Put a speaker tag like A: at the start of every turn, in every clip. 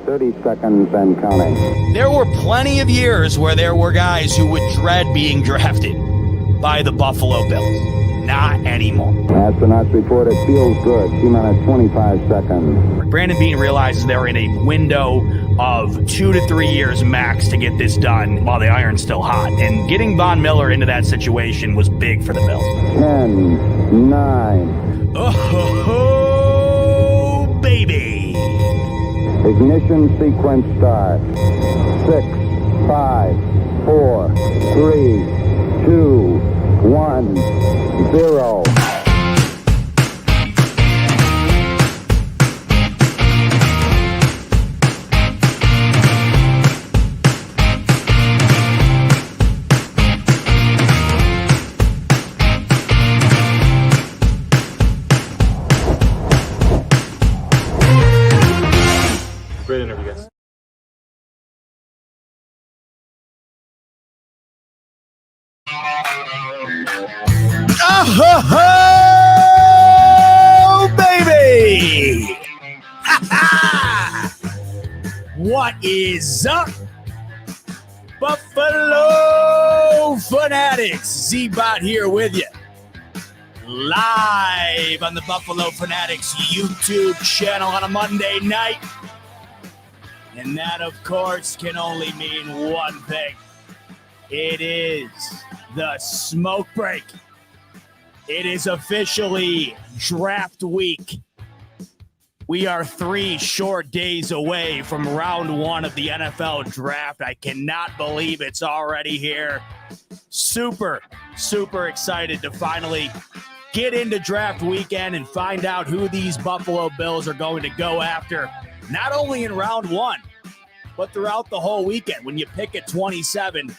A: 30 seconds and counting.
B: There were plenty of years where there were guys who would dread being drafted by the Buffalo Bills. Not anymore.
A: Astronauts report it feels good. T-minus 25 seconds.
B: Brandon Beane realizes they're in a window of 2 to 3 years max to get this done while the iron's still hot. And getting Von Miller into that situation was big for the Bills.
A: 10, 9.
B: Oh, baby.
A: Ignition sequence start. 6, 5, 4, 3, 2, 1, 0.
C: Great interview, guys.
B: Oh, baby! What is up, Buffalo Fanatics? Z-Bot here with you, live on the Buffalo Fanatics YouTube channel on a Monday night. And that, of course, can only mean one thing. It is the smoke break. It is officially draft week. We are 3 short days away from round 1 of the NFL draft. I cannot believe it's already here. Super, super excited to finally get into draft weekend and find out who these Buffalo Bills are going to go after. Not only in round 1, but throughout the whole weekend. When you pick at 27,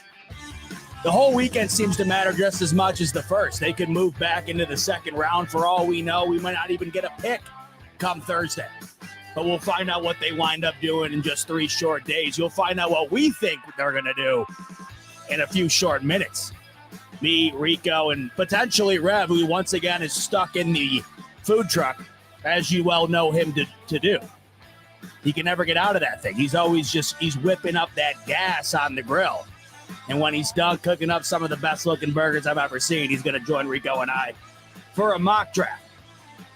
B: the whole weekend seems to matter just as much as the first. They could move back into the second round. For all we know, we might not even get a pick come Thursday. But we'll find out what they wind up doing in just 3 short days. You'll find out what we think they're going to do in a few short minutes. Me, Rico, and potentially Rev, who once again is stuck in the food truck, as you well know him to do. He can never get out of that thing. He's always he's whipping up that gas on the grill. And when he's done cooking up some of the best looking burgers I've ever seen, he's going to join Rico and I for a mock draft.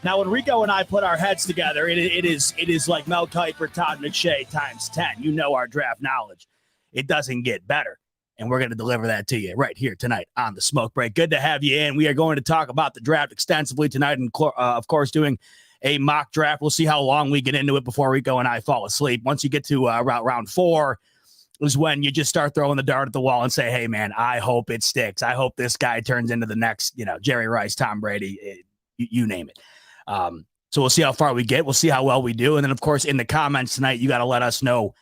B: Now, when Rico and I put our heads together, it is like Mel Kiper, Todd McShay times 10. You know our draft knowledge. It doesn't get better. And we're going to deliver that to you right here tonight on the Smoke Break. Good to have you in. We are going to talk about the draft extensively tonight and, of course, doing a mock draft. We'll see how long we get into it before Rico and I fall asleep. Once you get to round 4 is when you just start throwing the dart at the wall and say, hey, man, I hope it sticks. I hope this guy turns into the next, Jerry Rice, Tom Brady, you name it. So we'll see how far we get. We'll see how well we do. And then, of course, in the comments tonight, you got to let us know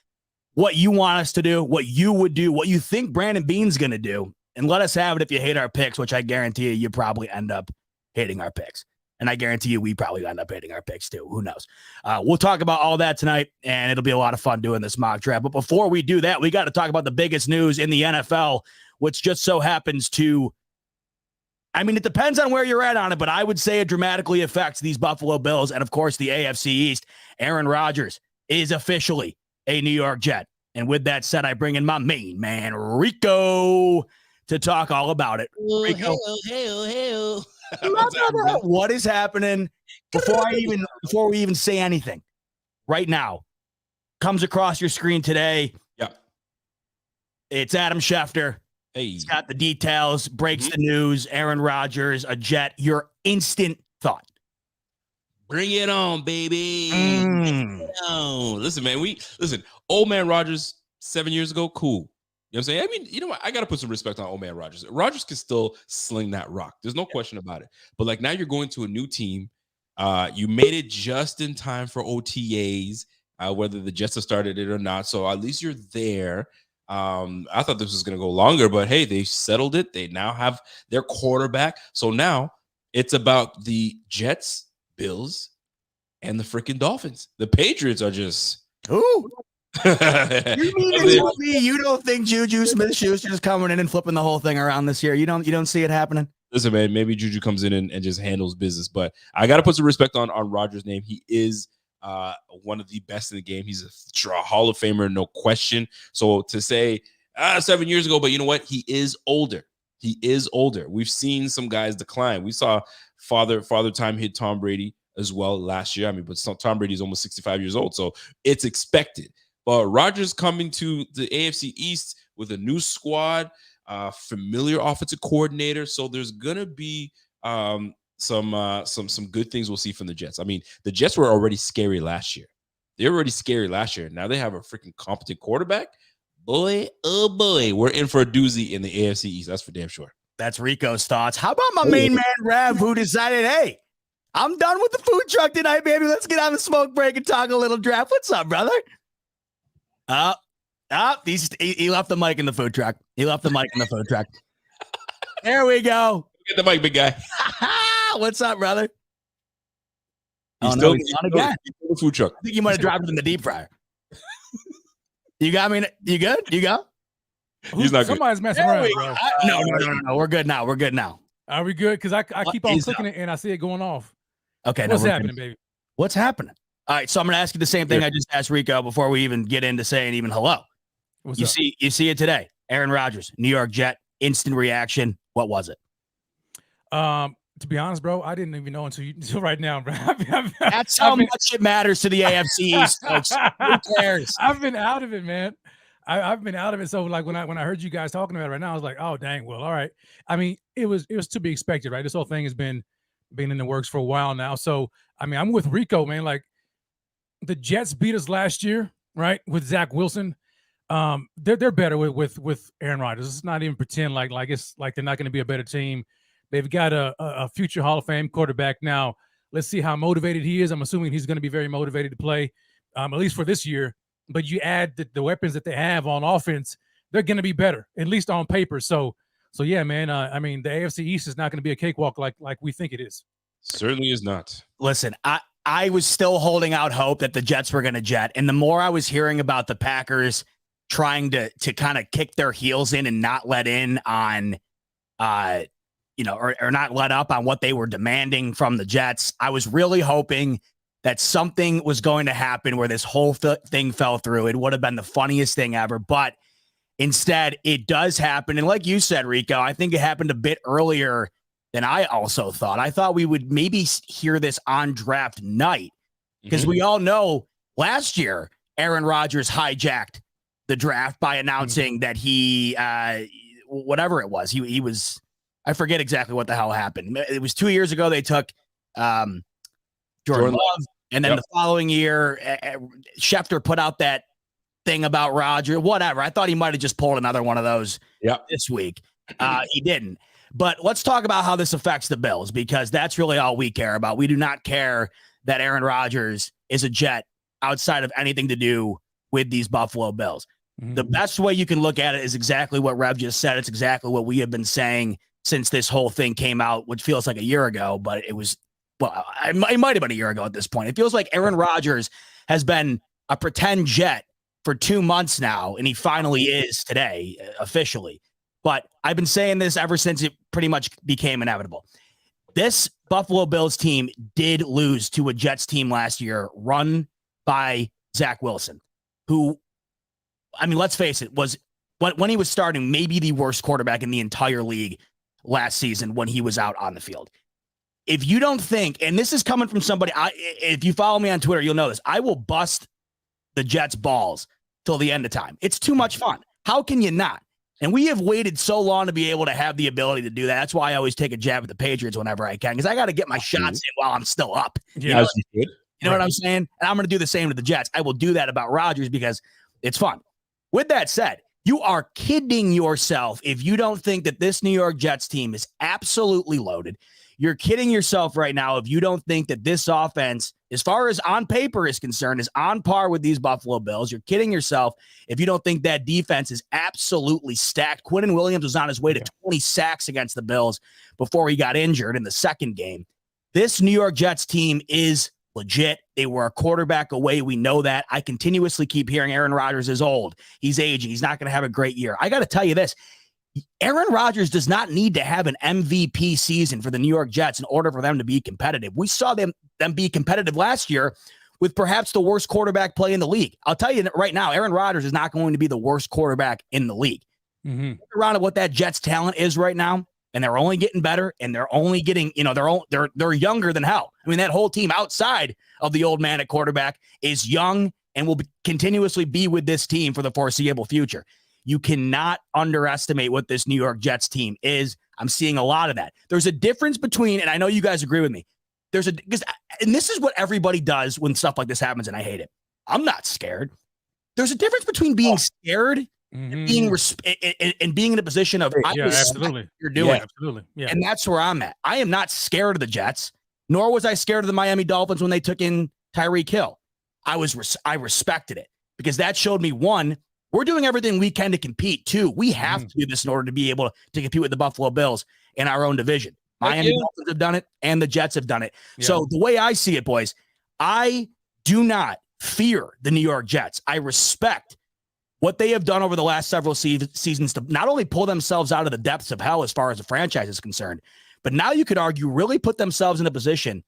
B: what you want us to do, what you would do, what you think Brandon Beane's going to do. And let us have it if you hate our picks, which I guarantee you probably end up hating our picks. And I guarantee you we probably end up hating our picks too. Who knows? We'll talk about all that tonight, and it'll be a lot of fun doing this mock draft. But before we do that, we got to talk about the biggest news in the NFL, which just so happens to, it depends on where you're at on it, but I would say it dramatically affects these Buffalo Bills and, of course, the AFC East. Aaron Rodgers is officially a New York Jet. And with that said, I bring in my main man, Rico, to talk all about it. Rico.
D: Hey.
B: What is happening before we even say anything right now? Comes across your screen today.
D: Yeah.
B: It's Adam Schefter.
D: Hey.
B: He's got the details, breaks the news. Aaron Rodgers, a Jet. Your instant thought.
D: Bring it on, baby. Bring it on. Listen, man, old man Rodgers 7 years ago, cool. You know what I'm saying? You know what? I got to put some respect on old man Rodgers. Rodgers can still sling that rock. There's no question about it. But now you're going to a new team. You made it just in time for OTAs, whether the Jets have started it or not. So at least you're there. I thought this was going to go longer, but hey, they settled it. They now have their quarterback. So now it's about the Jets, Bills, and the freaking Dolphins. The Patriots are just...
B: Ooh. You mean to tell me you don't think Juju Smith-Schuster is coming in and flipping the whole thing around this year? You don't see it happening?
D: Listen, man, maybe Juju comes in and just handles business, but I got to put some respect on Rodgers' name. He is one of the best in the game. He's a Hall of Famer, no question. So to say 7 years ago, but you know what? He is older. He is older. We've seen some guys decline. We saw Father Time hit Tom Brady as well last year. I mean, but Tom Brady is almost 65 years old, so it's expected. But Rodgers coming to the AFC East with a new squad, familiar offensive coordinator, so there's gonna be some good things we'll see from the Jets. I mean, the Jets were already scary last year. They were already scary last year. Now they have a freaking competent quarterback. Boy, oh boy, we're in for a doozy in the AFC East. That's for damn sure.
B: That's Rico's thoughts. How about my main man, Rev, who decided, hey, I'm done with the food truck tonight, baby. Let's get on the smoke break and talk a little draft. What's up, brother? He left the mic in the food truck. There we go.
D: Get the mic, big guy.
B: What's up, brother?
D: He's
B: he's on again.
D: The food truck.
B: I think you might have dropped it in the deep fryer. You got me? You good? You go?
D: He's not
E: Somebody's
D: good.
E: messing around, bro.
B: No. We're good now.
E: Are we good? Because I keep on clicking it and I see it going off.
B: Okay.
E: What's happening, baby?
B: What's happening? All right. So I'm going to ask you the same thing I just asked Rico before we even get into saying even hello.
E: What's up?
B: You see it today. Aaron Rodgers, New York Jet, instant reaction. What was it?
E: To be honest, bro, I didn't even know until right now, bro.
B: That's how much it matters to the AFC East, folks. Who cares?
E: I've been out of it, man. I've been out of it. So like when I heard you guys talking about it right now, I was like, oh dang, well, all right. I mean, it was to be expected, right? This whole thing has been in the works for a while now. So I mean, I'm with Rico, man. Like the Jets beat us last year, right? With Zach Wilson. They're better with Aaron Rodgers. Let's not even pretend like it's like they're not going to be a better team. They've got a future Hall of Fame quarterback now. Let's see how motivated he is. I'm assuming he's going to be very motivated to play, at least for this year. But you add the weapons that they have on offense, they're going to be better, at least on paper. So yeah, man. I mean, the AFC East is not going to be a cakewalk like we think it is.
D: Certainly is not.
B: Listen, I was still holding out hope that the Jets were going to jet, and the more I was hearing about the Packers trying to kind of kick their heels in and not let in on, or not let up on what they were demanding from the Jets, I was really hoping that something was going to happen where this whole thing fell through. It would have been the funniest thing ever, but instead it does happen. And like you said, Rico, I think it happened a bit earlier than I also thought. I thought we would maybe hear this on draft night because we all know last year Aaron Rodgers hijacked the draft by announcing that he, whatever it was, he was, I forget exactly what the hell happened. It was 2 years ago. They took Jordan Love. And then the following year, Schefter put out that thing about Rodgers, whatever. I thought he might have just pulled another one of those this week. He didn't. But let's talk about how this affects the Bills, because that's really all we care about. We do not care that Aaron Rodgers is a Jet outside of anything to do with these Buffalo Bills. Mm-hmm. The best way you can look at it is exactly what Rev just said. It's exactly what we have been saying since this whole thing came out, which feels like a year ago, but it was, well, it might have been a year ago at this point. It feels like Aaron Rodgers has been a pretend Jet for 2 months now, and he finally is today, officially. But I've been saying this ever since it pretty much became inevitable. This Buffalo Bills team did lose to a Jets team last year run by Zach Wilson, who, I mean, let's face it, was when he was starting, maybe the worst quarterback in the entire league last season when he was out on the field. If you don't think, and this is coming from somebody, if you follow me on Twitter, you'll know this. I will bust the Jets' balls till the end of time. It's too much fun. How can you not? And we have waited so long to be able to have the ability to do that. That's why I always take a jab at the Patriots whenever I can, because I got to get my shots in while I'm still up. You know what I'm saying? And I'm going to do the same to the Jets. I will do that about Rodgers because it's fun. With that said, you are kidding yourself if you don't think that this New York Jets team is absolutely loaded. You're kidding yourself right now if you don't think that this offense, as far as on paper is concerned, is on par with these Buffalo Bills. You're kidding yourself if you don't think that defense is absolutely stacked. Quinnen Williams was on his way to 20 sacks against the Bills before he got injured in the second game. This New York Jets team is legit. They were a quarterback away. We know that. I continuously keep hearing Aaron Rodgers is old. He's aging. He's not going to have a great year. I got to tell you this. Aaron Rodgers does not need to have an MVP season for the New York Jets in order for them to be competitive. We saw them be competitive last year with perhaps the worst quarterback play in the league. I'll tell you right now, Aaron Rodgers is not going to be the worst quarterback in the league. Around what that Jets talent is right now, and they're only getting better, and they're only getting, they're younger than hell. I mean, that whole team outside of the old man at quarterback is young and will continuously be with this team for the foreseeable future. You cannot underestimate what this New York Jets team is. I'm seeing a lot of that. There's a difference between, and I know you guys agree with me, and this is what everybody does when stuff like this happens, and I hate it. I'm not scared. There's a difference between being scared and being in a position of
E: absolutely
B: you're doing.
E: Absolutely. Yeah.
B: And that's where I'm at. I am not scared of the Jets, nor was I scared of the Miami Dolphins when they took in Tyreek Hill. I respected it because that showed me, one, we're doing everything we can to compete. Two, we have to do this in order to be able to compete with the Buffalo Bills in our own division. Miami Dolphins have done it, and the Jets have done it. Yeah. So the way I see it, boys, I do not fear the New York Jets. I respect what they have done over the last several seasons to not only pull themselves out of the depths of hell as far as the franchise is concerned, but now you could argue really put themselves in a position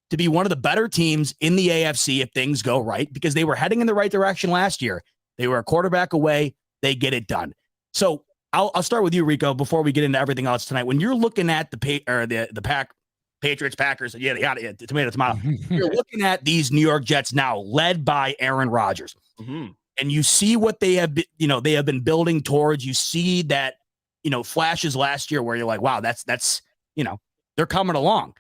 B: to be one of the better teams in the AFC if things go right, because they were heading in the right direction last year. They were a quarterback away. They get it done. So I'll start with you, Rico, before we get into everything else tonight. When you're looking at the Patriots, Packers, tomato. You're looking at these New York Jets now, led by Aaron Rodgers, and you see what they have been building towards. You see that flashes last year where you're like, wow, that's they're coming along.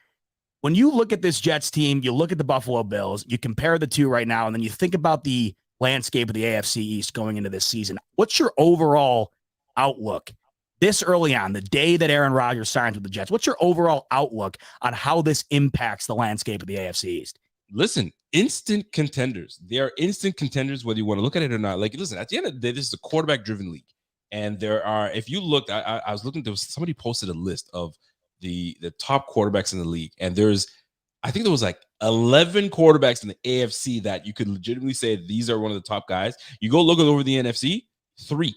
B: When you look at this Jets team, you look at the Buffalo Bills, you compare the two right now, and then you think about the landscape of the AFC East going into this season. What's your overall outlook this early on, the day that Aaron Rodgers signs with the Jets? What's your overall outlook on how this impacts the landscape of the AFC East?
D: Listen, instant contenders. They are instant contenders, whether you want to look at it or not. Like, listen, at the end of the day, this is a quarterback-driven league. And there are, if you looked, I was looking, somebody posted a list of the top quarterbacks in the league. And I think there was like 11 quarterbacks in the AFC that you could legitimately say these are one of the top guys. You go look over the NFC, three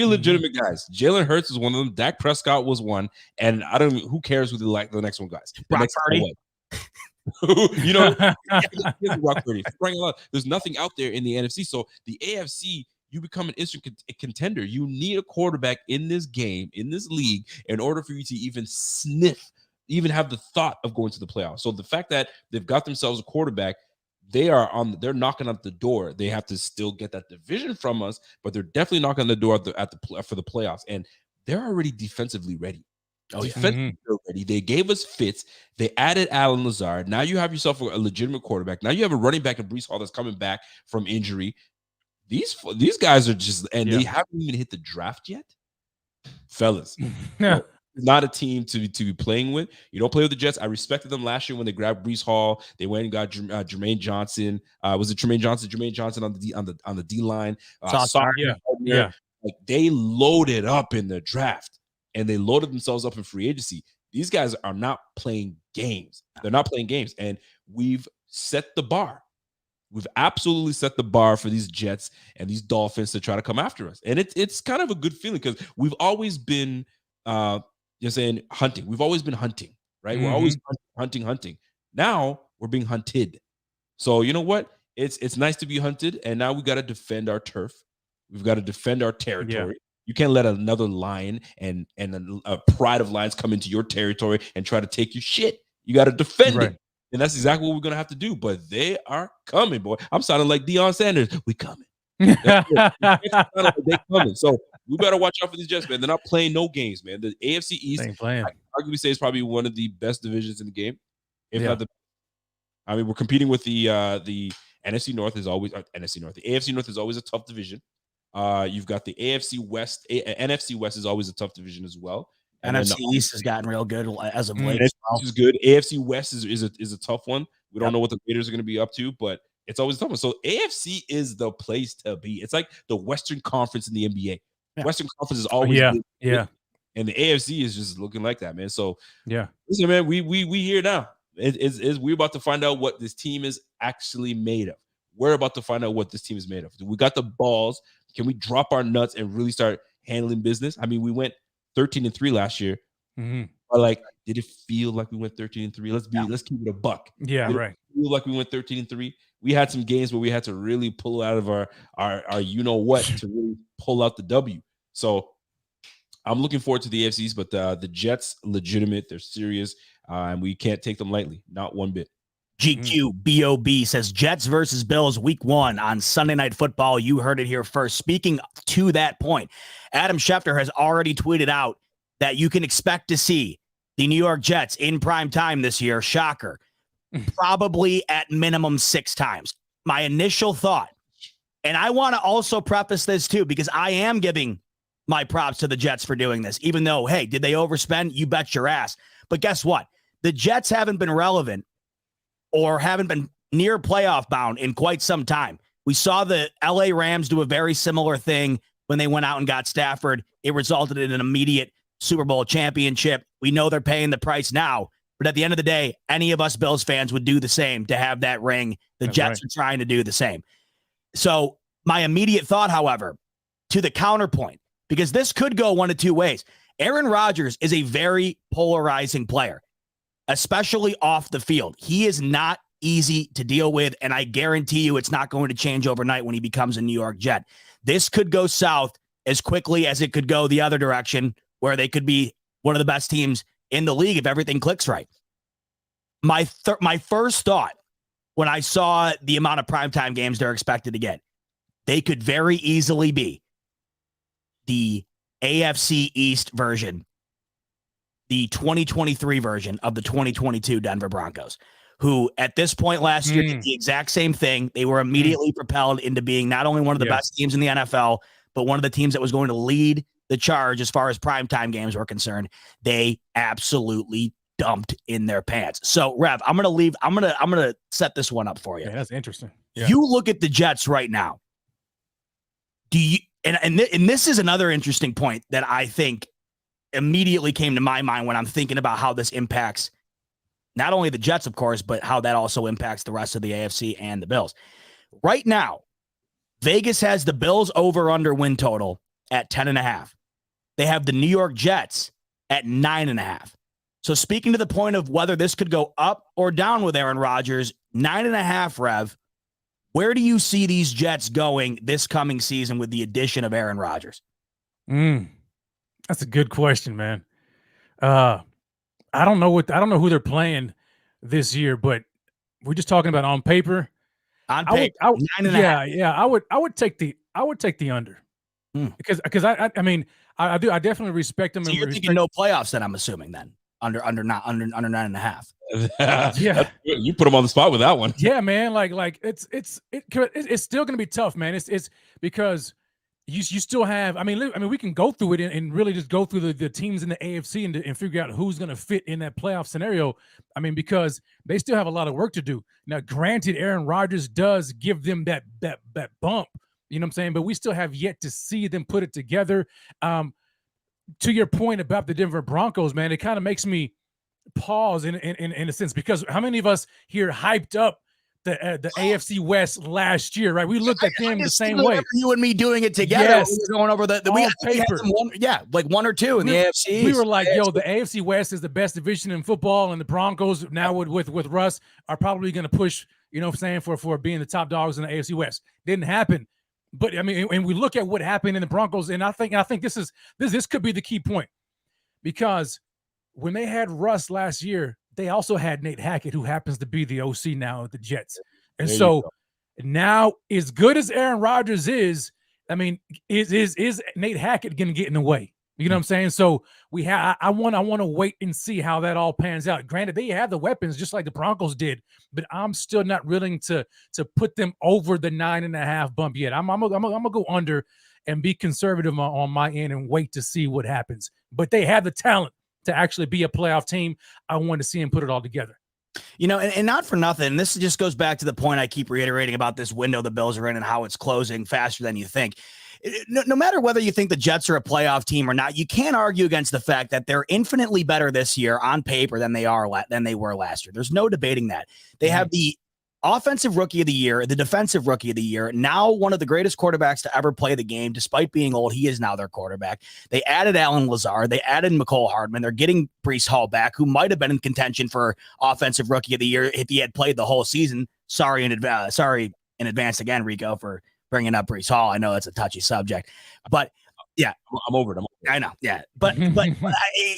D: legitimate guys. Jalen Hurts is one of them. Dak Prescott was one. And who cares who the next one guys?
B: Brock Purdy.
D: Brock Purdy. There's nothing out there in the NFC. So the AFC, you become an instant contender. You need a quarterback in this game, in this league, in order for you to even have the thought of going to the playoffs. So the fact that they've got themselves a quarterback, they're knocking at the door. They have to still get that division from us, but they're definitely knocking on the door for the playoffs. And they're already defensively ready. Defensively ready. They gave us Fitz. They added Alan Lazard. Now you have yourself a legitimate quarterback. Now you have a running back in Breece Hall that's coming back from injury. These guys are just, and they haven't even hit the draft yet, fellas. Not a team to be playing with. You don't play with the Jets. I respected them last year when they grabbed Breece Hall. They went and got Jermaine Johnson. Was it Jermaine Johnson? Jermaine Johnson on the D line. Like, they loaded up in the draft and they loaded themselves up in free agency. These guys are not playing games. They're not playing games, and we've set the bar. We've absolutely set the bar for these Jets and these Dolphins to try to come after us. And it's kind of a good feeling because we've always been hunting. We've always been hunting, right? We're always hunting. Now we're being hunted. So you know what? It's nice to be hunted, and now we got to defend our turf. We've got to defend our territory. Yeah. You can't let another lion and a pride of lions come into your territory and try to take your shit. You got to defend it. And that's exactly what we're going to have to do. But they are coming, boy. I'm sounding like Deion Sanders. We coming. They're coming. So we better watch out for these Jets, man. They're not playing no games, man. The AFC East, I can arguably say, is probably one of the best divisions in the game. If not the, I mean, we're competing with the NFC North is always NFC North. The AFC North is always a tough division. You've got the AFC West. NFC West is always a tough division as well. And
B: NFC East has gotten real good as of late.
D: NFC is good. AFC West is a tough one. We don't know what the Raiders are going to be up to, but it's always a tough one. So AFC is the place to be. It's like the Western Conference in the NBA. Yeah. Western Conference is always good. And the AFC is just looking like that, man. So listen, man, we here now. We're about to find out what this team is actually made of. We're about to find out what this team is made of. We got the balls. Can we drop our nuts and really start handling business? I mean, we went 13-3 last year. But like, did it feel like we went 13-3? Let's keep it a buck.
E: Yeah, right.
D: Feel like we went 13-3. we had some games where we had to really pull out of our you know what to really pull out the W. So I'm looking forward to the AFC East, but the Jets, legitimate, they're serious, and we can't take them lightly, not one bit.
B: GQ BOB says Jets versus Bills week 1 on Sunday Night Football. You heard it here first. Speaking to that point, Adam Schefter has already tweeted out that you can expect to see the New York Jets in prime time this year. Shocker. Probably at minimum 6 times. My initial thought, and I want to also preface this too, because I am giving my props to the Jets for doing this, even though, hey, did they overspend? You bet your ass. But guess what? The Jets haven't been relevant or haven't been near playoff bound in quite some time. We saw the LA Rams do a very similar thing when they went out and got Stafford. It resulted in an immediate Super Bowl championship. We know they're paying the price now, but at the end of the day, any of us Bills fans would do the same to have that ring. The Jets are trying to do the same. So my immediate thought, however, to the counterpoint, because this could go one of two ways. Aaron Rodgers is a very polarizing player, especially off the field. He is not easy to deal with, and I guarantee you it's not going to change overnight when he becomes a New York Jet. This could go south as quickly as it could go the other direction, where they could be one of the best teams in the league if everything clicks right. My first thought when I saw the amount of primetime games they're expected to get, they could very easily be the AFC East version, the 2023 version of the 2022 Denver Broncos, who at this point last year did the exact same thing. They were immediately propelled into being not only one of the best teams in the NFL, but one of the teams that was going to lead the charge as far as primetime games were concerned. They absolutely dumped in their pants. So, Rev, I'm gonna set this one up for you.
E: Yeah, that's interesting. Yeah.
B: You look at the Jets right now. Do you and this is another interesting point that I think immediately came to my mind when I'm thinking about how this impacts not only the Jets, of course, but how that also impacts the rest of the AFC and the Bills. Right now, Vegas has the Bills over-under win total at 10.5. They have the New York Jets at 9.5. So speaking to the point of whether this could go up or down with Aaron Rodgers, 9.5, Rev, where do you see these Jets going this coming season with the addition of Aaron Rodgers?
E: That's a good question, man. I don't know who they're playing this year, but we're just talking about on paper.
B: On paper, 9.5.
E: I would take the under. Because I mean I definitely respect them.
B: So you're thinking no playoffs then, I'm assuming then under 9.5.
E: Yeah,
D: you put them on the spot with that one.
E: Yeah, man. Like it's still gonna be tough, man. It's because you still have. I mean, we can go through it and really just go through the teams in the AFC and figure out who's gonna fit in that playoff scenario. I mean, because they still have a lot of work to do. Now, granted, Aaron Rodgers does give them that bump. You know what I'm saying? But we still have yet to see them put it together. To your point about the Denver Broncos, man, it kind of makes me pause in a sense, because how many of us here hyped up the AFC West last year, right? We looked at them the same way.
B: You and me doing it together.
E: Yes.
B: We were going over the we
E: paper.
B: Like one or two in the AFC.
E: We were like, yo, the AFC West is the best division in football, and the Broncos now with Russ are probably going to push, you know what I'm saying, for being the top dogs in the AFC West. Didn't happen. But I mean, and we look at what happened in the Broncos, and I think this could be the key point, because when they had Russ last year, they also had Nate Hackett, who happens to be the OC now at the Jets. And so now, as good as Aaron Rodgers is, I mean, is Nate Hackett going to get in the way? You know what I'm saying? So I want to wait and see how that all pans out. Granted, they have the weapons just like the Broncos did, but I'm still not willing to put them over the 9.5 bump yet. I'm gonna go under and be conservative on my end and wait to see what happens. But they have the talent to actually be a playoff team. I want to see them put it all together.
B: You know, and not for nothing, this just goes back to the point I keep reiterating about this window the Bills are in and how it's closing faster than you think. No matter whether you think the Jets are a playoff team or not, you can't argue against the fact that they're infinitely better this year on paper than they were last year. There's no debating that. They have the offensive rookie of the year, the defensive rookie of the year, now one of the greatest quarterbacks to ever play the game. Despite being old, he is now their quarterback. They added Alan Lazard. They added McCole Hardman. They're getting Breece Hall back, who might have been in contention for offensive rookie of the year if he had played the whole season. Sorry in advance again, Rico, for bringing up Breece Hall. I know that's a touchy subject, but yeah,
D: I'm over it.
B: I know. Yeah, but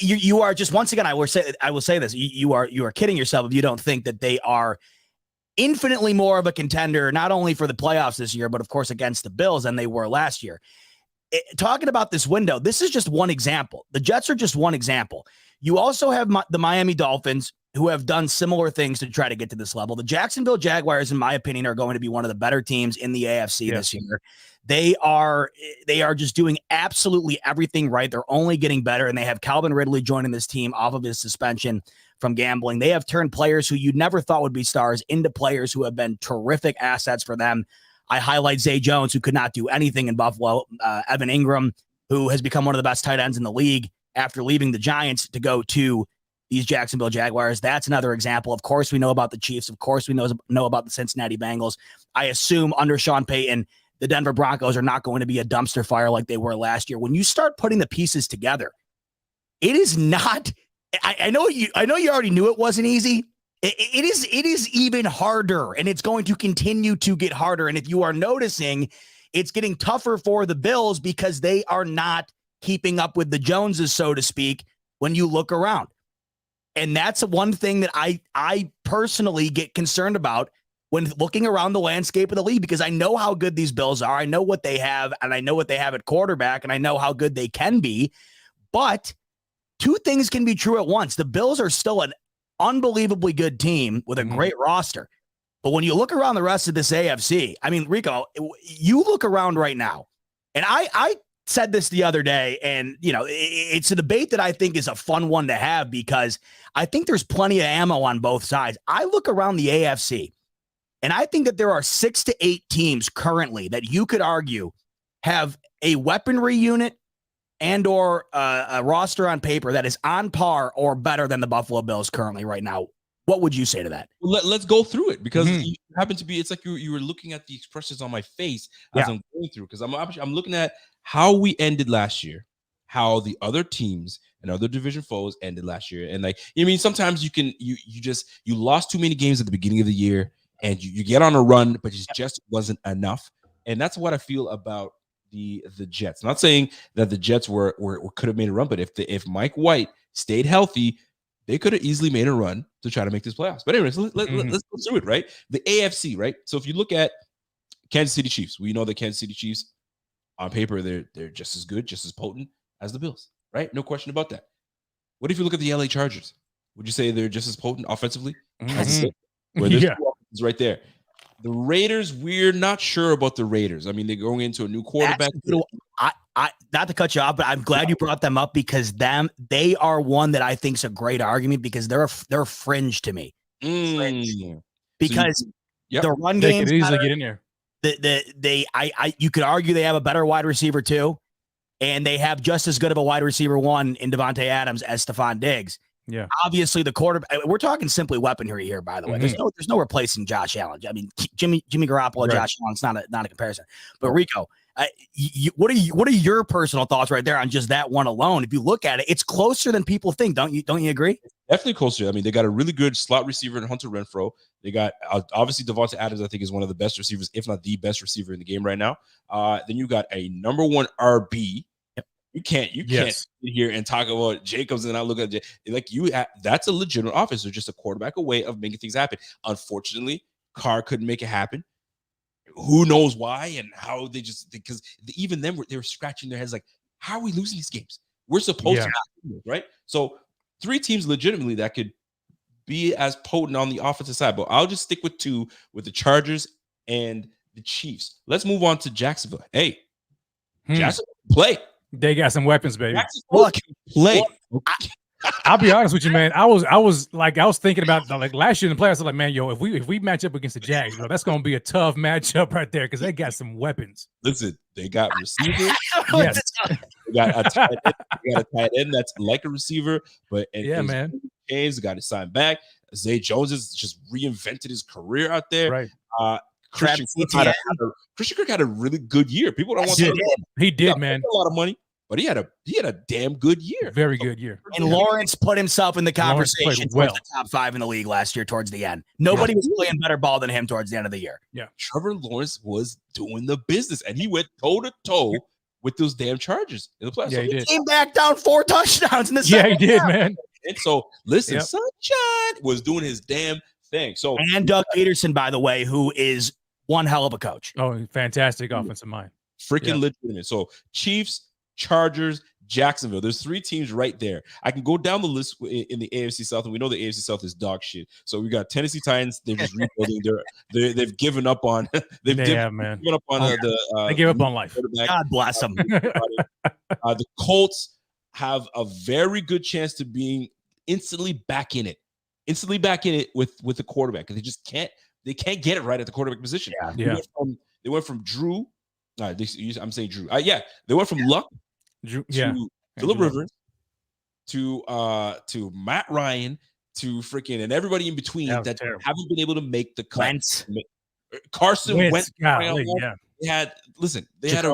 B: you are just, once again, I will say this: you are kidding yourself if you don't think that they are infinitely more of a contender, not only for the playoffs this year, but of course against the Bills than they were last year. Talking about this window, this is just one example. The Jets are just one example. You also have the Miami Dolphins, who have done similar things to try to get to this level. The Jacksonville Jaguars, in my opinion, are going to be one of the better teams in the AFC this year. They are just doing absolutely everything right. They're only getting better, and they have Calvin Ridley joining this team off of his suspension from gambling. They have turned players who you never thought would be stars into players who have been terrific assets for them. I highlight Zay Jones, who could not do anything in Buffalo. Evan Ingram, who has become one of the best tight ends in the league after leaving the Giants to go to these Jacksonville Jaguars. That's another example. Of course, we know about the Chiefs. Of course, we know about the Cincinnati Bengals. I assume under Sean Payton, the Denver Broncos are not going to be a dumpster fire like they were last year. When you start putting the pieces together, it is not. I know you already knew it wasn't easy. It is even harder, and it's going to continue to get harder. And if you are noticing, it's getting tougher for the Bills because they are not keeping up with the Joneses, so to speak, when you look around. And that's one thing that I personally get concerned about when looking around the landscape of the league, because I know how good these Bills are. I know what they have, and I know what they have at quarterback, and I know how good they can be. But two things can be true at once. The Bills are still an unbelievably good team with a great roster. But when you look around the rest of this AFC, I mean, Rico, you look around right now, and I said this the other day, and it's a debate that I think is a fun one to have because I think there's plenty of ammo on both sides. I look around the AFC, and I think that there are 6 to 8 teams currently that you could argue have a weaponry unit and or a roster on paper that is on par or better than the Buffalo Bills currently right now. What would you say to that?
D: Let's go through it because you happen to be. It's like you were looking at the expressions on my face as I'm going through, because I'm looking at how we ended last year, how the other teams and other division foes ended last year, and sometimes you lost too many games at the beginning of the year, and you get on a run, but it just wasn't enough, and that's what I feel about the Jets. I'm not saying that the Jets were could have made a run, but if Mike White stayed healthy, they could have easily made a run to try to make this playoffs. But anyways, let's go through it, right? The AFC, right? So if you look at Kansas City Chiefs, we know the Kansas City Chiefs on paper, they're just as good, just as potent as the Bills, right? No question about that. What if you look at the LA Chargers? Would you say they're just as potent offensively? Where there's two offenses right there. The Raiders, we're not sure about the Raiders. I mean, they're going into a new quarterback.
B: I not to cut you off, but I'm glad you brought them up because they are one that I think is a great argument because they're fringe to me. Fringe. Because the run game
E: could easily get in there.
B: You could argue they have a better wide receiver too, and they have just as good of a wide receiver one in Devontae Adams as Stephon Diggs.
E: Yeah,
B: obviously the quarterback. We're talking simply weaponry here, by the way. There's no replacing Josh Allen. I mean, Jimmy Garoppolo, right. Josh Allen. It's not a comparison. But Rico, what are your personal thoughts right there on just that one alone? If you look at it, it's closer than people think. Don't you agree?
D: Definitely closer. I mean, they got a really good slot receiver in Hunter Renfrow. They got obviously Devontae Adams. I think is one of the best receivers, if not the best receiver in the game right now. Then you got a number one RB. You can't sit here and talk about Jacobs and I look at that's a legitimate offense. They're just a quarterback away of making things happen. Unfortunately, Carr couldn't make it happen. Who knows why and how because even then they were scratching their heads like, how are we losing these games? We're supposed to not, right? So 3 teams legitimately that could be as potent on the offensive side, but I'll just stick with 2 with the Chargers and the Chiefs. Let's move on to Jacksonville. Hey, Jacksonville, play.
E: They got some weapons, baby.
D: Play.
E: I'll be honest with you, man. I was thinking about like last year in the playoffs. I was like, man, if we match up against the Jags, bro, that's gonna be a tough matchup right there because they got some weapons.
D: Listen, they got receivers. Yes. They got a tight end that's like a receiver, but man, James got to sign back. Zay Jones has just reinvented his career out there.
E: Right.
D: Christian Kirk had a really good year. People don't want to.
E: He did, man.
D: A lot of money. but he had a damn good year.
E: Very good year.
B: And Lawrence put himself in the
E: Lawrence played
B: conversation
E: well.
B: towards the top 5 in the league last year towards the end. Nobody was playing better ball than him towards the end of the year.
E: Yeah.
D: Trevor Lawrence was doing the business, and he went toe-to-toe with those damn Chargers in the playoffs.
E: Yeah,
D: So
E: he did.
B: Came back down 4 touchdowns in the
E: Yeah,
B: second
E: he did,
B: half.
E: man.
D: And so, listen,
E: Yep.
D: Sunshine was doing his damn thing. So,
B: And Doug Peterson, by the way, who is one hell of a coach.
E: Oh, fantastic offensive mind.
D: freaking legitimate. So, Chiefs, Chargers, Jacksonville. There's 3 teams right there. I can go down the list in the AFC South, and we know the AFC South is dog shit. So we got Tennessee Titans. They're just rebuilding. They've given up on.
E: They have, man.
D: Given up on
E: They gave up on life.
B: God bless them.
D: The Colts have a very good chance to being instantly back in it. With the quarterback, because they can't get it right at the quarterback position.
E: Yeah.
D: They went from Drew. I'm saying Drew. They went from Luck to Phillip Rivers to Matt Ryan to freaking and everybody in between that haven't been able to make the cut. Carson Wentz.
E: Golly,
D: They had a Brissett. They had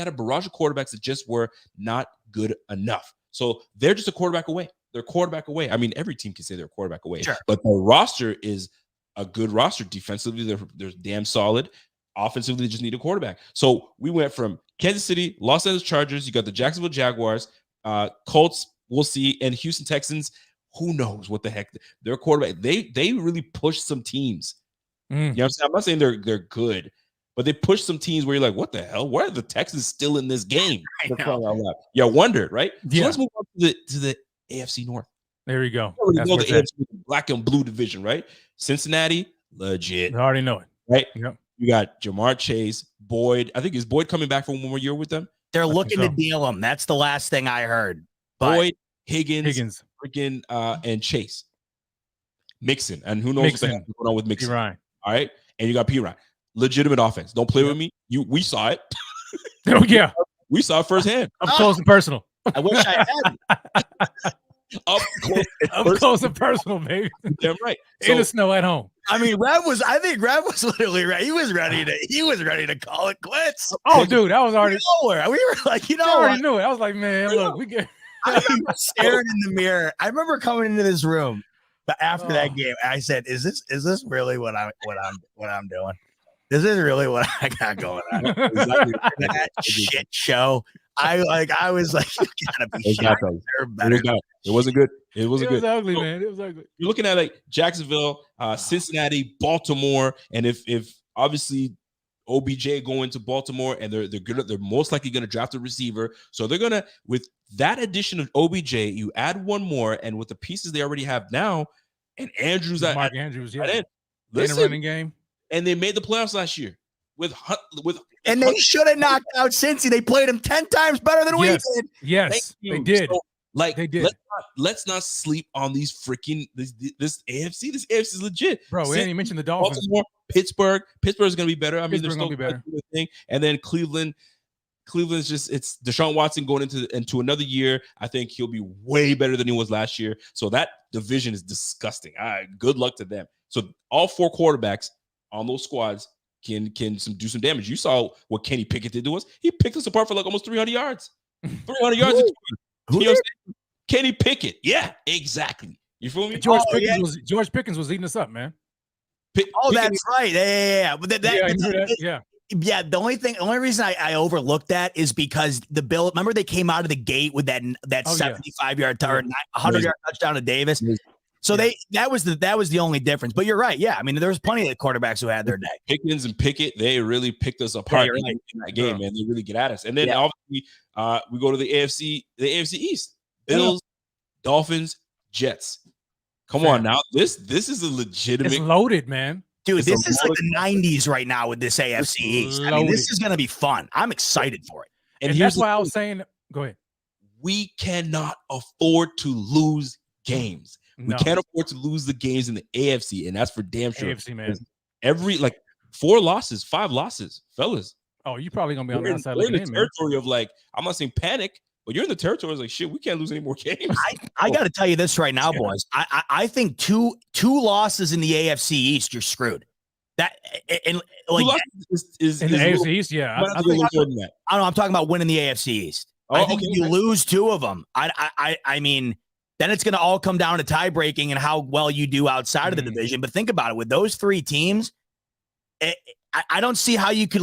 D: a barrage of quarterbacks that just were not good enough. So they're just a quarterback away. They're quarterback away. I mean, every team can say they're a quarterback away, but the roster is a good roster. Defensively, they're damn solid. Offensively, they just need a quarterback. So we went from Kansas City, Los Angeles Chargers. You got the Jacksonville Jaguars, Colts. We'll see, and Houston Texans. Who knows what the heck their quarterback? They really pushed some teams. You know what I'm saying? I'm not saying they're good, but they pushed some teams where you're like, what the hell? Why are the Texans still in this game? Yeah, wondered, right?
E: Yeah.
D: So let's move on to the AFC North.
E: There you go.
D: You know the AFC black and blue division, right? Cincinnati, legit.
E: I already know it.
D: Right?
E: Yep.
D: You got Jamar Chase, Boyd. I think is Boyd coming back for one more year with them?
B: They're looking to deal him. That's the last thing I heard.
D: Boyd, Higgins, freaking and Chase. Mixon. And who knows what's going on with Mixon.
E: Right.
D: All right. And you got P. Ryan. Legitimate offense. Don't play with me. We saw it.
E: Oh, yeah.
D: We saw it firsthand.
E: Up close and personal.
B: I wish I had.
D: Up
E: close and personal, baby.
D: Damn right.
E: In the snow at home.
B: I mean, I think Rev was literally right. He was ready to call it quits.
E: Oh, dude, I was already
B: nowhere. We were like,
E: I already knew it. I was like, man, look, we get.
B: I remember staring in the mirror. I remember coming into this room, but after that game, I said, "Is this really what I'm doing? This is really what I got going on." That shit show. I was like, you gotta be better.
D: It wasn't good.
E: It was ugly, man. It was ugly.
D: You're looking at like Jacksonville, Cincinnati, Baltimore, and if obviously OBJ going to Baltimore, and they're most likely gonna draft a receiver. So they're gonna, with that addition of OBJ, you add one more, and with the pieces they already have now, and Andrews,
E: Mark Andrews,
D: in a running game, and they made the playoffs last year with.
B: And they should have knocked out Cincy. They played him 10 times better than we did.
E: Yes, they did.
D: So,
E: they did.
D: Let's not sleep on these freaking this AFC. This AFC is legit,
E: bro. We didn't even mention the Dolphins.
D: Baltimore, Pittsburgh is going to be better. I mean, they're still
E: going to be better.
D: Thing. And then Cleveland's just, it's Deshaun Watson going into another year. I think he'll be way better than he was last year. So that division is disgusting. All right, good luck to them. So all 4 quarterbacks on those squads can do some damage. You saw what Kenny Pickett did to us. He picked us apart for like almost 300 yards. 300 yards. Kenny Pickett. Yeah, exactly. You feel me?
E: George Pickens was eating us up, man.
B: That's right. Yeah. But
E: Yeah.
B: The only reason I overlooked that is because the Bill. Remember, they came out of the gate with that 75-yard or 100-yard touchdown to Davis. So that was the only difference. But you're right. Yeah, I mean, there was plenty of quarterbacks who had their day.
D: Pickens and Pickett, they really picked us apart in that game, man. They really get at us. And then obviously we go to the AFC East. Bills, Dolphins, Jets. Come on now. This is a legitimate.
E: It's loaded, man.
B: Dude, this is like the 90s right now with this AFC East. I mean, this is going to be fun. I'm excited for it.
E: And that's why I was saying, go ahead.
D: We cannot afford to lose games. We can't afford to lose the games in the AFC, and that's for damn sure.
E: AFC, man.
D: Every 4 losses, 5 losses, fellas.
E: Oh, you're probably gonna be on the outside
D: looking in.
E: The
D: territory of I'm not saying panic, but you're in the territory of shit. We can't lose any more games.
B: I got to tell you this right now, boys. I think two losses in the AFC East, you're screwed. That and
D: Who
B: like
D: lost is
E: In the
D: is
E: AFC
D: little-
E: East, yeah.
D: might have to be a little more than that.
B: I don't know. I'm talking about winning the AFC East.
D: Oh,
B: I think
D: okay,
B: if you
D: okay.
B: lose two of them, I mean, then it's going to all come down to tie breaking and how well you do outside of the division. But think about it: with those three teams, I don't see how you could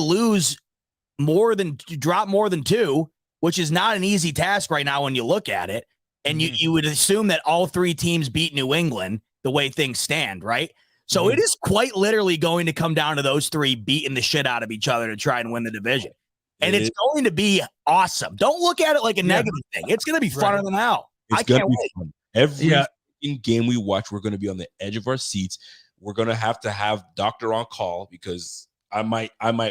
B: drop more than two, which is not an easy task right now when you look at it. And you would assume that all three teams beat New England the way things stand, right? So it is quite literally going to come down to those three beating the shit out of each other to try and win the division. And it's going to be awesome. Don't look at it like a negative thing. It's going to be funner than hell. I can't wait.
D: Fun. Every fucking game we watch, we're going to be on the edge of our seats. We're going to have doctor on call because I might be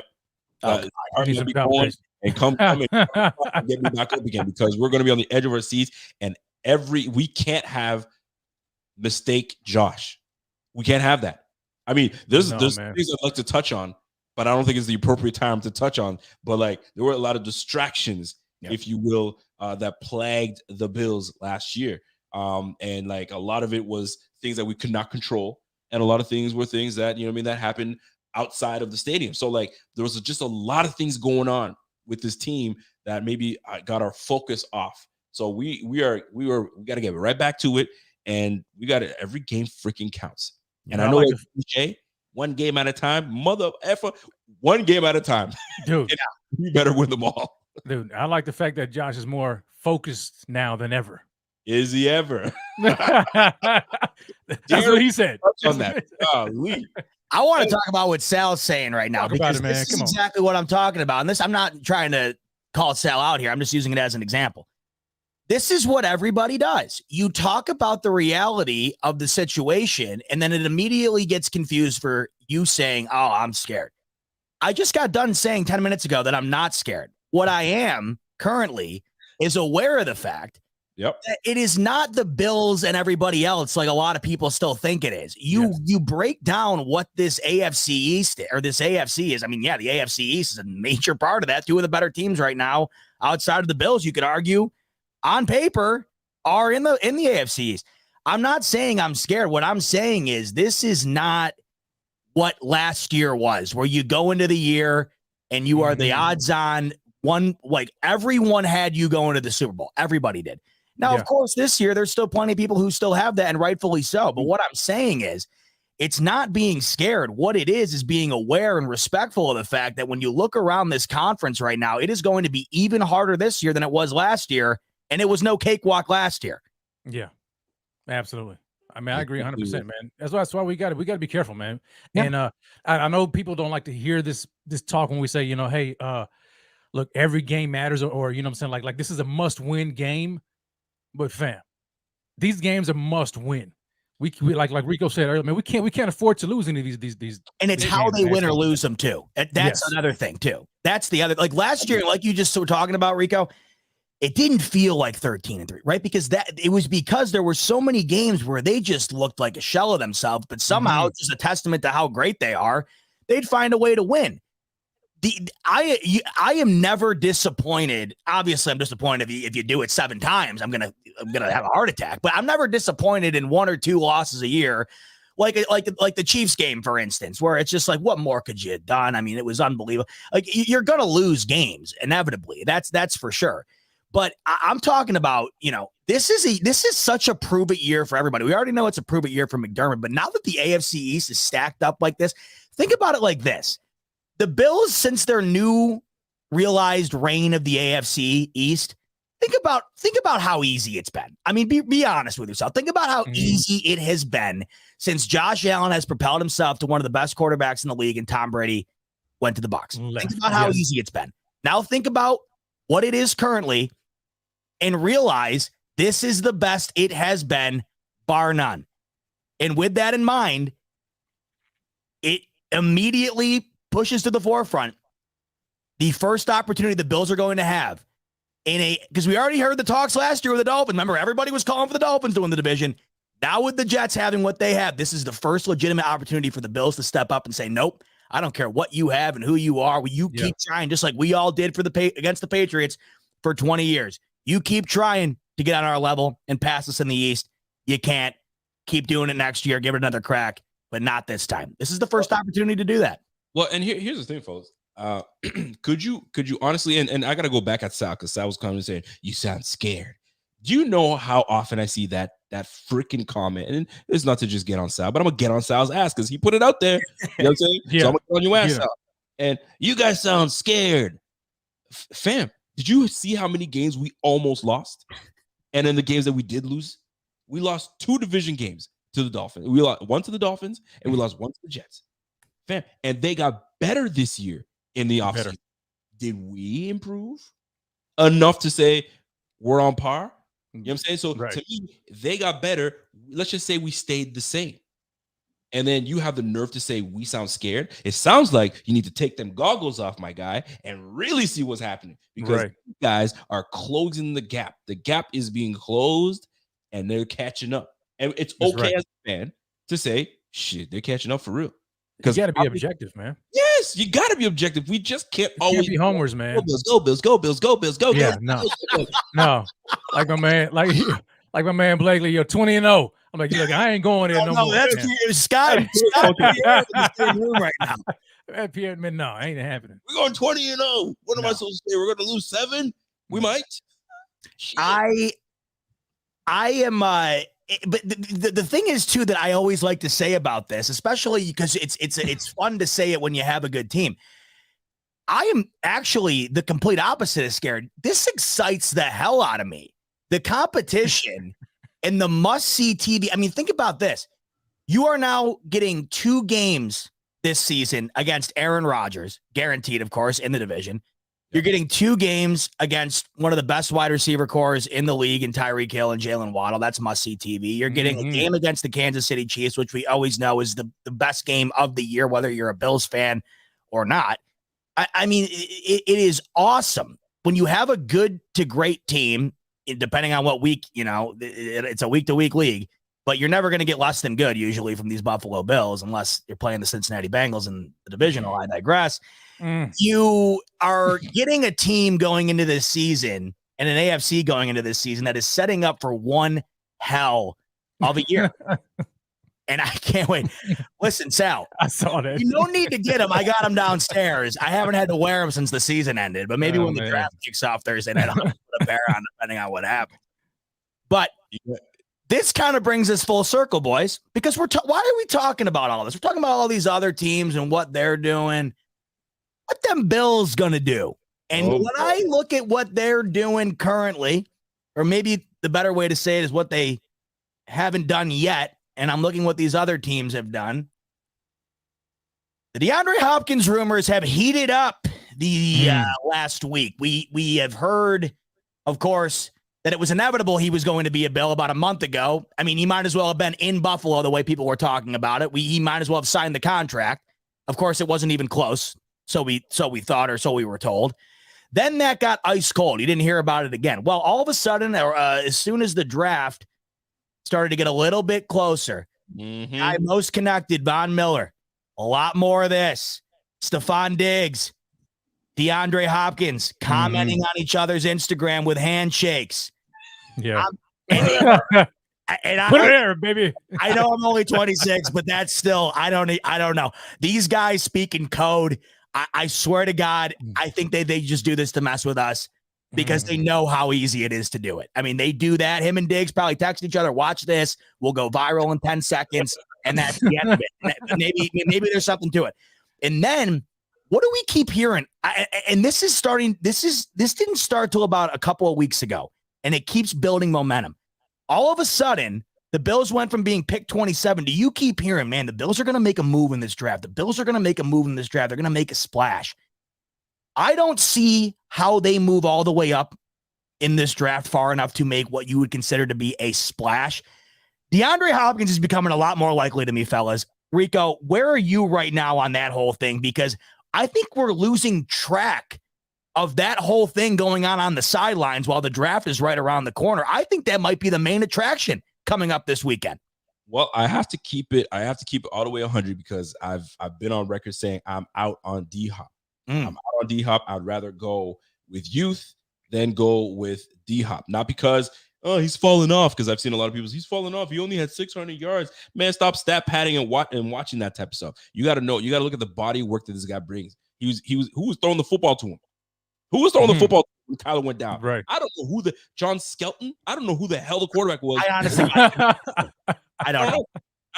D: going and come and get me back up again because we're going to be on the edge of our seats. And we can't have mistake Josh. We can't have that. I mean, there's things I'd like to touch on, but I don't think it's the appropriate time to touch on. But like, there were a lot of distractions, if you will, that plagued the Bills last year. And like a lot of it was things that we could not control, and a lot of things were things that that happened outside of the stadium. So like, there was just a lot of things going on with this team that maybe got our focus off. So we got to get right back to it, and we got to every game freaking counts. And I know like cliche, one game at a time, mother effer, one game at a time,
E: dude.
D: You better win them all,
E: dude. I like the fact that Josh is more focused now than ever.
D: Is he ever?
E: That's what he said.
D: On that.
B: I want to talk about what Sal's saying right now because this is exactly what I'm talking about. And this, I'm not trying to call Sal out here. I'm just using it as an example. This is what everybody does. You talk about the reality of the situation, and then it immediately gets confused for you saying, oh, I'm scared. I just got done saying 10 minutes ago that I'm not scared. What I am currently is aware of the fact that it is not the Bills and everybody else like a lot of people still think it is. You break down what this AFC East or this AFC is. I mean, the AFC East is a major part of that. Two of the better teams right now outside of the Bills, you could argue, on paper, are in the AFC East. I'm not saying I'm scared. What I'm saying is this is not what last year was, where you go into the year and you are the odds-on one. Like everyone had you going to the Super Bowl. Everybody did. Now, of course, this year there's still plenty of people who still have that, and rightfully so. But what I'm saying is, it's not being scared. What it is being aware and respectful of the fact that when you look around this conference right now, it is going to be even harder this year than it was last year. And it was no cakewalk last year.
E: Yeah, absolutely. I mean, I agree 100%, man. That's why we got to be careful, man. Yeah. And I know people don't like to hear this talk when we say, hey, look, every game matters, or what I'm saying, like this is a must-win game. But fam, these games are must-win. We like Rico said earlier, man. We can't afford to lose any of these.
B: And it's how they win or lose them too. That's another thing too. That's the other. Like last year, like you just were talking about, Rico. It didn't feel like 13-3, right? Because there were so many games where they just looked like a shell of themselves, but somehow it's just a testament to how great they are. They'd find a way to win. I am never disappointed. Obviously, I'm disappointed if you do it 7 times. I'm gonna have a heart attack. But I'm never disappointed in 1 or 2 losses a year, like the Chiefs game, for instance, where it's just like, what more could you have done? I mean, it was unbelievable. Like you're gonna lose games inevitably. That's for sure. But I'm talking about, this is such a prove it year for everybody. We already know it's a prove it year for McDermott, but now that the AFC East is stacked up like this, think about it like this. The Bills, since their new realized reign of the AFC East, think about how easy it's been. I mean, be honest with yourself. Think about how easy it has been since Josh Allen has propelled himself to one of the best quarterbacks in the league and Tom Brady went to the Bucs. Think about how easy it's been. Now think about what it is currently and realize this is the best it has been, bar none. And with that in mind, it immediately pushes to the forefront the first opportunity the Bills are going to have because we already heard the talks last year with the Dolphins. Remember, everybody was calling for the Dolphins to win the division. Now with the Jets having what they have, this is the first legitimate opportunity for the Bills to step up and say, nope, I don't care what you have and who you are. You keep trying, just like we all did against the Patriots for 20 years. You keep trying to get on our level and pass us in the East. You can't. Keep doing it next year. Give it another crack. but not this time. This is the first opportunity to do that.
D: Well, and here's the thing, folks. Could you honestly, and I gotta go back at Sal, because Sal was coming and saying, you sound scared. Do you know how often I see that freaking comment? And it's not to just get on Sal, but I'm gonna get on Sal's ass because he put it out there. You know what I'm saying?
E: Yeah.
D: So I'm gonna get on your ass,
E: Yeah.
D: Sal. And you guys sound scared. Fam, did you see how many games we almost lost? And in the games that we did lose, we lost 2 division games to the Dolphins. We lost 1 to the Dolphins, and we lost 1 to the Jets. Fam, and they got better this year in the offseason. Did we improve enough to say we're on par? You know what I'm saying? So to me, they got better. Let's just say we stayed the same. And then you have the nerve to say we sound scared. It sounds like you need to take them goggles off, my guy, and really see what's happening, because you guys are closing the gap. The gap is being closed, and they're catching up. And it's okay as a fan to say, shit, they're catching up for real.
E: Because you got to be objective, man.
D: Yes, you got to be objective. We just can't always
E: be homers, man.
D: Go Bills, go Bills, go Bills, go Bills, go.
E: Yeah, no. Like my man, like my man Blakely, you're 20-0. I'm like, look, I ain't going there no more.
B: That's Scott in the same room right now.
E: Pierre admit, no, ain't happening.
D: We're going 20-0. What am I supposed to say? We're going to lose 7? We might. Shit.
B: I am. But the thing is too that I always like to say about this, especially because it's fun to say it when you have a good team. I am actually the complete opposite of scared. This excites the hell out of me. The competition and the must-see TV. I mean, think about this. You are now getting 2 games this season against Aaron Rodgers, guaranteed, of course, in the division. You're getting 2 games against one of the best wide receiver cores in the league in Tyreek Hill and Jalen Waddle. That's must-see TV. You're getting a game against the Kansas City Chiefs, which we always know is the best game of the year, whether you're a Bills fan or not. I mean, it is awesome. When you have a good to great team, depending on what week, it's a week-to-week league, but you're never going to get less than good usually from these Buffalo Bills unless you're playing the Cincinnati Bengals in the divisional. I digress. You are getting a team going into this season and an AFC going into this season that is setting up for one hell of a year. And I can't wait. Listen, Sal,
E: I saw that.
B: You don't need to get them. I got them downstairs. I haven't had to wear them since the season ended, but maybe when the draft kicks off Thursday night, I'll put a pair on depending on what happens. But this kind of brings us full circle, boys, because why are we talking about all this? We're talking about all these other teams and what they're doing. What them Bills gonna do? And when I look at what they're doing currently, or maybe the better way to say it is what they haven't done yet, and I'm looking what these other teams have done. The DeAndre Hopkins rumors have heated up the last week. We have heard, of course, that it was inevitable he was going to be a Bill about a month ago. I mean, he might as well have been in Buffalo the way people were talking about it. He might as well have signed the contract. Of course, it wasn't even close. So we thought, or so we were told. Then that got ice cold. You didn't hear about it again. Well, all of a sudden, as soon as the draft started to get a little bit closer, guy most connected, Von Miller, a lot more of this. Stephon Diggs, DeAndre Hopkins commenting on each other's Instagram with handshakes.
E: Yeah.
B: Put
E: it there, baby.
B: I know I'm only 26, but that's still, I don't know. These guys speak in code. I swear to God, I think they just do this to mess with us because they know how easy it is to do it. I mean, they do that. Him and Diggs probably text each other, watch this. We'll go viral in 10 seconds. And that's the end of it. Maybe there's something to it. And then what do we keep hearing? And this didn't start till about a couple of weeks ago, and it keeps building momentum. All of a sudden, the Bills went from being picked 27 to you keep hearing, man, the Bills are going to make a move in this draft. The Bills are going to make a move in this draft. They're going to make a splash. I don't see how they move all the way up in this draft far enough to make what you would consider to be a splash. DeAndre Hopkins is becoming a lot more likely to me, fellas. Rico, where are you right now on that whole thing? Because I think we're losing track of that whole thing going on the sidelines while the draft is right around the corner. I think that might be the main attraction coming up this weekend.
D: Well, I have to keep it all the way 100 because I've been on record saying I'm out on D-Hop. I'm out on D-Hop. I'd rather go with youth than go with D-Hop. Not because oh, he's falling off, because I've seen a lot of people. He's falling off. He only had 600 yards. Man, stop stat padding and watching that type of stuff. You got to know. You got to look at the body work that this guy brings. Who was throwing the football to him? Who was throwing the football when Tyler went down?
E: Right.
D: I don't know who John Skelton. I don't know who the hell the quarterback was.
B: I honestly, I don't know.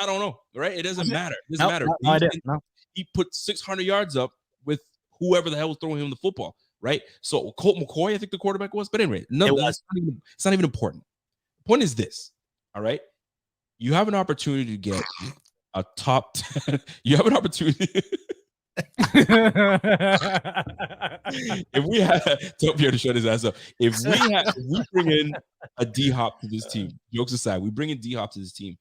D: I don't know. Right? It doesn't matter. It doesn't matter.
B: No, I didn't. No.
D: He put 600 yards up with whoever the hell was throwing him the football. Right? So Colt McCoy, I think the quarterback was. But anyway, it's not even important. The point is this. All right. You have an opportunity to get a top 10. You have an opportunity. If we have, tell Pierre to shut his ass up. If we bring in a D-Hop to this team, jokes aside, we bring in D-Hop to this team,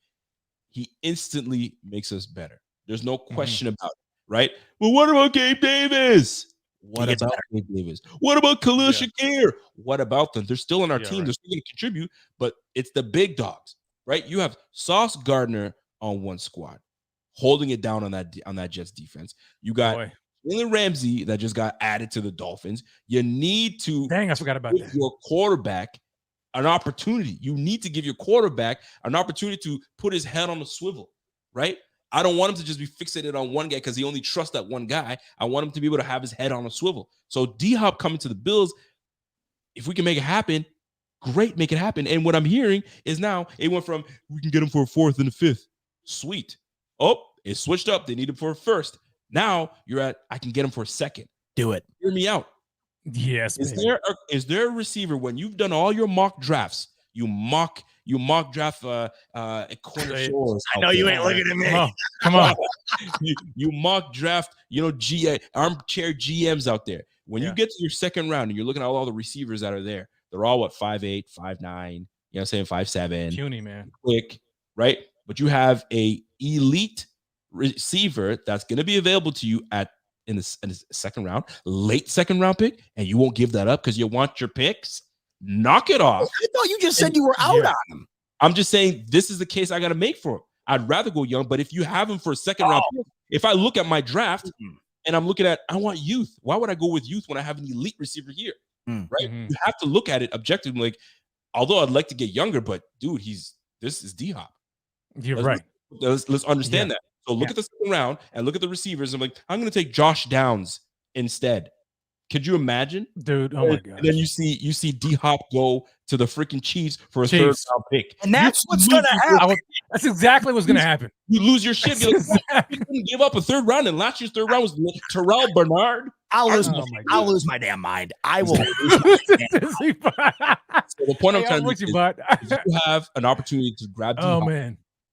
D: he instantly makes us better. There's no question about it, right? Well, what about Gabe Davis? What about Gabe Davis? What about Khalil Shakir? What about them? They're still on our team. Right. They're still going to contribute, but it's the big dogs, right? You have Sauce Gardner on one squad, holding it down on that Jets defense. You got Jalen Ramsey that just got added to the Dolphins. You need to
E: I forgot about that.
D: Your quarterback an opportunity. You need to give your quarterback an opportunity to put his head on the swivel, right? I don't want him to just be fixated on one guy because he only trusts that one guy. I want him to be able to have his head on a swivel. So D-Hop coming to the Bills, if we can make it happen, great, make it happen. And what I'm hearing is now it went from we can get him for a 4th and a 5th. Sweet. Oh, it switched up. They need him for a 1st. Now you're at I can get him for a 2nd.
B: Do it.
D: Hear me out.
E: Yes.
D: Is there a receiver when you've done all your mock drafts? You mock draft a corner shores.
B: I know you ain't looking at me.
E: Come on.
D: you mock draft, armchair GMs out there. When you get to your 2nd round and you're looking at all the receivers that are there, they're all 5'8", 5'9", you know what I'm saying, 5'7".
E: Puny, man.
D: Quick, right? But you have a elite receiver that's going to be available to you in the 2nd round, late 2nd round pick, and you won't give that up because you want your picks. Knock it off.
B: I thought you just said you were out on him.
D: I'm just saying this is the case I got to make for him. I'd rather go young, but if you have him for a 2nd round pick, if I look at my draft and I'm looking at, I want youth. Why would I go with youth when I have an elite receiver here? Right? You have to look at it objectively. Like, although I'd like to get younger, but dude, this is D-Hop.
E: You're right.
D: Let's understand that. So look at the 2nd round and look at the receivers. I'm like, I'm going to take Josh Downs instead. Could you imagine,
E: dude? Oh my god!
D: And then you see D-Hop go to the freaking Chiefs for a 3rd round pick,
B: and that's what's gonna happen.
E: That's exactly what's gonna happen.
D: You lose your shit. You didn't give up a 3rd round, and last year's 3rd round was Terrell Bernard.
B: I'll lose my damn mind. I will.
D: So the point I'm trying to make is you have an opportunity to grab D-Hop,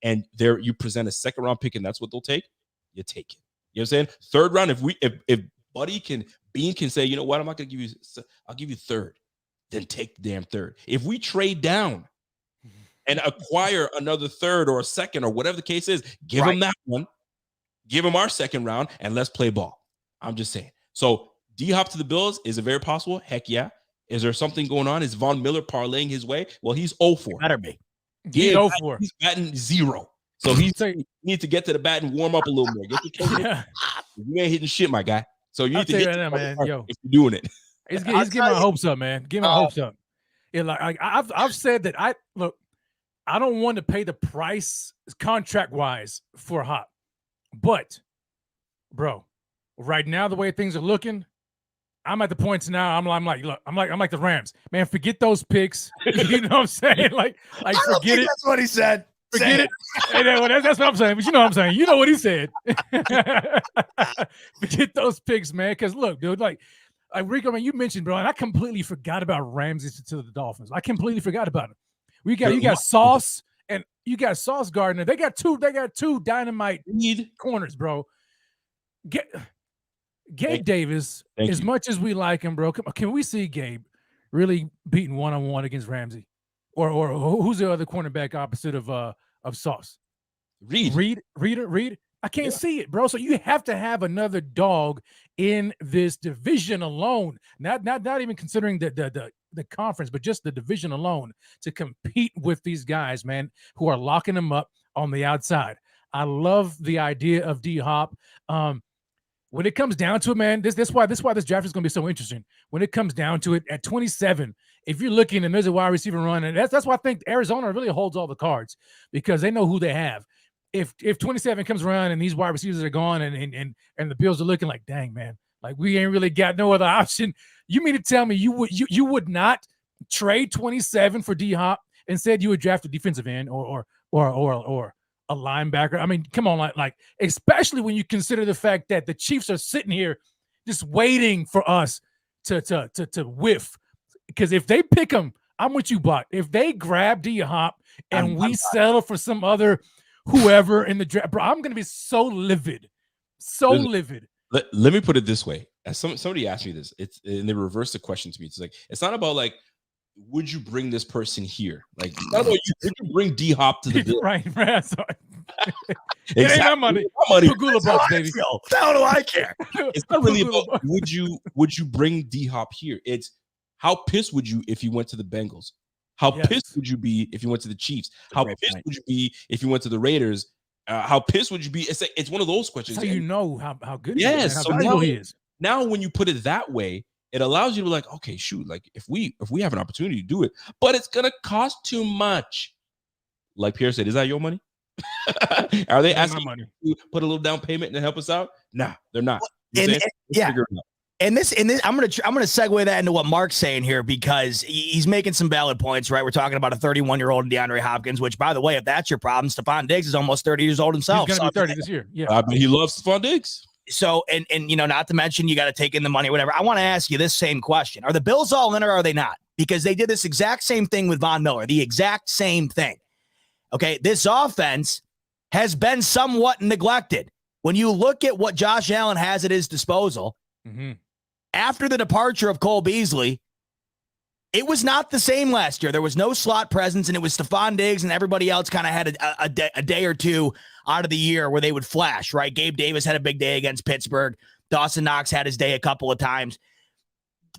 D: and there you present a 2nd round pick, and that's what they'll take. You take it. You know what I'm saying? 3rd round. If Buddy Beane can say, you know what, I'm not going to give you, I'll give you 3rd. Then take the damn 3rd. If we trade down and acquire another 3rd or a 2nd or whatever the case is, give him that one, give him our 2nd round, and let's play ball. I'm just saying. So D-Hop to the Bills, is it very possible? Heck yeah. Is there something going on? Is Von Miller parlaying his way? Well, he's 0-4.
B: Better be.
E: He's 0-4.
D: He's batting 0. So he needs to get to the bat and warm up a little more. You ain't hitting shit, my guy. So you need to hit right now, man. Yo, if you're doing it.
E: He's getting my hopes up, man. Get my hopes up. I've said that I don't want to pay the price contract wise for Hop, but bro, right now the way things are looking, I'm at the point now. I'm like the Rams, man. Forget those picks. You know what I'm saying? Like forget it.
B: That's what he said.
E: Forget it. That's what I'm saying. But you know what I'm saying. You know what he said. Forget those picks, man. Because look, dude, like Rico, man, you mentioned, bro, and I completely forgot about Ramsey to the Dolphins. I completely forgot about him. You got Sauce and you got Sauce Gardner. They got two dynamite corners, bro. Gabe Davis, as much as we like him, bro, can we see Gabe really beating 1-on-1 against Ramsey? Or who's the other cornerback opposite of Sauce? Reed. I can't see it, bro. So you have to have another dog in this division alone. Not even considering the conference, but just the division alone to compete with these guys, man, who are locking them up on the outside. I love the idea of D-Hop. When it comes down to it, man, this why this draft is going to be so interesting. When it comes down to it, at 27, if you're looking and there's a wide receiver run, and that's why I think Arizona really holds all the cards because they know who they have. If 27 comes around and these wide receivers are gone and the Bills are looking like, dang, man, like we ain't really got no other option. You mean to tell me you would not trade 27 for D-Hop? Instead, you would draft a defensive end or a linebacker. I mean, come on, like especially when you consider the fact that the Chiefs are sitting here just waiting for us to whiff. Because if they pick him, I'm with you, Buck. If they grab D-Hop and we settle for some other whoever in the draft, bro, I'm gonna be so livid, livid.
D: Let me put it this way: as somebody asked me this, and they reversed the question to me. It's like it's not about like, would you bring this person here? Like, it's not about would you bring D-Hop to the Bills? Right. Sorry.
E: It ain't my money. Pagula bucks, baby.
B: How do I care?
D: It's not really about would you bring D-Hop here? It's how pissed would you if you went to the Bengals? How pissed would you be if you went to the Chiefs? How pissed would you be if you went to the Raiders? How pissed would you be? It's one of those questions.
E: That's how you know how good he
D: is.
E: How valuable he is.
D: Now, when you put it that way, it allows you to be like, okay, shoot, like if we have an opportunity to do it, but it's gonna cost too much. Like Pierre said, is that your money? Are they asking money to put a little down payment to help us out? Nah, they're not.
B: And this, I'm gonna segue that into what Mark's saying here because he's making some valid points, right? We're talking about a 31-year-old DeAndre Hopkins, which, by the way, if that's your problem, Stephon Diggs is almost 30 years old himself.
E: He's gonna be 30 this year. Yeah,
D: but he loves Stephon Diggs.
B: So, and you know, not to mention you got to take in the money, whatever. I want to ask you this same question: are the Bills all in or are they not? Because they did this exact same thing with Von Miller, the exact same thing. Okay, this offense has been somewhat neglected. When you look at what Josh Allen has at his disposal. Mm-hmm. After the departure of Cole Beasley, it was not the same last year. There was no slot presence, and it was Stephon Diggs and everybody else kind of had a day or two out of the year where they would flash, right? Gabe Davis had a big day against Pittsburgh. Dawson Knox had his day a couple of times.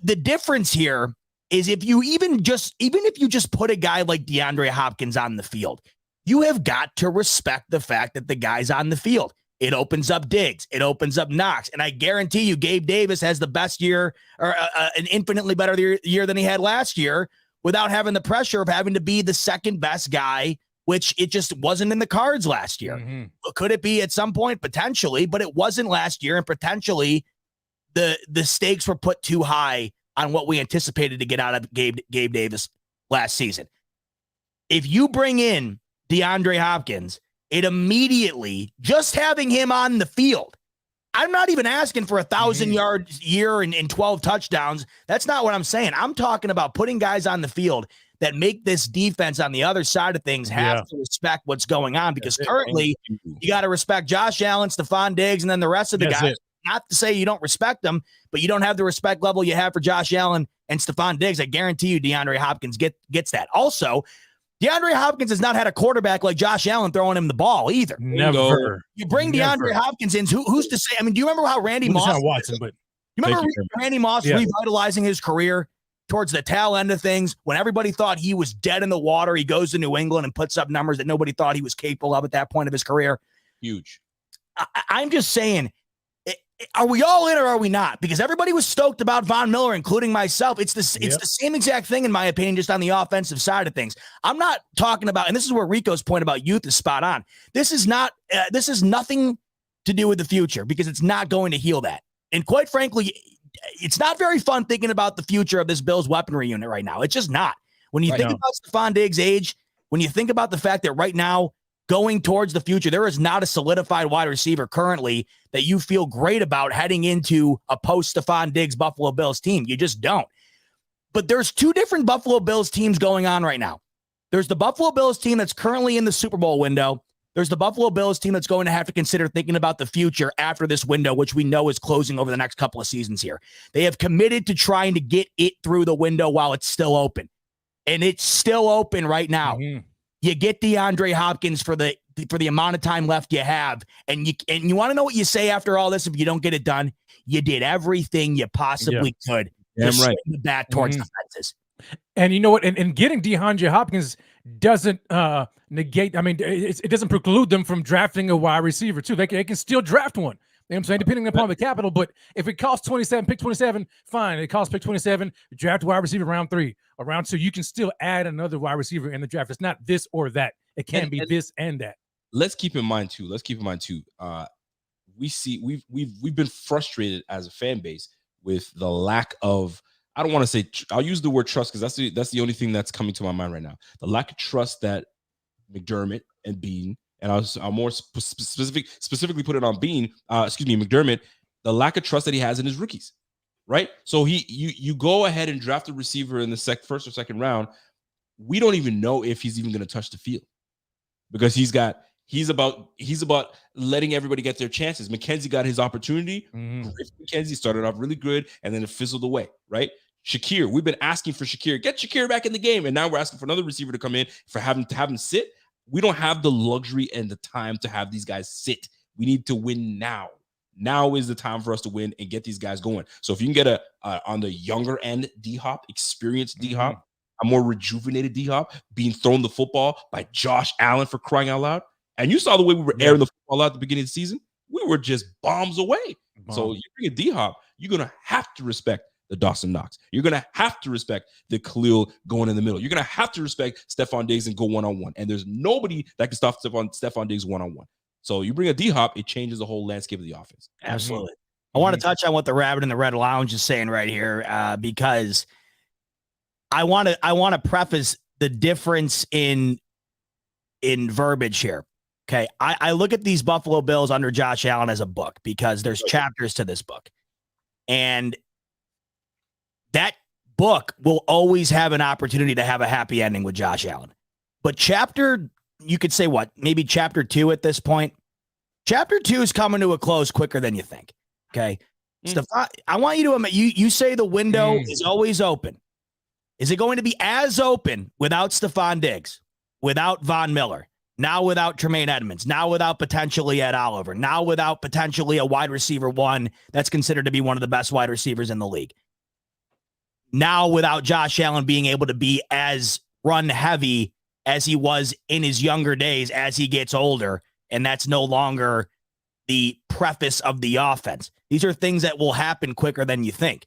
B: The difference here is if you even if you just put a guy like DeAndre Hopkins on the field, you have got to respect the fact that the guy's on the field. It opens up Diggs. It opens up Knox. And I guarantee you, Gabe Davis has the best year or an infinitely better year than he had last year without having the pressure of having to be the second best guy, which it just wasn't in the cards last year. Mm-hmm. Could it be at some point? Potentially, but it wasn't last year. And potentially the stakes were put too high on what we anticipated to get out of Gabe Davis last season. If you bring in DeAndre Hopkins, it immediately, just having him on the field, I'm not even asking for 1,000 yards a year and 12 touchdowns. That's not what I'm saying. I'm talking about putting guys on the field that make this defense on the other side of things have to respect what's going on because currently you got to respect Josh Allen, Stephon Diggs, and then the rest of the guys. Not to say you don't respect them, but you don't have the respect level you have for Josh Allen and Stephon Diggs. I guarantee you DeAndre Hopkins gets that. Also, DeAndre Hopkins has not had a quarterback like Josh Allen throwing him the ball either.
E: Never.
B: You bring DeAndre Hopkins in. Who's to say? I mean, do you remember how Randy Moss? Randy Moss revitalizing his career towards the tail end of things when everybody thought he was dead in the water? He goes to New England and puts up numbers that nobody thought he was capable of at that point of his career.
D: Huge.
B: I'm just saying. Are we all in or are we not? Because everybody was stoked about Von Miller, including myself. It's the same exact thing, in my opinion, just on the offensive side of things. I'm not talking about, and this is where Rico's point about youth is spot on. This is nothing to do with the future because it's not going to heal that. And quite frankly, it's not very fun thinking about the future of this Bills weaponry unit right now. It's just not. When you think about Stephon Diggs' age, when you think about the fact that right now, going towards the future, there is not a solidified wide receiver currently that you feel great about heading into a post-Stephon Diggs Buffalo Bills team. You just don't. But there's two different Buffalo Bills teams going on right now. There's the Buffalo Bills team that's currently in the Super Bowl window. There's the Buffalo Bills team that's going to have to consider thinking about the future after this window, which we know is closing over the next couple of seasons here. They have committed to trying to get it through the window while it's still open. And it's still open right now. Mm-hmm. You get DeAndre Hopkins for the amount of time left you have, and you want to know what you say after all this if you don't get it done? You did everything you possibly could to swing the bat towards the fences.
E: And you know what? And getting DeAndre Hopkins doesn't negate. I mean, it doesn't preclude them from drafting a wide receiver too. They can still draft one. You know what I'm saying? Depending upon the capital, but if it costs 27, pick 27, fine. It costs pick 27, draft wide receiver round 3 round 2, you can still add another wide receiver in the draft. It's not this or that. It can be this and that.
D: Let's keep in mind too. We've been frustrated as a fan base with the lack of, I don't want to say, I'll use the word trust because that's the only thing that's coming to my mind right now. The lack of trust that McDermott and Beane, and I'll more specifically put it on Beane, McDermott, the lack of trust that he has in his rookies, right? So you go ahead and draft a receiver in the first or second round. We don't even know if he's even going to touch the field because he's about letting everybody get their chances. McKenzie got his opportunity. McKenzie started off really good, and then it fizzled away, right? Shakir, we've been asking for Shakir. Get Shakir back in the game, and now we're asking for another receiver to come in to have him sit. We don't have the luxury and the time to have these guys sit. We need to win now. Now is the time for us to win and get these guys going. So if you can get on the younger end D-Hop, experienced D-Hop, a more rejuvenated D-Hop, being thrown the football by Josh Allen for crying out loud. And you saw the way we were airing the football out at the beginning of the season. We were just bombs away. So you bring a D-Hop, you're going to have to respect the Dawson Knox. You're going to have to respect the Khalil going in the middle. You're going to have to respect Stephon Diggs and go one-on-one. And there's nobody that can stop Stephon Diggs one-on-one. So you bring a D-Hop, it changes the whole landscape of the offense.
F: Absolutely. I want to touch on what the Rabbit in the Red Lounge is saying right here because I want to preface the difference in verbiage here. Okay, I look at these Buffalo Bills under Josh Allen as a book because there's chapters to this book. And that book will always have an opportunity to have a happy ending with Josh Allen. But you could say what? Maybe chapter 2 at this point. Chapter 2 is coming to a close quicker than you think. Okay. Stephon, I want you to, you say the window is always open. Is it going to be as open without Stephon Diggs, without Von Miller, now without Tremaine Edmonds, now without potentially Ed Oliver, now without potentially a wide receiver 1 that's considered to be one of the best wide receivers in the league? Now without Josh Allen being able to be as run heavy as he was in his younger days as he gets older, and that's no longer the preface of the offense. These are things that will happen quicker than you think.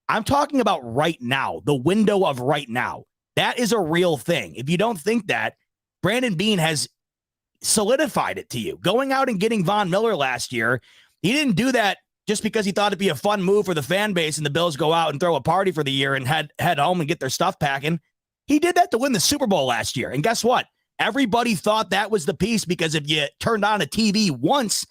F: I'm talking about right now, the window of right now. That is a real thing. If you don't think that, Brandon Beane has solidified it to you. Going out and getting Von Miller last year, he didn't do that just because he thought it'd be a fun move for the fan base and the Bills go out and throw a party for the year and head home and get their stuff packing. He did that to win the Super Bowl last year. And guess what? Everybody thought that was the piece because if you turned on a TV once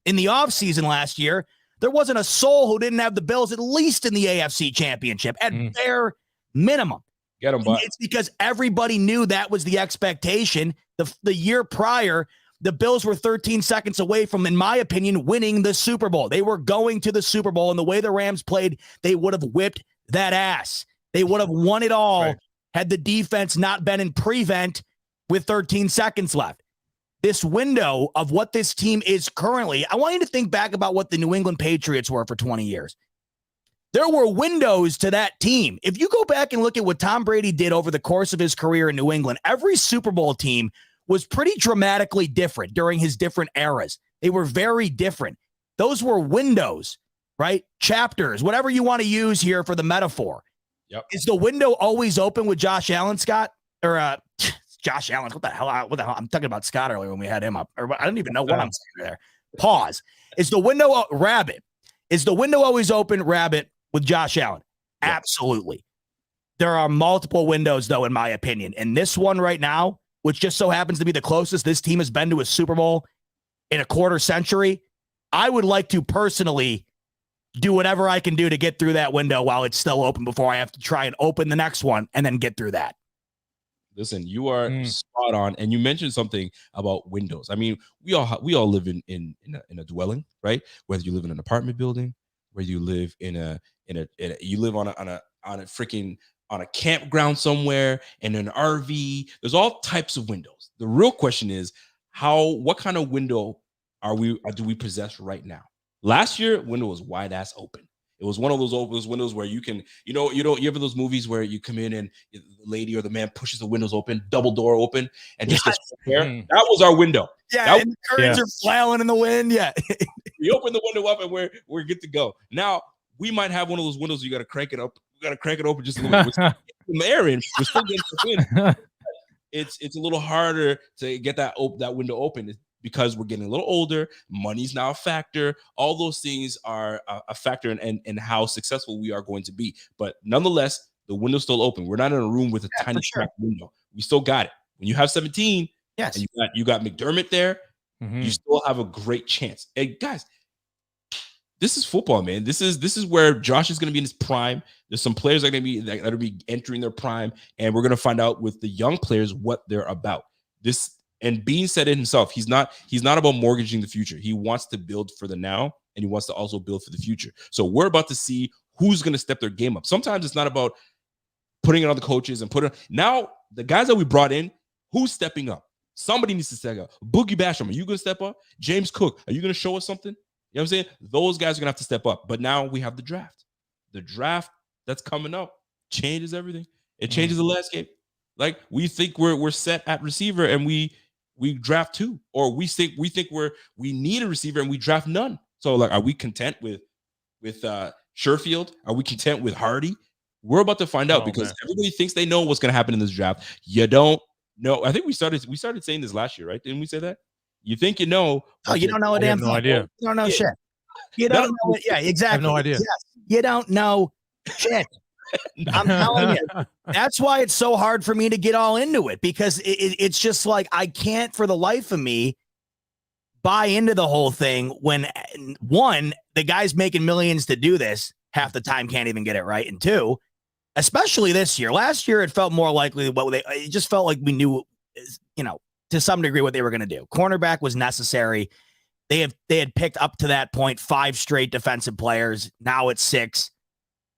F: in the offseason last year, there wasn't a soul who didn't have the Bills at least in the AFC Championship at bare minimum.
D: Get him, but
F: it's because everybody knew that was the expectation. The year prior, the Bills were 13 seconds away from, in my opinion, winning the Super Bowl. They were going to the Super Bowl, and the way the Rams played, they would have whipped that ass. They would have won it all had the defense not been in prevent with 13 seconds left. This window of what this team is currently, I want you to think back about what the New England Patriots were for 20 years. There were windows to that team. If you go back and look at what Tom Brady did over the course of his career in New England, every Super Bowl team was pretty dramatically different during his different eras. They were very different. Those were windows, right? Chapters, whatever you want to use here for the metaphor.
D: Yep.
F: Is the window always open with Josh Allen, Scott? Or Josh Allen? What the hell? I'm talking about Scott earlier when we had him up. Or I don't even know what I'm saying there. Pause. Is the window Rabbit? Is the window always open, Rabbit, with Josh Allen? Yep. Absolutely. There are multiple windows, though, in my opinion. And this one right now, which just so happens to be the closest this team has been to a Super Bowl in a quarter century, I would like to personally do whatever I can do to get through that window while it's still open before I have to try and open the next one and then get through that.
D: Listen, you are spot on. And you mentioned something about windows. I mean, we all live in a dwelling, right? Whether you live in an apartment building, whether you live you live on a campground somewhere, in an RV. There's all types of windows. The real question is what kind of window do we possess right now? Last year, window was wide ass open. It was one of those windows where you can, you ever those movies where you come in and the lady or the man pushes the windows open, double door open, and just gets there. That was our window.
F: Yeah, and the curtains are flailing in the wind. Yeah.
D: We open the window up and we're good to go. Now, we might have one of those windows you got to crank it up. You got to crank it open just a little bit. We're still air in. We're still getting stuff in. It's a little harder to get that window open because we're getting a little older. Money's now a factor. All those things are a factor in how successful we are going to be. But nonetheless, the window's still open. We're not in a room with a tiny window. We still got it. When you have 17,
F: yes,
D: and you got McDermott there, you still have a great chance. And guys, this is football, man. This is where Josh is going to be in his prime. There's some players that are going to be entering their prime, and we're going to find out with the young players what they're about. And Beane said it himself. He's not about mortgaging the future. He wants to build for the now, and he wants to also build for the future. So we're about to see who's going to step their game up. Sometimes it's not about putting it on the coaches and now the guys that we brought in, who's stepping up? Somebody needs to step up. Boogie Basham, are you going to step up? James Cook, are you going to show us something? You know what I'm saying? Those guys are going to have to step up. But now we have the draft. The draft that's coming up changes everything. It changes the landscape. Like, we think we're set at receiver and we draft two, or we think we need a receiver and we draft none. So, like, are we content with Sherfield? Are we content with Hardy? We're about to find out because everybody thinks they know what's going to happen in this draft. You don't know. I think we started saying this last year, right? Didn't we say that? You think you know?
F: Oh, you don't know a damn thing.
E: No idea.
F: You don't know shit. You don't know it. Yeah, exactly.
E: I have no idea.
F: Yes. You don't know shit. I'm telling you. That's why it's so hard for me to get all into it, because it's just like I can't for the life of me buy into the whole thing when, one, the guy's making millions to do this, half the time can't even get it right, and two, especially this year. Last year, it felt more likely it just felt like we knew, to some degree what they were going to do. Cornerback was necessary. They had picked up to that point 5 straight defensive players. Now it's 6.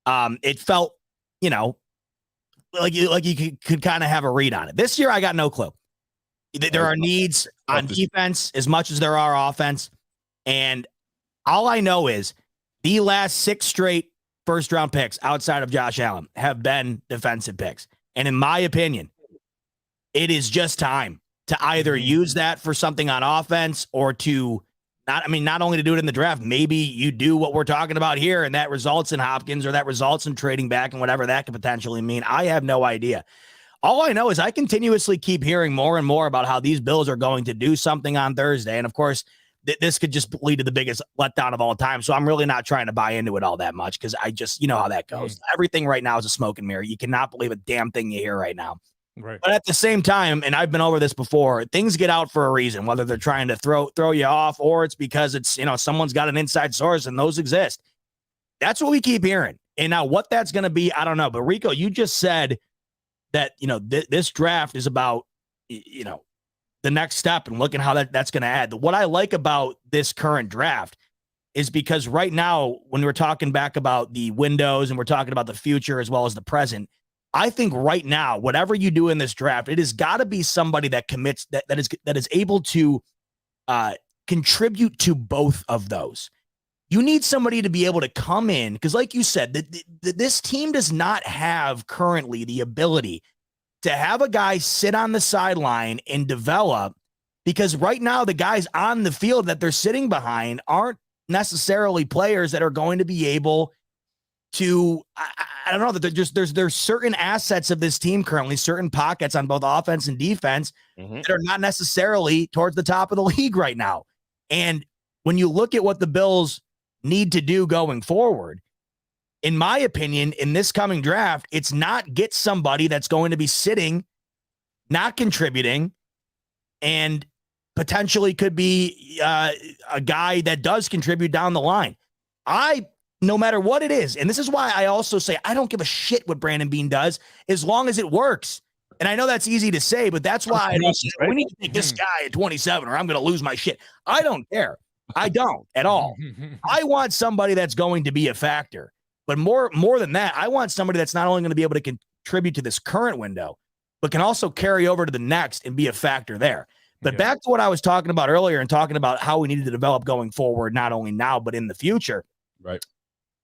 F: It felt, like you could kind of have a read on it. This year, I got no clue. There are needs on defense as much as there are offense. And all I know is the last 6 straight first-round picks outside of Josh Allen have been defensive picks. And in my opinion, it is just time to either use that for something on offense or to not only to do it in the draft, maybe you do what we're talking about here and that results in Hopkins or that results in trading back and whatever that could potentially mean. I have no idea. All I know is I continuously keep hearing more and more about how these Bills are going to do something on Thursday. And of course, this could just lead to the biggest letdown of all time. So I'm really not trying to buy into it all that much because I just, how that goes. Everything right now is a smoke and mirror. You cannot believe a damn thing you hear right now.
E: Right.
F: But at the same time, and I've been over this before, things get out for a reason, whether they're trying to throw you off or it's because it's, someone's got an inside source and those exist. That's what we keep hearing. And now what that's going to be, I don't know. But Rico, you just said that, this draft is about, the next step and looking how that's going to add. What I like about this current draft is because right now, when we're talking back about the windows and we're talking about the future as well as the present, I think right now, whatever you do in this draft, it has got to be somebody that commits that is able to contribute to both of those. You need somebody to be able to come in because, like you said, this team does not have currently the ability to have a guy sit on the sideline and develop, because right now the guys on the field that they're sitting behind aren't necessarily players that are going to be able to, I don't know, that there's certain assets of this team currently, certain pockets on both offense and defense that are not necessarily towards the top of the league right now. And when you look at what the Bills need to do going forward, in my opinion, in this coming draft, it's not get somebody that's going to be sitting, not contributing, and potentially could be a guy that does contribute down the line. No matter what it is, and this is why I also say I don't give a shit what Brandon Beane does as long as it works. And I know that's easy to say, but that's why we need to take this guy at 27 or I'm going to lose my shit. I don't care. I don't at all. I want somebody that's going to be a factor. But more than that, I want somebody that's not only going to be able to contribute to this current window, but can also carry over to the next and be a factor there. But back to what I was talking about earlier and talking about how we needed to develop going forward, not only now, but in the future.
D: Right.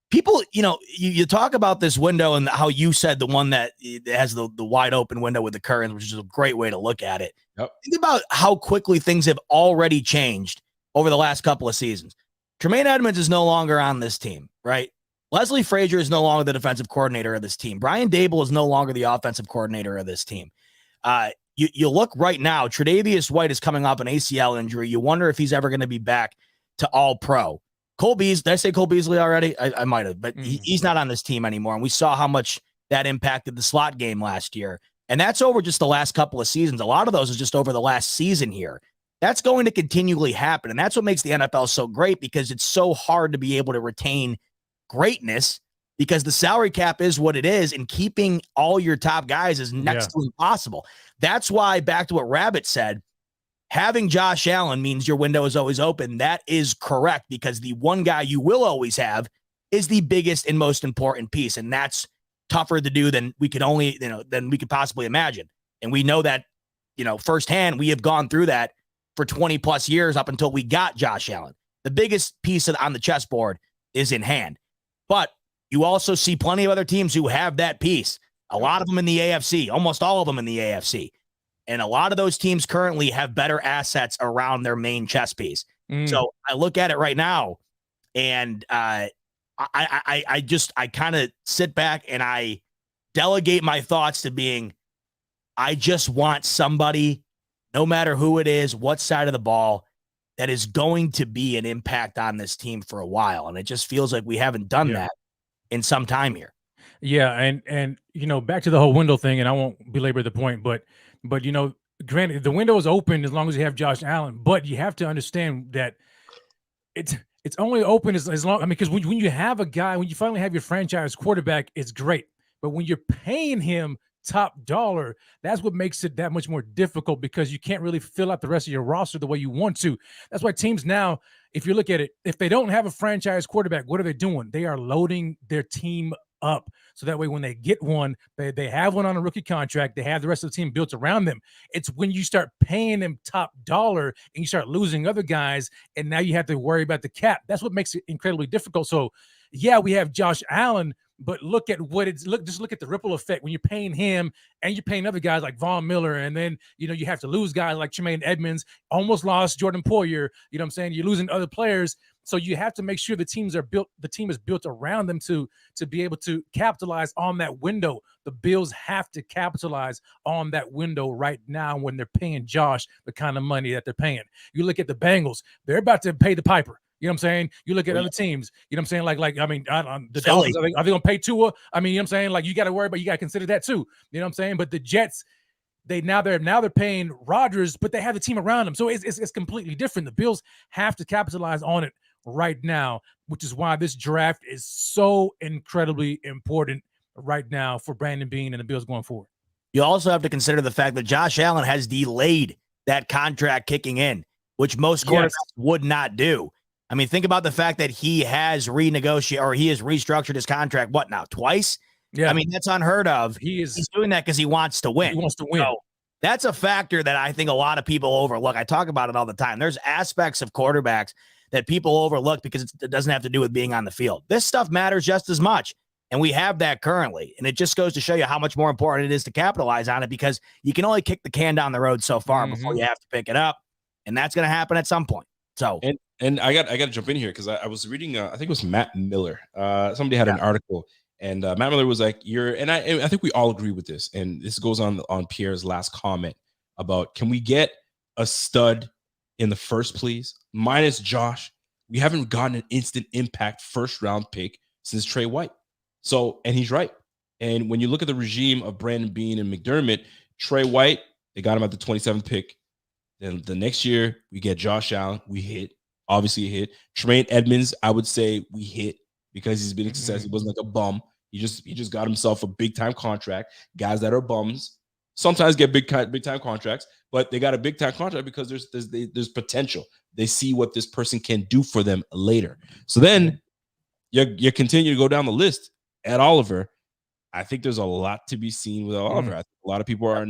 F: People, you talk about this window and how you said the one that has the wide open window with the curtains, which is a great way to look at it.
D: Yep.
F: Think about how quickly things have already changed over the last couple of seasons. Tremaine Edmonds is no longer on this team, right? Leslie Frazier is no longer the defensive coordinator of this team. Brian Dable is no longer the offensive coordinator of this team. You look right now, Tre'Davious White is coming off an ACL injury. You wonder if he's ever going to be back to all pro. Cole Beasley, did I say Cole Beasley already? I might have, but he's not on this team anymore. And we saw how much that impacted the slot game last year. And that's over just the last couple of seasons. A lot of those is just over the last season here. That's going to continually happen. And that's what makes the NFL so great, because it's so hard to be able to retain greatness, because the salary cap is what it is, and keeping all your top guys is next to impossible. That's why, back to what Rabbit said, having Josh Allen means your window is always open. That is correct, because the one guy you will always have is the biggest and most important piece. And that's tougher to do than we could possibly imagine. And we know that, firsthand. We have gone through that for 20 plus years up until we got Josh Allen. The biggest piece on the chessboard is in hand. But you also see plenty of other teams who have that piece. A lot of them in the AFC, almost all of them in the AFC. And a lot of those teams currently have better assets around their main chess piece. So I look at it right now, and I kind of sit back and I delegate my thoughts to being, I just want somebody, no matter who it is, what side of the ball, that is going to be an impact on this team for a while. And it just feels like we haven't done that in some time here.
E: Yeah, and back to the whole window thing, and I won't belabor the point, but granted, the window is open as long as you have Josh Allen, but you have to understand that it's only open as long. Because when you have a guy, when you finally have your franchise quarterback, it's great. But when you're paying him top dollar, that's what makes it that much more difficult, because you can't really fill out the rest of your roster the way you want to. That's why teams now, if you look at it, if they don't have a franchise quarterback, what are they doing? They are loading their team up, so that way when they get one, they have one on a rookie contract, they have the rest of the team built around them. It's when you start paying them top dollar and you start losing other guys, and now you have to worry about the cap. That's what makes it incredibly difficult. So yeah, we have Josh Allen, but look at what just look at the ripple effect when you're paying him and you're paying other guys like Von Miller, and then you have to lose guys like Tremaine Edmonds, almost lost Jordan Poyer. You know what I'm saying? You're losing other players. So you have to make sure the team is built around them to be able to capitalize on that window. The Bills have to capitalize on that window right now when they're paying Josh the kind of money that they're paying. You look at the Bengals, they're about to pay the piper. You know what I'm saying? You look at other teams, you know what I'm saying? The Dolphins, are they going to pay Tua? I mean, you know what I'm saying? Like, you got to worry about, you got to consider that too. You know what I'm saying? But the Jets, they're paying Rodgers, but they have the team around them. So it's completely different. The Bills have to capitalize on it right now, which is why this draft is so incredibly important right now for Brandon Beane and the Bills going forward.
F: You also have to consider the fact that Josh Allen has delayed that contract kicking in, which most quarterbacks would not do. I mean, think about the fact that he has renegotiated, or he has restructured his contract, twice? Yeah. I mean, that's unheard of. He's doing that because he wants to win.
E: He wants to win.
F: So that's a factor that I think a lot of people overlook. I talk about it all the time. There's aspects of quarterbacks that people overlook because it doesn't have to do with being on the field. This stuff matters just as much, and we have that currently. And it just goes to show you how much more important it is to capitalize on it, because you can only kick the can down the road so far before you have to pick it up, and that's going to happen at some point. So,
D: and I got to jump in here because I was reading, I think it was Matt Miller. Somebody had an article, and Matt Miller was like, I think we all agree with this, and this goes on Pierre's last comment about, can we get a stud in the first, please? Minus Josh, we haven't gotten an instant impact first round pick since Trey White. So, and he's right. And when you look at the regime of Brandon Beane and McDermott, Trey White, they got him at the 27th pick. Then the next year we get Josh Allen, we hit, obviously a hit. Tremaine Edmonds, I would say we hit because he's been a success. He wasn't like a bum. He just got himself a big time contract. Guys that are bums sometimes get big time contracts, but they got a big time contract because there's potential. They see what this person can do for them later. So then you continue to go down the list. Ed Oliver, I think there's a lot to be seen with Ed Oliver. I think a lot of people are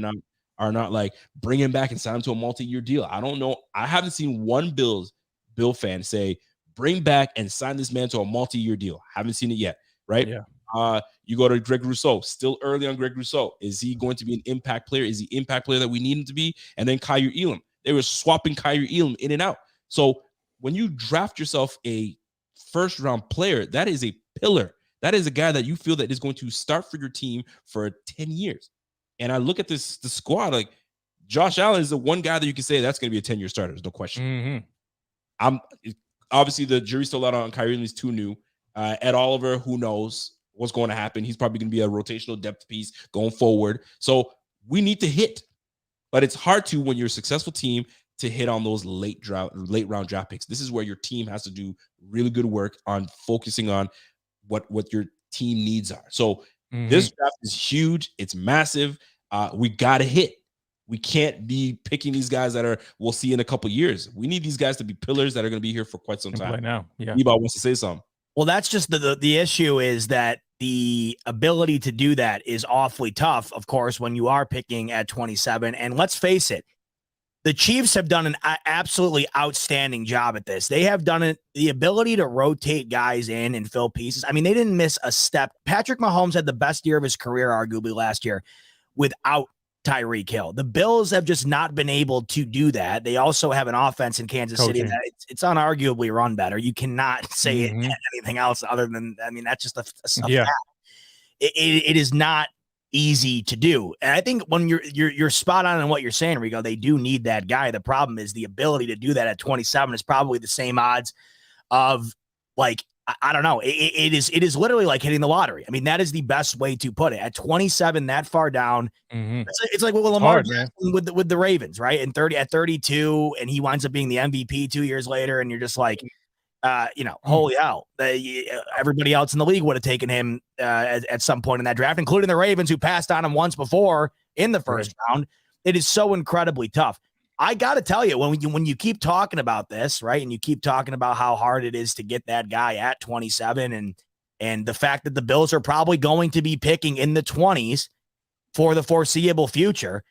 D: not like, bring him back and sign him to a multi-year deal. I don't know. I haven't seen one Bill fan say, bring back and sign this man to a multi-year deal. Haven't seen it yet, right? Yeah. You go to Greg Rousseau, still early on Greg Rousseau. Is he going to be an impact player? Is he impact player that we need him to be? And then Kyer Elam. They were swapping Kyer Elam in and out. So when you draft yourself a first-round player, that is a pillar. That is a guy that you feel that is going to start for your team for 10 years. And I look at the squad, like Josh Allen is the one guy that you can say that's going to be a 10-year starter. There's no question.
E: Mm-hmm.
D: I'm obviously the jury's still out on Kyrie. He's too new. Ed Oliver, who knows what's going to happen? He's probably going to be a rotational depth piece going forward. So we need to hit, but it's hard to when you're a successful team to hit on those late round draft picks. This is where your team has to do really good work on focusing on what your team needs are. So this draft is huge. It's massive. We got to hit. We can't be picking these guys that we'll see in a couple years. We need these guys to be pillars that are going to be here for quite some time.
E: Right now, yeah.
D: Eba wants to say something.
F: Well, that's just the issue is that the ability to do that is awfully tough, of course, when you are picking at 27. And let's face it, the Chiefs have done an absolutely outstanding job at this. They have done it, the ability to rotate guys in and fill pieces. I mean, they didn't miss a step. Patrick Mahomes had the best year of his career, arguably last year, without Tyreek Hill. The Bills have just not been able to do that. They also have an offense in Kansas City that it's unarguably run better. You cannot say anything else other than, I mean, that's just a fact. It is not easy to do. And I think when you're spot on in what you're saying, Rico, they do need that guy. The problem is the ability to do that at 27 is probably the same odds of, like, I don't know. It is literally like hitting the lottery. I mean, that is the best way to put it. At 27, that far down, it's like Lamar with the Ravens, right? And at 32, and he winds up being the MVP 2 years later, and you're just like, holy hell! Everybody else in the league would have taken him at some point in that draft, including the Ravens, who passed on him once before in the first round. It is so incredibly tough. I got to tell you, when you keep talking about this, right, and you keep talking about how hard it is to get that guy at 27, and the fact that the Bills are probably going to be picking in the 20s for the foreseeable future,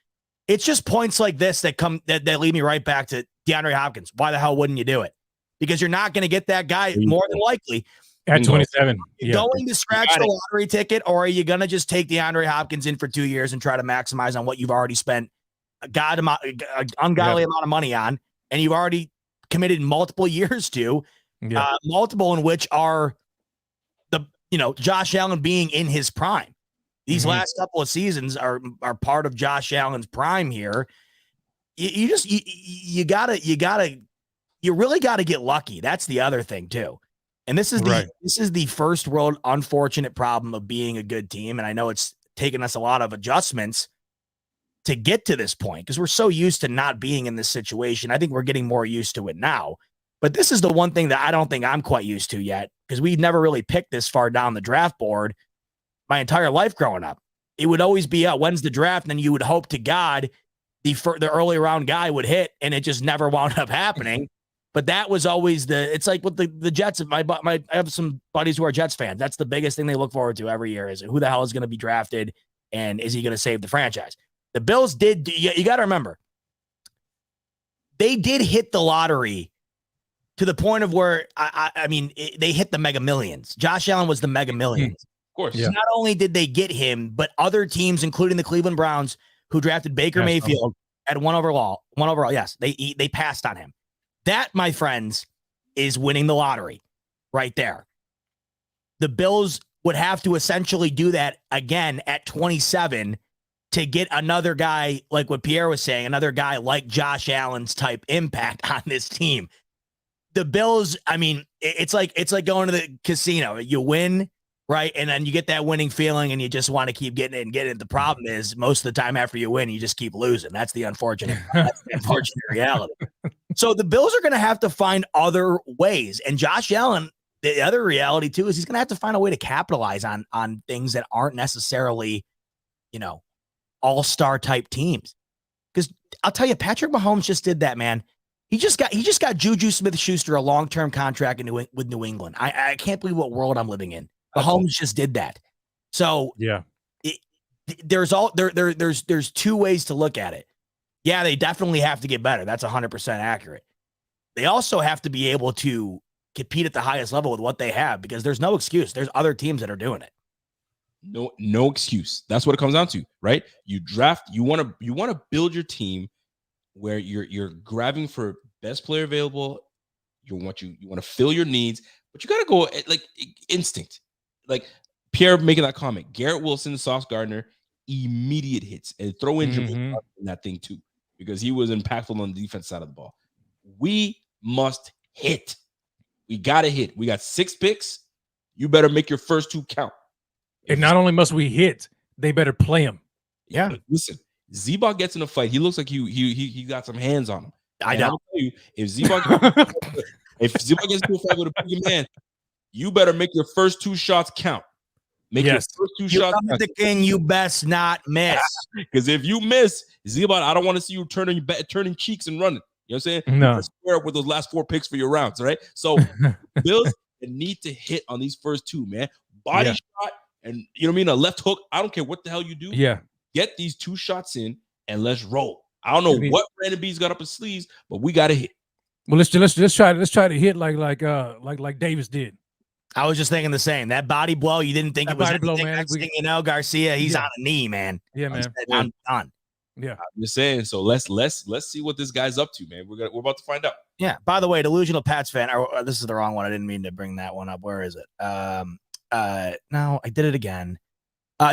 F: it's just points like this that lead me right back to DeAndre Hopkins. Why the hell wouldn't you do it? Because you're not going to get that guy more than likely
E: at 27.
F: You're going to scratch the lottery ticket, or are you going to just take DeAndre Hopkins in for 2 years and try to maximize on what you've already spent ungodly amount of money on, and you've already committed multiple years to, multiple in which are Josh Allen being in his prime. These last couple of seasons are part of Josh Allen's prime here. You really gotta get lucky. That's the other thing too. And this is the first world unfortunate problem of being a good team. And I know it's taken us a lot of adjustments to get to this point because we're so used to not being in this situation. I think we're getting more used to it now. But this is the one thing that I don't think I'm quite used to yet, because we've never really picked this far down the draft board my entire life growing up. It would always be, when's the draft? And then you would hope to God the early round guy would hit, and it just never wound up happening. But that was always it's like with the Jets. I have some buddies who are Jets fans. That's the biggest thing they look forward to every year is who the hell is going to be drafted, and is he going to save the franchise? The Bills did. You got to remember, they did hit the lottery to the point of where they hit the Mega Millions. Josh Allen was the Mega Millions.
D: Of course.
F: Yeah. So not only did they get him, but other teams, including the Cleveland Browns, who drafted Baker Mayfield at one overall. Yes, they passed on him. That, my friends, is winning the lottery right there. The Bills would have to essentially do that again at 27 to get another guy, like what Pierre was saying, another guy like Josh Allen's type impact on this team. The Bills, I mean, it's like going to the casino. You win, right? And then you get that winning feeling and you just want to keep getting it and getting it. The problem is most of the time after you win, you just keep losing. That's the unfortunate reality. So the Bills are going to have to find other ways. And Josh Allen, the other reality too, is he's going to have to find a way to capitalize on things that aren't necessarily, all-star type teams. Because I'll tell you, Patrick Mahomes just did that, man. He just got Juju Smith-Schuster a long-term contract with New England. I can't believe what world I'm living in. Mahomes just did that. So there's two ways to look at it. Yeah, they definitely have to get better. That's 100% accurate. They also have to be able to compete at the highest level with what they have, because there's no excuse. There's other teams that are doing it.
D: No excuse. That's what it comes down to, right? You draft, you want to build your team where you're grabbing for best player available. You want to fill your needs, but you got to go like instinct. Like Pierre making that comment. Garrett Wilson, Sauce Gardner, immediate hits, and throw in Jamal in that thing too, because he was impactful on the defense side of the ball. We must hit. We gotta hit. We got 6 picks. You better make your first 2 count.
E: And not only must we hit, they better play him.
D: Yeah. Listen, Z-Ball gets in a fight. He looks like he got some hands on him.
F: I know.
D: You, if Z-Ball gets into a fight with a big man, you better make your first 2 shots count. Make your first 2 shots.
F: The king, you best not miss.
D: Because if you miss, Z-Ball, I don't want to see you turning cheeks and running. You know what I'm saying?
E: No.
D: Square up with those last 4 picks for your rounds, right? So Bills need to hit on these first 2, man. Body shot and you know what I mean? A left hook. I don't care what the hell you do.
E: Yeah.
D: Get these 2 shots in and let's roll. I don't know what Brandon Beane's got up his sleeves, but we gotta hit.
E: Well, let's try to hit like Davis did.
F: I was just thinking the same. That body blow, you didn't think
E: That
F: it was
E: body blow,
F: anything.
E: man.
F: Next thing you know, Garcia, he's on a knee, man.
E: Yeah, man.
F: I'm done.
E: Yeah,
D: I'm just saying. So let's see what this guy's up to, man. We're about to find out.
F: Yeah. By the way, delusional Pats fan. Or this is the wrong one. I didn't mean to bring that one up. Where is it? No, I did it again.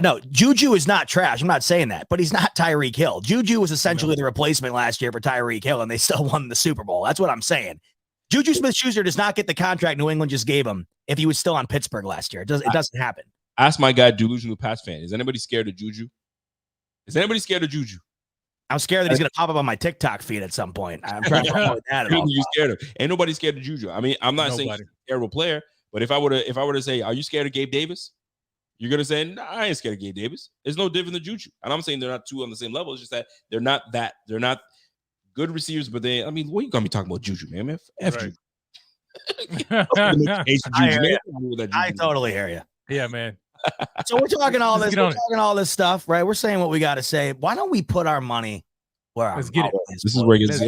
F: No, Juju is not trash. I'm not saying that, but he's not Tyreek Hill. Juju was essentially the replacement last year for Tyreek Hill, and they still won the Super Bowl. That's what I'm saying. Juju Smith-Schuster does not get the contract New England just gave him if he was still on Pittsburgh last year. It doesn't happen.
D: Ask my guy, delusional Pats fan. Is anybody scared of Juju? Is anybody scared of Juju?
F: I'm scared that he's going to pop up on my TikTok feed at some point. I'm trying to avoid that at all.
D: You scared of? Ain't nobody scared of Juju. I mean, I'm not saying he's a terrible player, but if I were to say, are you scared of Gabe Davis? You're gonna say, nah, I ain't scared of Gabe Davis. It's no different than Juju. And I'm saying they're not 2 on the same level. It's just that they're not good receivers, but I mean, what are you gonna be talking about Juju, man? F Juju.
F: I totally hear you.
E: Yeah, man.
F: So we're talking all this. We're talking all this stuff, right? We're saying what we got to say. Why don't we put our money where our mouth is?
D: This is where it gets.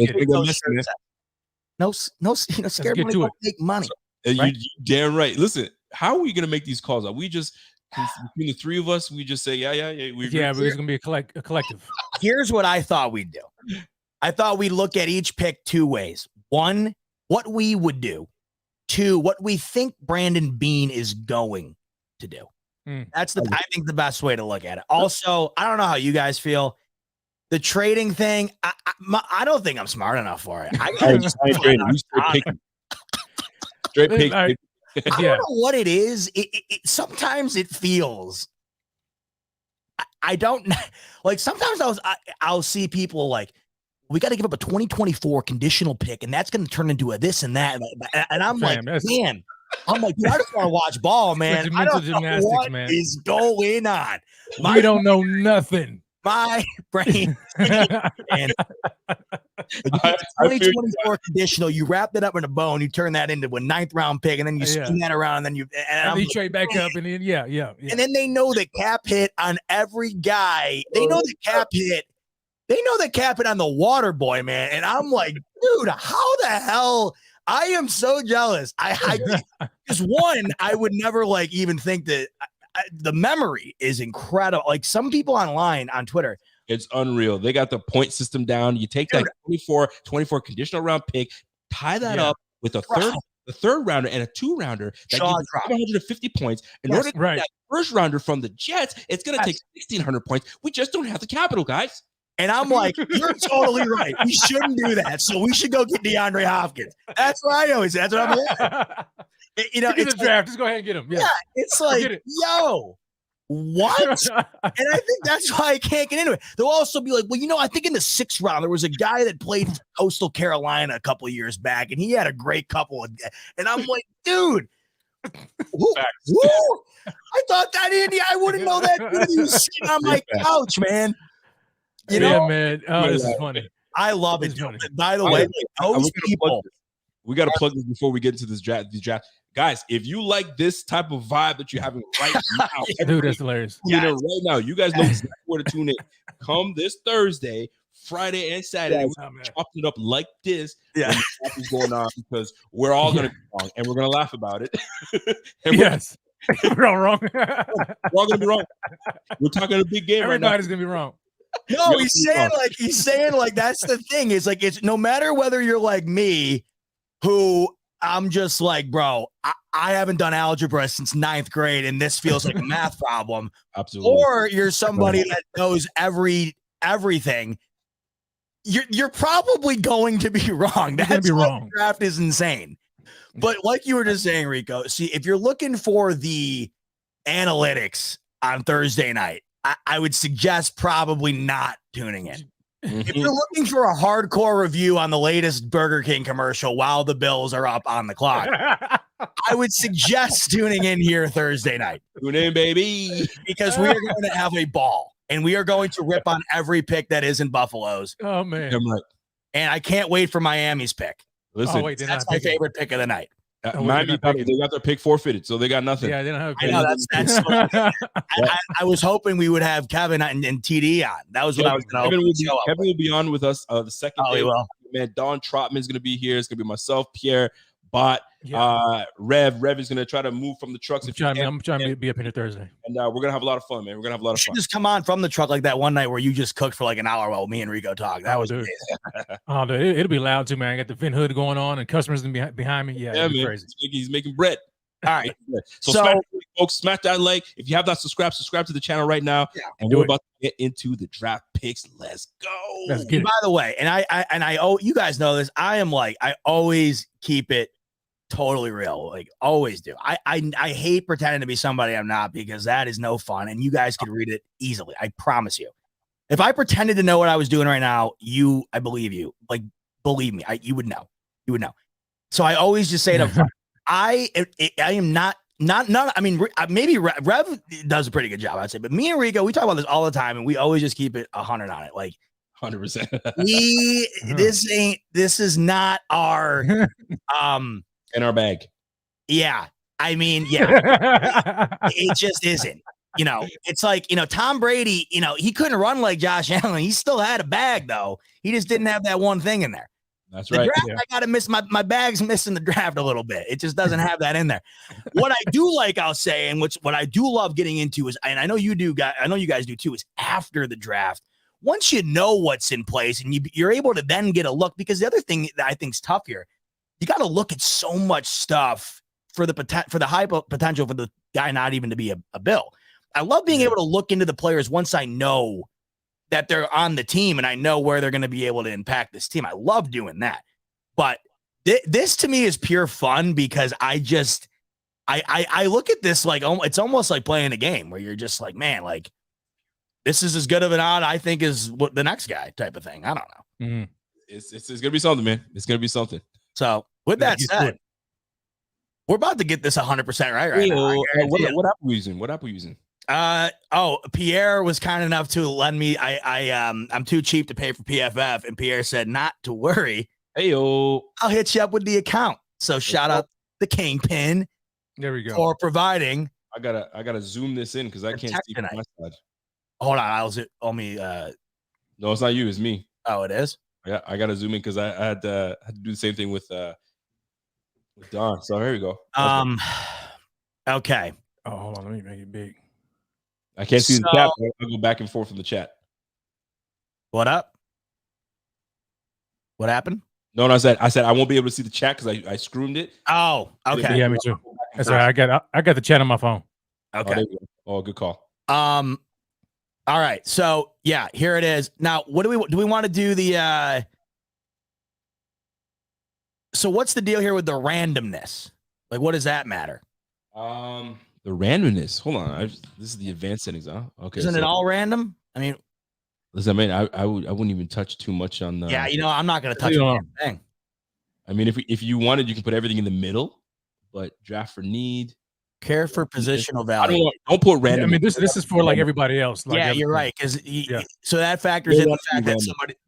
F: No, scared money don't make money.
D: Right? You damn right. Listen, how are we gonna make these calls? Are we just between the 3 of us? We just say, yeah.
E: We're gonna be a collective.
F: Here's what I thought we'd do. I thought we'd look at each pick 2 ways. 1, what we would do. 2, what we think Brandon Beane is going to do. That's I think the best way to look at it. Also, I don't know how you guys feel. The trading thing, I don't think I'm smart enough for it.
D: Straight pick.
F: I don't know what it is. Sometimes it feels. I don't like. Sometimes I'll see people like, we got to give up a 2024 conditional pick, and that's going to turn into a this and that. And I'm like, man. I'm like, dude, I just want to watch ball, man. I don't know what is going on.
E: We don't know nothing.
F: My brain. And 2024 conditional, you wrap it up in a bone, you turn that into a 9th round pick, and then you spin that around, and then you
E: trade back up, and then
F: and then they know the cap hit on every guy. They know the cap hit. They know the cap hit on the water boy, man. And I'm like, dude, how the hell? I am so jealous. Because 1, I would never like even think that the memory is incredible. Like some people online on Twitter,
D: it's unreal. They got the point system down. You take that 24 conditional round pick, tie that up with a third rounder and a 2-rounder that gives 750 points. In order to get that first rounder from the Jets, it's going to take 1,600 points. We just don't have the capital, guys.
F: And I'm like, you're totally right. We shouldn't do that. So we should go get DeAndre Hopkins. That's what I always say. That's what I'm like.
E: It's the draft. Just go ahead and get him. Yeah,
F: it's like, yo, what? And I think that's why I can't get into it. They'll also be like, well, I think in the 6th round, there was a guy that played for Coastal Carolina a couple of years back, and he had a great couple of, and I'm like, dude, who? I thought that Andy, I wouldn't know that dude. He was sitting on my couch, man.
E: Man. Oh, this is funny.
F: I love it. By the way, those people.
D: We got to plug this before we get into this draft. Guys, if you like this type of vibe that you're having right now,
E: dude, that's hilarious.
D: Right now, you guys know exactly where to tune in. Come this Thursday, Friday, and Saturday. We're chopping it up like this.
F: Yeah,
D: what's going on because we're all gonna be wrong and we're gonna laugh about it.
E: Yes, we're all wrong.
D: We're all gonna be wrong. We're talking a big game.
E: Everybody's gonna be wrong.
F: No, he's saying like that's the thing. Is like it's no matter whether you're like me, who I'm just like, bro, I haven't done algebra since 9th grade, and this feels like a math problem.
D: Absolutely.
F: Or you're somebody that knows everything. You're probably going to be wrong. That's
E: be
F: why
E: wrong.
F: the draft is insane. But like you were just saying, Rico, see, if you're looking for the analytics on Thursday night, I would suggest probably not tuning in. If you're looking for a hardcore review on the latest Burger King commercial while the Bills are up on the clock, I would suggest tuning in here Thursday night.
D: Tune in, baby.
F: Because we are going to have a ball. And we are going to rip on every pick that isn't Buffalo's.
E: Oh, man.
D: I'm right.
F: And I can't wait for Miami's pick.
D: Listen,
F: That's my favorite pick of the night.
D: Miami, they got their pick forfeited, so they got nothing.
E: Yeah, they don't have a
F: I know that's I was hoping we would have Kevin and TD on. That was what I was going to
D: Kevin will be on with us the second day.
F: He will.
D: Man, Don Trotman is going to be here. It's going to be myself, Pierre, Bot, Rev. Rev is going to try to move from the trucks.
E: I'm trying to be up here Thursday.
D: And we're going to have a lot of fun, man. We're going to have a lot of fun.
F: Just come on from the truck like that one night where you just cooked for like an hour while me and Rico talked. That was amazing.
E: Oh, dude, it'll be loud too, man. I got the Finn Hood going on and customers behind me. Yeah, man. Crazy.
D: He's making bread.
F: All right.
D: So smash that like. If you have not subscribe to the channel right now. Yeah, and we're about to get into the draft picks. Let's go.
E: Let's get it.
F: By the way, and I you guys know this. I always keep it totally real, like always do. I hate pretending to be somebody I'm not, because that is no fun, and you guys can read it easily. I promise you. If I pretended to know what I was doing right now, I believe you. Like, believe me, you would know. You would know. So I always just say it up front. I am not. I mean, maybe Rev does a pretty good job, I'd say. But me and Rico, we talk about this all the time, and we always just keep it 100 on it. Like
D: 100%.
F: This is not our
D: in our bag.
F: Yeah. I mean, yeah. It just isn't. It's like, Tom Brady, he couldn't run like Josh Allen. He still had a bag, though. He just didn't have that one thing in there.
D: That's
F: the
D: right.
F: Draft, yeah. I got to miss my bag's missing the draft a little bit. It just doesn't have that in there. What I do like, I'll say, and what I do love getting into is, and I know you do, I know you guys do too, is after the draft. Once you know what's in place and you're able to then get a look, because the other thing that I think is tough here, you got to look at so much stuff for the high potential for the guy not even to be a Bill. I love being able to look into the players once I know that they're on the team and I know where they're going to be able to impact this team. I love doing that. But this to me is pure fun, because I look at this like it's almost like playing a game where you're just like, man, like this is as good of an odd I think as what the next guy type of thing. I don't know.
E: Mm-hmm.
D: It's gonna be something, man. It's gonna be something.
F: So with that said, we're about to get this 100% right now.
D: What app are we using? What app are we using?
F: Pierre was kind enough to lend me. I'm too cheap to pay for PFF, and Pierre said not to worry.
D: I'll
F: hit you up with the account. So shout out the Kingpin.
E: There we go.
F: For providing.
D: I gotta zoom this in because I can't see from my side.
F: Hold on,
D: No, it's not you. It's me.
F: Oh, it is.
D: Yeah, I gotta zoom in because I had to do the same thing with Don. So here we go.
F: Okay.
E: Oh, hold on. Let me make it big.
D: I can't see the chat. I'll go back and forth in the chat.
F: What up? What happened?
D: No, I said I won't be able to see the chat because I screwed it.
F: Oh, okay.
E: Yeah, me too. That's all right. I got the chat on my phone.
F: Okay.
D: Oh, good call.
F: All right. So yeah, here it is. Now, what do we want to do the so what's the deal here with the randomness? Like, what does that matter?
D: The randomness. Hold on. This is the advanced settings, huh? Okay.
F: Isn't it all random? I mean,
D: listen, I wouldn't even touch too much on the.
F: Yeah, I'm not going to touch anything.
D: I mean, if you wanted, you can put everything in the middle, but draft for need.
F: Care for positional value.
D: Don't put random.
E: Yeah, I mean, this is for like everybody else. Like
F: you're right. Because so that factors in the fact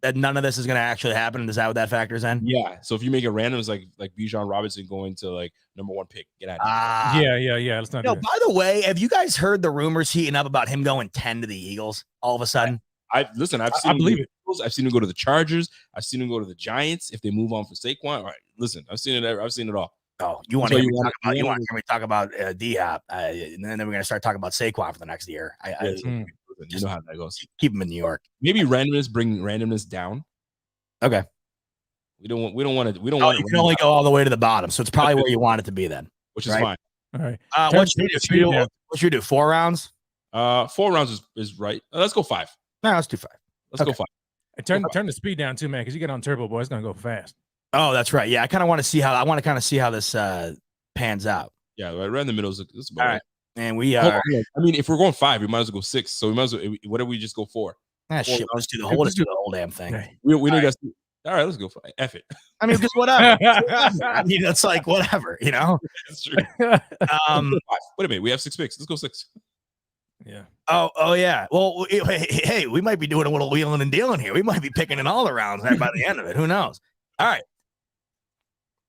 F: that none of this is going to actually happen. Is that what that factors in?
D: Yeah. So if you make it random, it's like Bijan Robinson going to like number 1 pick. Get out of here.
E: Yeah. Let's not do that.
F: By the way, have you guys heard the rumors heating up about him going 10 to the Eagles all of a sudden?
D: I've seen I've seen him go to the Chargers. I've seen him go to the Giants if they move on for Saquon. All right, listen, I've seen it all.
F: Oh, you want to talk about D-Hop, and then we're going to start talking about Saquon for the next year.
D: You know how that goes.
F: Keep him in New York.
D: Maybe bring randomness down.
F: Okay.
D: We don't want it.
F: You can only go all the way to the bottom, so it's probably where you want it to be then.
D: which is
F: Right.
D: fine.
E: All right.
F: What should you do? 4 rounds?
D: 4 rounds is right. Let's go 5.
F: No, let's do 5.
D: Let's go 5.
E: And turn the speed down too, man, because you get on turbo, boy, it's gonna go fast.
F: Oh, that's right. Yeah, I kind of want to see how this pans out.
D: Yeah, right in the middle is about
F: All
D: right.
F: right. And we are.
D: I mean, if we're going 5, we might as well go 6. So we might as well. What if we just go 4?
F: Shit. Let's do the whole damn thing.
E: Okay.
D: We know guys. All right, let's go 5. F it.
F: I mean, just whatever. I mean, it's like whatever, you know.
D: That's true.
F: Wait
D: a minute, we have 6 picks. Let's go 6.
F: Yeah. Oh yeah. Well, hey, we might be doing a little wheeling and dealing here. We might be picking in all the rounds by the end of it. Who knows? All right.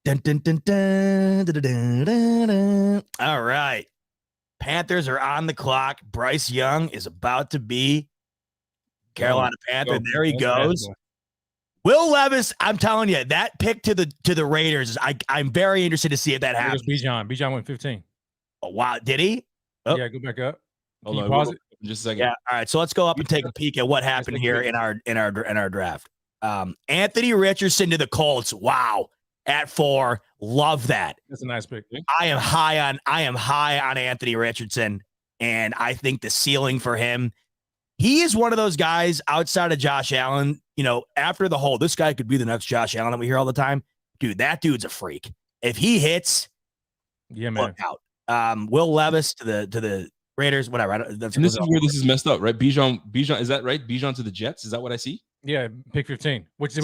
F: Dun, dun, dun, dun, dun, dun, dun, dun. All right. Panthers are on the clock. Bryce Young is about to be Carolina Panther. There he goes. Will Levis, I'm telling you, that pick to the Raiders, I'm very interested to see if that happens.
E: Bijan went 15.
F: Oh, wow. Did he? Oh.
E: Yeah, go back up.
D: Hold on,
E: pause it?
D: just a second.
F: Yeah. All right. So let's go up and take a peek at what happened here in our draft. Anthony Richardson to the Colts. Wow. At 4. Love that.
E: That's a nice pick.
F: I am high on Anthony Richardson, and I think the ceiling for him, he is one of those guys outside of Josh Allen, you know, after the whole, this guy could be the next Josh Allen that we hear all the time. Dude, that dude's a freak. If he hits,
E: yeah, man.
F: Look out. Will Levis to the Raiders, whatever.
D: And this is where this is messed up, right? Bijan, is that right? Bijan to the Jets. Is that what I see?
E: Yeah, pick 15. Which is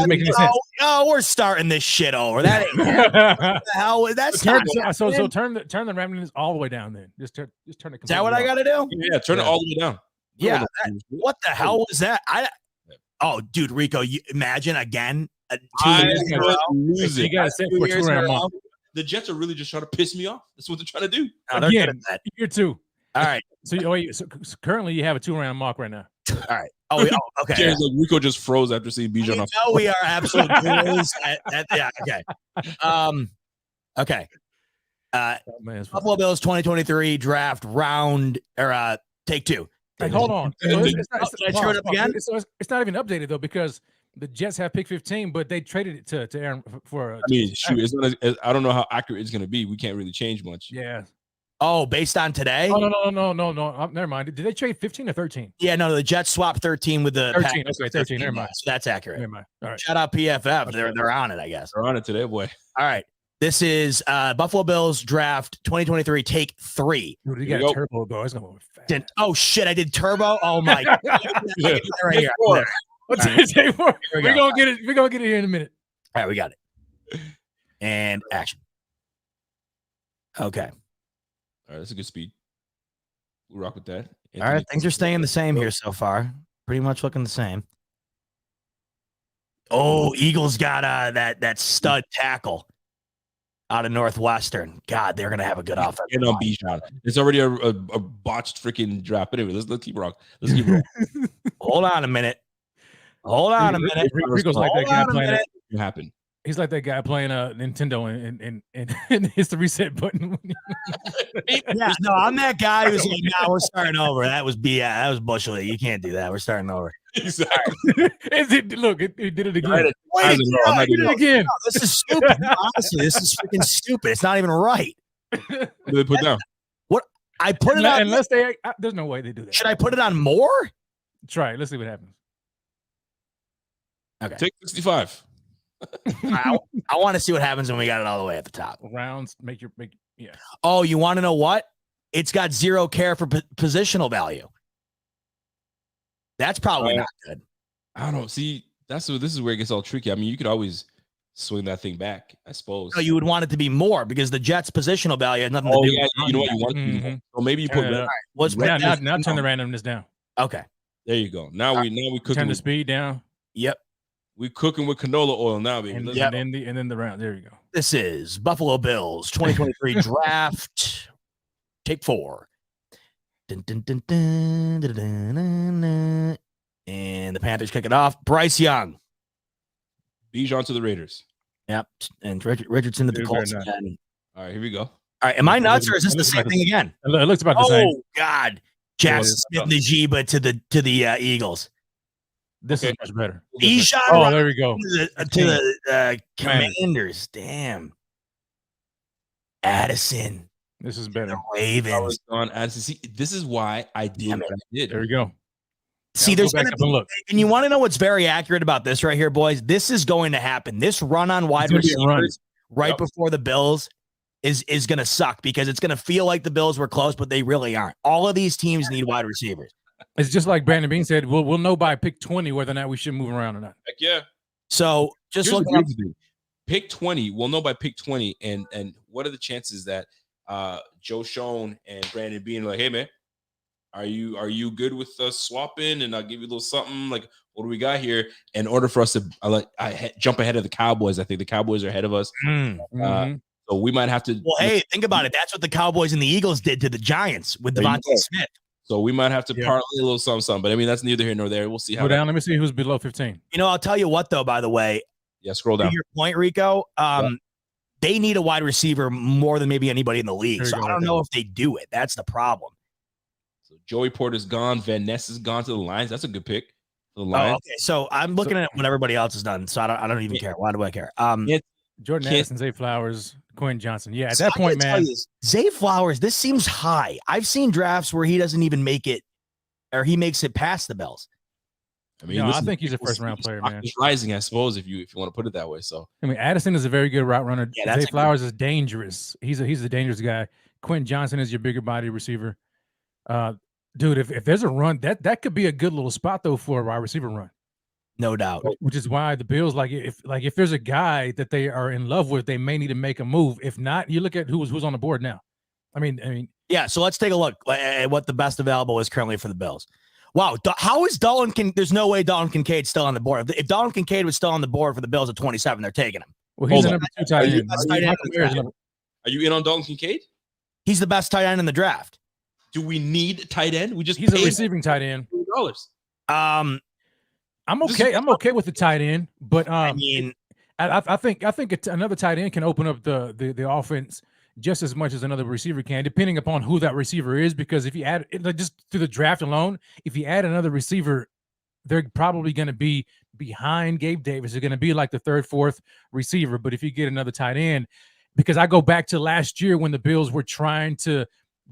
F: making sense. Oh, we're starting this shit over. That ain't what the hell. That's
E: turn the Ramblings all the way down. Then just turn it.
F: Is that what I got to do?
D: Yeah, turn it all the way down.
F: Yeah. What the hell was that? Oh, dude, Rico, you imagine again.
D: You got to say for 2 rounds. The Jets are really just trying to piss me off. That's what they're trying to do.
E: Again, year 2.
F: All right.
E: So currently you have a 2-round mark right now.
F: All right. Oh, okay.
D: Like Rico just froze after seeing Bijan.
F: We are absolute gurus. Yeah. Okay. Okay. Buffalo Bills 2023 draft round or take 2.
E: Hey, hold on.
F: It's
E: not even updated though because the Jets have pick 15, but they traded it to Aaron for.
D: I mean, shoot, it's not. I don't know how accurate it's going to be. We can't really change much.
E: Yeah.
F: Oh, based on today?
E: Oh, no. Never mind. Did they trade 15 or 13?
F: Yeah, no, the Jets swapped 13 with the
E: 13. Okay, 13. Never mind.
F: So that's accurate.
E: Never mind. All right.
F: Shout out PFF. They're on it, I guess.
D: They're on it today, boy.
F: All right. This is Buffalo Bills draft 2023 take 3.
E: Dude, you got turbo though. It's gonna go fast.
F: Oh shit! I did turbo. Oh my god! Right here.
E: We're gonna get it. We're gonna get it here in a minute.
F: All right, we got it. And action. Okay.
D: All right, that's a good speed. We'll rock with that.
F: All right, things are staying the same here so far. Pretty much looking the same. Oh, Eagles got that stud tackle out of Northwestern. God, they're gonna have a good offense.
D: And on Bijan, it's already a botched freaking draft. But anyway, let's keep rock. Let's keep rock.
F: Hold on a minute.
E: Rico's like that guy playing.
D: What happened?
E: He's like that guy playing Nintendo and hits the reset button.
F: Yeah, no, I'm that guy who's like, nah, we're starting over. That was BS. That was bullshit. You can't do that. We're starting over.
D: Exactly.
E: Look, it did it again.
F: Wait,
E: it did it again.
F: No, this is stupid. Honestly, this is freaking stupid. It's not even right.
D: What did they put down?
F: What? I put it on.
E: Unless there's no way they do that.
F: Should I put it on more?
E: Try it. Let's see what happens.
F: Okay.
D: Take 65.
F: I want to see what happens when we got it all the way at the top.
E: Rounds yeah.
F: Oh, you want to know what? It's got 0 care for positional value. That's probably not good.
D: I don't see. This is where it gets all tricky. I mean, you could always swing that thing back, I suppose.
F: No, you would want it to be more because the Jets' positional value had nothing to do.
D: Yeah, you know what you want to do. More. So maybe you put.
E: Now turn the randomness down.
F: Okay.
D: There you go. Now we cooking.
E: Turn the speed down.
F: Yep.
D: We cooking with canola oil now, baby.
E: And then the round. There you go.
F: This is Buffalo Bills 2023 draft. Take 4. Dun, dun, dun, dun, dun, dun, dun, dun. And the Panthers kick it off. Bryce Young.
D: Bijan to the Raiders.
F: Yep. And Richardson to the Colts again.
D: All right, here we go.
F: All right. Am I nuts or is this the same thing again?
E: It looks about the same.
F: Oh, God. Jackson Smith-Njigba to the Eagles.
E: This is much better.
F: Bijan.
E: Oh, there we go.
F: To the Commanders. Damn. Addison.
E: This is better.
F: Ravens.
D: See, this is why I did what I did.
E: There we go.
F: See, there's going to be, and you want to know what's very accurate about this right here, boys? This is going to happen. This run on wide receivers right before the Bills is going to suck because it's going to feel like the Bills were close, but they really aren't. All of these teams need wide receivers.
E: It's just like Brandon Beane said, we'll know by pick 20 whether or not we should move around or not.
D: Heck yeah.
F: So just look
D: up pick 20. We'll know by pick 20. And what are the chances that Joe Schoen and Brandon Beane are like, hey man, are you good with us swapping? And I'll give you a little something. Like, what do we got here? In order for us to jump ahead of the Cowboys, I think the Cowboys are ahead of us. So we might have to.
F: Well, hey, think about it. That's what the Cowboys and the Eagles did to the Giants with Devontae Smith.
D: So we might have to parlay a little something. But I mean, that's neither here nor there. We'll see how.
E: Go down. Let me see who's below 15.
F: You know, I'll tell you what, though. By the way,
D: scroll down.
F: To your point, Rico. They need a wide receiver more than maybe anybody in the league. So I don't know if they do it. That's the problem.
D: So Joey Porter's gone. Van Ness is gone to the Lions. That's a good pick. The Lions.
F: Okay. So I'm looking at what everybody else has done. So I don't even care. Why do I care?
E: Jordan Addison, Zay Flowers, Quentin Johnson. Yeah, at that point, man.
F: Zay Flowers, this seems high. I've seen drafts where he doesn't even make it, or he makes it past the Bills.
E: I mean, I think he's a first-round player, man.
D: He's rising, I suppose, if you want to put it that way. So,
E: I mean, Addison is a very good route runner. Zay Flowers is dangerous. He's a dangerous guy. Quentin Johnson is your bigger body receiver. Dude, if there's a run, that could be a good little spot though for a wide receiver run.
F: No doubt.
E: Which is why the Bills, if there's a guy that they are in love with, they may need to make a move. If not, you look at who's on the board now. I mean,
F: yeah. So let's take a look at what the best available is currently for the Bills. Wow, how is Dalton? There's no way Dalton Kincaid's still on the board. If Dalton Kincaid was still on the board for the Bills at 27, they're taking him.
E: Well, he's the number 2 tight end.
D: Are you in on Dalton Kincaid?
F: He's the best tight end in the draft.
D: Do we need tight end?
E: He's a receiving tight end.
D: $2.
E: I'm okay with the tight end, but I mean, I think another tight end can open up the offense just as much as another receiver can, depending upon who that receiver is. Because if you add just through the draft alone, if you add another receiver, they're probably going to be behind Gabe Davis. They're going to be like the third, fourth receiver. But if you get another tight end, because I go back to last year when the Bills were trying to,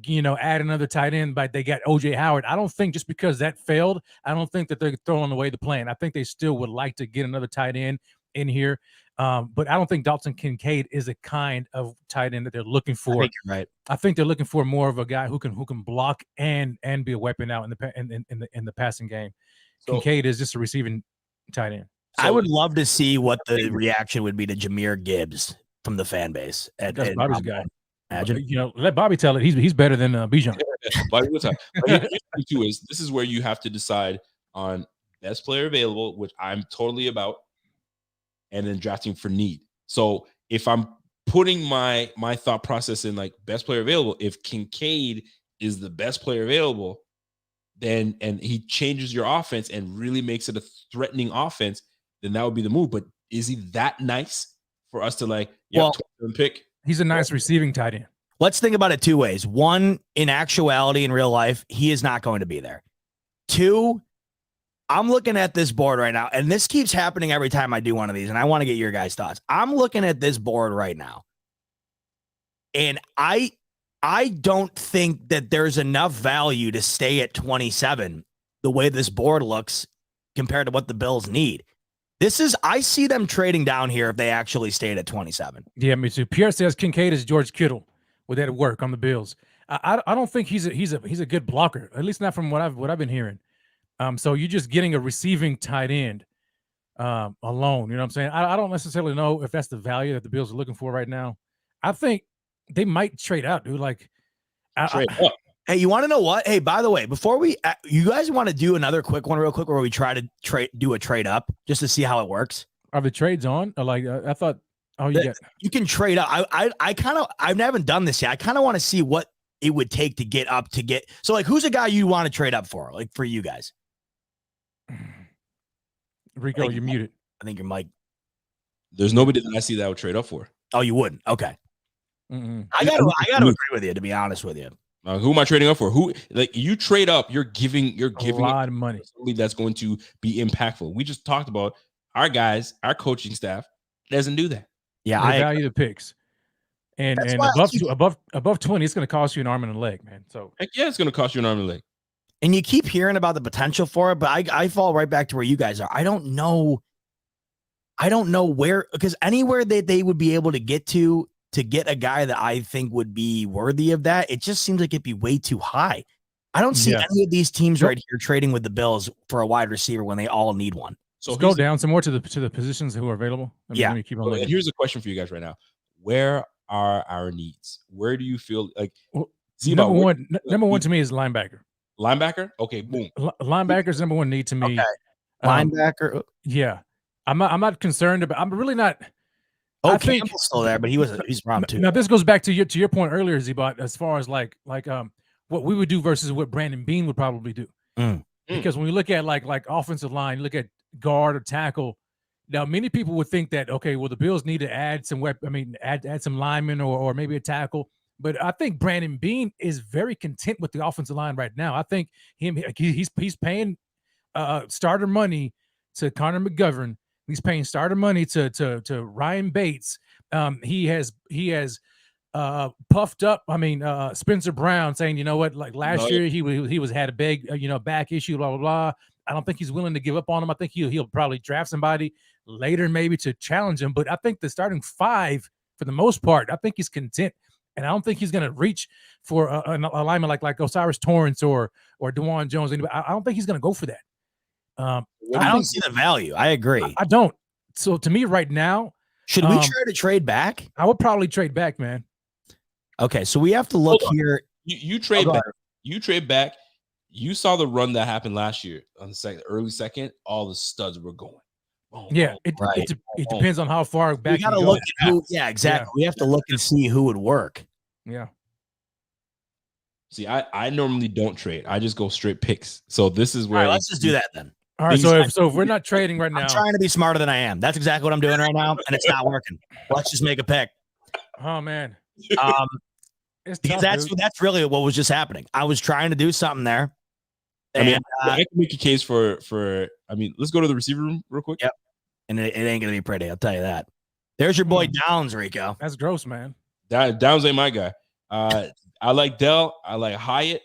E: add another tight end, but they got OJ Howard. I don't think just because that failed, I don't think that they're throwing away the plan. I think they still would like to get another tight end in here. But I don't think Dalton Kincaid is a kind of tight end that they're looking for.
F: I think you're right.
E: I think they're looking for more of a guy who can block and be a weapon out in the passing game. So, Kincaid is just a receiving tight end.
F: So, I would love to see what the reaction would be to Jahmyr Gibbs from the fan base.
E: That's Bobby's guy.
F: Imagine.
E: Let Bobby tell it. He's better than Bijan.
D: Bobby, what's up? This is where you have to decide on best player available, which I'm totally about, and then drafting for need. So if I'm putting my thought process in like best player available, if Kincaid is the best player available, then and he changes your offense and really makes it a threatening offense, then that would be the move. But is he that nice for us to pick?
E: He's a nice receiving tight end.
F: Let's think about it two ways. One, in actuality, in real life, he is not going to be there. Two, I'm looking at this board right now, and this keeps happening every time I do one of these, and I want to get your guys' thoughts. I'm looking at this board right now, and I don't think that there's enough value to stay at 27 the way this board looks compared to what the Bills need. I see them trading down here if they actually stayed at 27.
E: Yeah, me too. Pierre says Kincaid is George Kittle. Would that work on the Bills? I don't think he's a good blocker, at least not from what I've been hearing. So you're just getting a receiving tight end alone. You know what I'm saying? I don't necessarily know if that's the value that the Bills are looking for right now. I think they might trade out, dude. Trade up.
F: Hey, you want to know what? Hey, by the way, before you guys want to do another quick one real quick where we try to do a trade up just to see how it works?
E: Are the trades on? Or I thought,
F: you can trade up. I haven't done this yet. I kind of want to see what it would take to get up to get. So who's a guy you want to trade up for? For you guys?
E: Rico, you're muted.
F: I think your mic.
D: There's nobody that I see that would trade up for.
F: Oh, you wouldn't? Okay. I gotta agree with you, to be honest with you.
D: Who am I trading up for? Who you trade up? You're giving
E: a lot of money.
D: That's going to be impactful. We just talked about our guys, our coaching staff doesn't do that.
E: Yeah, I value the picks. And
F: That's
E: and
F: why I
E: above 20, it's going to cost you an arm and a leg, man. So
D: Heck yeah, it's going to cost you an arm and a leg.
F: And you keep hearing about the potential for it, but I fall right back to where you guys are. I don't know where, because anywhere that they would be able to get get a guy that I think would be worthy of that, it just seems like it'd be way too high. I don't see any of these teams right here trading with the Bills for a wide receiver when they all need one.
E: So go down some more to the positions who are available. Let me keep on looking.
D: Here's a question for you guys right now. Where are our needs? Where do you feel like
E: number one to me is linebacker.
D: Linebacker? Okay, boom.
E: Linebacker's number one need to me.
F: Okay. Linebacker.
E: Yeah. I'm not concerned about. I'm really not.
F: I think Campbell's still there, but he's wrong too.
E: Now this goes back to your point earlier, Z-Bot, as far as like what we would do versus what Brandon Beane would probably do. Because when we look at like offensive line, you look at guard or tackle. Now many people would think that the Bills need to add some add some linemen or maybe a tackle. But I think Brandon Beane is very content with the offensive line right now. I think he's paying starter money to Connor McGovern. He's paying starter money to Ryan Bates. He has puffed up. Spencer Brown saying, you know what, like last year he had a big back issue, blah blah blah. I don't think he's willing to give up on him. I think he'll probably draft somebody later maybe to challenge him. But I think the starting five for the most part, I think he's content. And I don't think he's going to reach for an alignment like Osiris Torrance or DeJuan Jones. I don't think he's going to go for that.
F: I don't see the value. I agree.
E: I don't. So to me right now,
F: should we try to trade back?
E: I would probably trade back, man.
F: Okay, so we have to look here.
D: You trade back. You trade back. You saw the run that happened last year on the early second. All the studs were going.
E: It depends on how far back
F: you got to look at who. Yeah, exactly. We have to look and see who would work.
E: Yeah.
D: See, I normally don't trade. I just go straight picks. So this is where
F: let's just do that then.
E: All right. So if we're not trading right now,
F: I'm trying to be smarter than I am. That's exactly what I'm doing right now, and it's not working. Let's just make a pick.
E: Oh man.
F: Because that's really what was just happening. I was trying to do something there.
D: I can make a case for. Let's go to the receiver room real quick.
F: Yep. And it ain't gonna be pretty. I'll tell you that. There's your boy Downs, Rico.
E: That's gross, man.
D: Downs ain't my guy. I like Dell. I like Hyatt.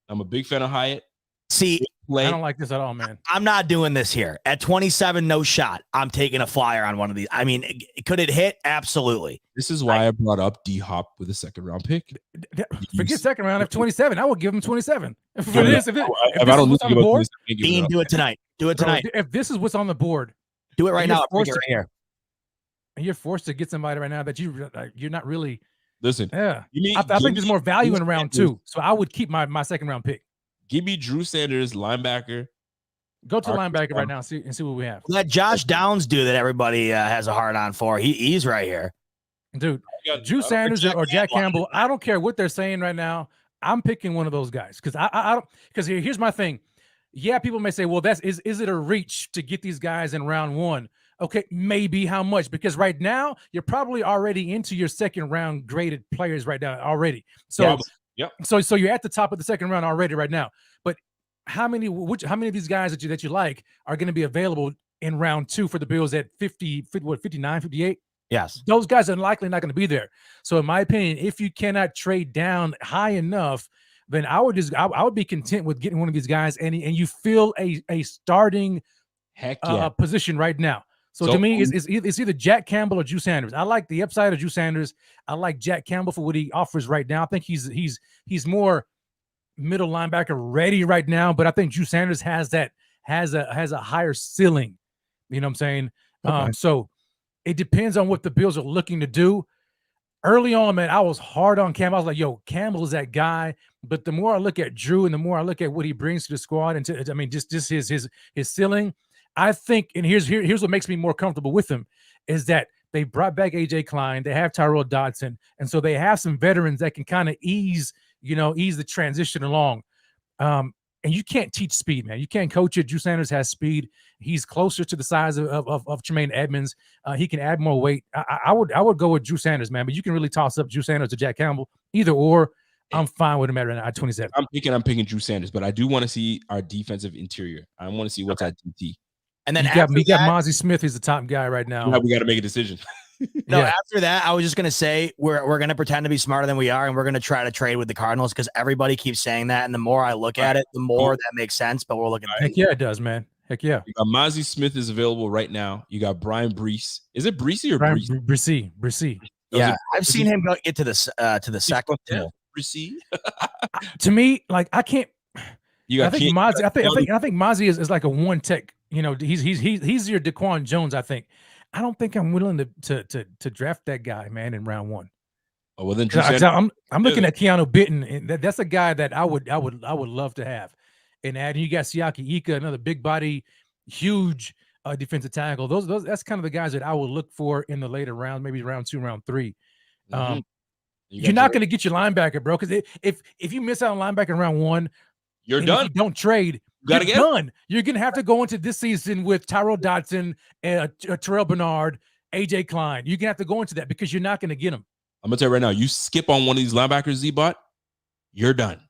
D: I'm a big fan of Hyatt.
F: See,
E: I don't like this at all, man.
F: I'm not doing this here. At 27, no shot. I'm taking a flyer on one of these. Could it hit? Absolutely.
D: This is why I brought up D-Hop with a second round pick.
E: Forget second round. I have 27. I will give him 27. If I
D: don't need to give up
F: Beane, do it tonight. Do it tonight.
E: If this is what's on the board,
F: do it right now. Right here.
E: And you're forced to get somebody right now that you're not really.
D: Listen.
E: Yeah. I think there's more value in round 2. So I would keep my second round pick.
D: Give me Drew Sanders, linebacker.
E: Go to linebacker right now and see what we have.
F: Let Josh Downs do that. Everybody has a hard on for. He's right here,
E: dude. Drew Sanders or Jack Campbell. I don't care what they're saying right now. I'm picking one of those guys because I don't. Because here's my thing. Yeah, people may say, well, is it a reach to get these guys in round 1? Okay, maybe how much? Because right now you're probably already into your second round graded players right now already. So.
D: Yep.
E: So you're at the top of the second round already right now. But how many of these guys that you like are going to be available in round 2 for the Bills at 59, 58?
F: Yes.
E: Those guys are likely not going to be there. So in my opinion, if you cannot trade down high enough, then I would be content with getting one of these guys and you fill a starting position right now. So to me, it's either Jack Campbell or Drew Sanders. I like the upside of Drew Sanders. I like Jack Campbell for what he offers right now. I think he's more middle linebacker ready right now, but I think Drew Sanders has a higher ceiling. You know what I'm saying? Okay. So it depends on what the Bills are looking to do. Early on, man, I was hard on Campbell. I was like, yo, Campbell is that guy. But the more I look at Drew and the more I look at what he brings to the squad and just his ceiling, I think, and here's what makes me more comfortable with them, is that they brought back AJ Klein, they have Tyrell Dodson, and so they have some veterans that can kind of ease the transition along. And you can't teach speed, man. You can't coach it. Drew Sanders has speed. He's closer to the size of Tremaine Edmonds. He can add more weight. I would go with Drew Sanders, man. But you can really toss up Drew Sanders to Jack Campbell, either or. I'm fine with him at 27.
D: I'm picking Drew Sanders, but I do want to see our defensive interior. I want to see what's at DT.
F: And then
E: you got Mozzie Smith. He's the top guy right now.
D: We got to make a decision.
F: No,
E: Yeah.
F: after that, I was just gonna say we're gonna pretend to be smarter than we are, and we're gonna try to trade with the Cardinals because everybody keeps saying that, and the more I look at it, the more that makes sense. But we're looking.
E: Heck yeah, it does, man. Heck yeah.
D: You got Mozzie Smith is available right now. You got Brian Brees. Is it Breesy or
E: Brian
D: Brees?
E: Brisee.
F: Yeah, I've seen him get to the second.
D: Breesy.
E: To me, like I can't.
D: You got
E: I think Mozzie. I think Mozzie is like a one tech. You know, he's your Daquan Jones. I think. I don't think I'm willing to draft that guy, man, in round 1.
D: Oh well, then
E: I'm looking at Keanu Bitten, and that's a guy that I would love to have. And adding, you got Siaki Ika, another big body, huge defensive tackle. Those that's kind of the guys that I would look for in the later round, maybe round 2, round 3. You're not going to get your linebacker, bro, because if you miss out on linebacker in round 1,
D: you're done.
E: If you don't trade. You're done. You're going to have to go into this season with Tyrell Dodson, Terrell Bernard, AJ Klein. You're going to have to go into that because you're not going to get them.
D: I'm going to tell you right now, you skip on one of these linebackers, Z-Bot, you're done.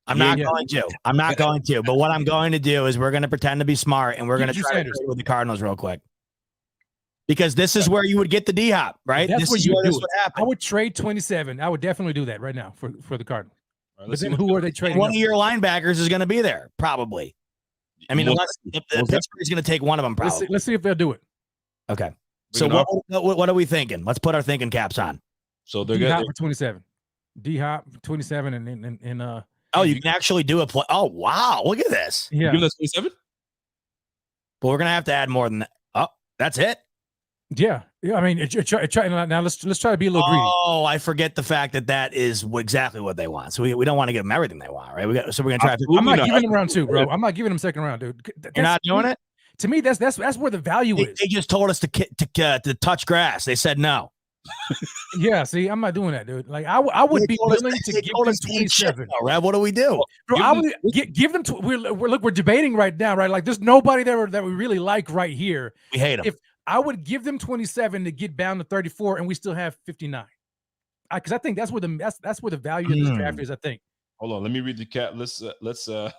F: I'm not going to. But what I'm going to do is we're going to pretend to be smart, and we're going to try to trade with the Cardinals real quick. Because this is where you would get the D-Hop, right?
E: That's where this would
F: happen.
E: I would trade 27. I would definitely do that right now for the Cardinals.
D: Right,
E: but then who are they trading?
F: One of your linebackers is going to be there, probably. I mean, unless Pittsburgh's going to take one of them, probably.
E: Let's see if they'll do it.
F: Okay. So what are we thinking? Let's put our thinking caps on.
D: So they're
E: D-Hop for 27. D-Hop 27 and
F: you can actually do a play. Oh, wow. Look at this.
E: Yeah.
D: Give us 27?
F: But we're going to have to add more than that. Oh, that's it?
E: Yeah. I mean, now let's try to be a little greedy.
F: Oh, I forget the fact that is exactly what they want. So we don't want to give them everything they want, right? We're going to try to.
E: I'm not giving them round 2, bro. I'm not giving them second round, dude.
F: You're not doing it?
E: To me, that's where the value is.
F: They just told us to touch grass. They said no.
E: Yeah, see, I'm not doing that, dude. Like I would be willing to give them 27.
F: Rev, what do we do?
E: Bro, I would give them. We're debating right now, right? Like there's nobody that we really like right here.
F: We hate them.
E: If I would give them 27 to get down to 34, and we still have 59, because I think that's where the value of this draft is. I think.
D: Hold on, let me read the cat. Let's listen.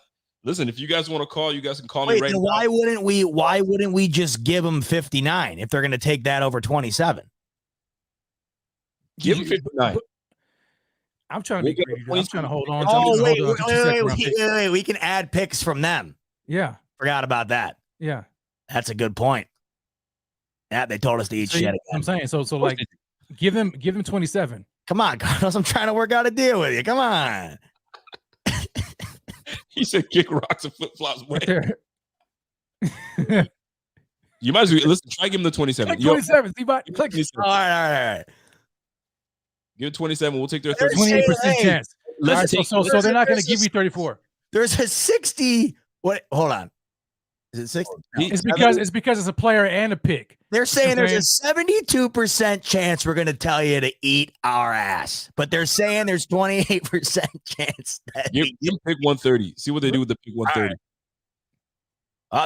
D: If you guys want to call, you guys can call me right now.
F: Why wouldn't we just give them 59 if they're going to take that over 27?
D: Give him 59.
E: I'm trying to be greedy. I'm trying to hold on.
F: Wait. We can add picks from them.
E: Yeah.
F: Forgot about that.
E: Yeah.
F: That's a good point. Yeah, they told us to eat shit again.
E: I'm saying so like give them 27.
F: Come on, Carlos. I'm trying to work out a deal with you. Come on.
D: He said kick rocks and flip flops. You might as well listen. Try give him the 27.
E: 27.
F: All right.
D: Give it 27. We'll take their
E: 28% chance. So they're not going to give you 34.
F: There's a 60. What? Hold on. Is it 60? No.
E: It's because it's a player and a pick.
F: They're saying there's a 72% chance we're going to tell you to eat our ass, but they're saying there's 28% chance that
D: give them pick 130. See what they do with the pick 130.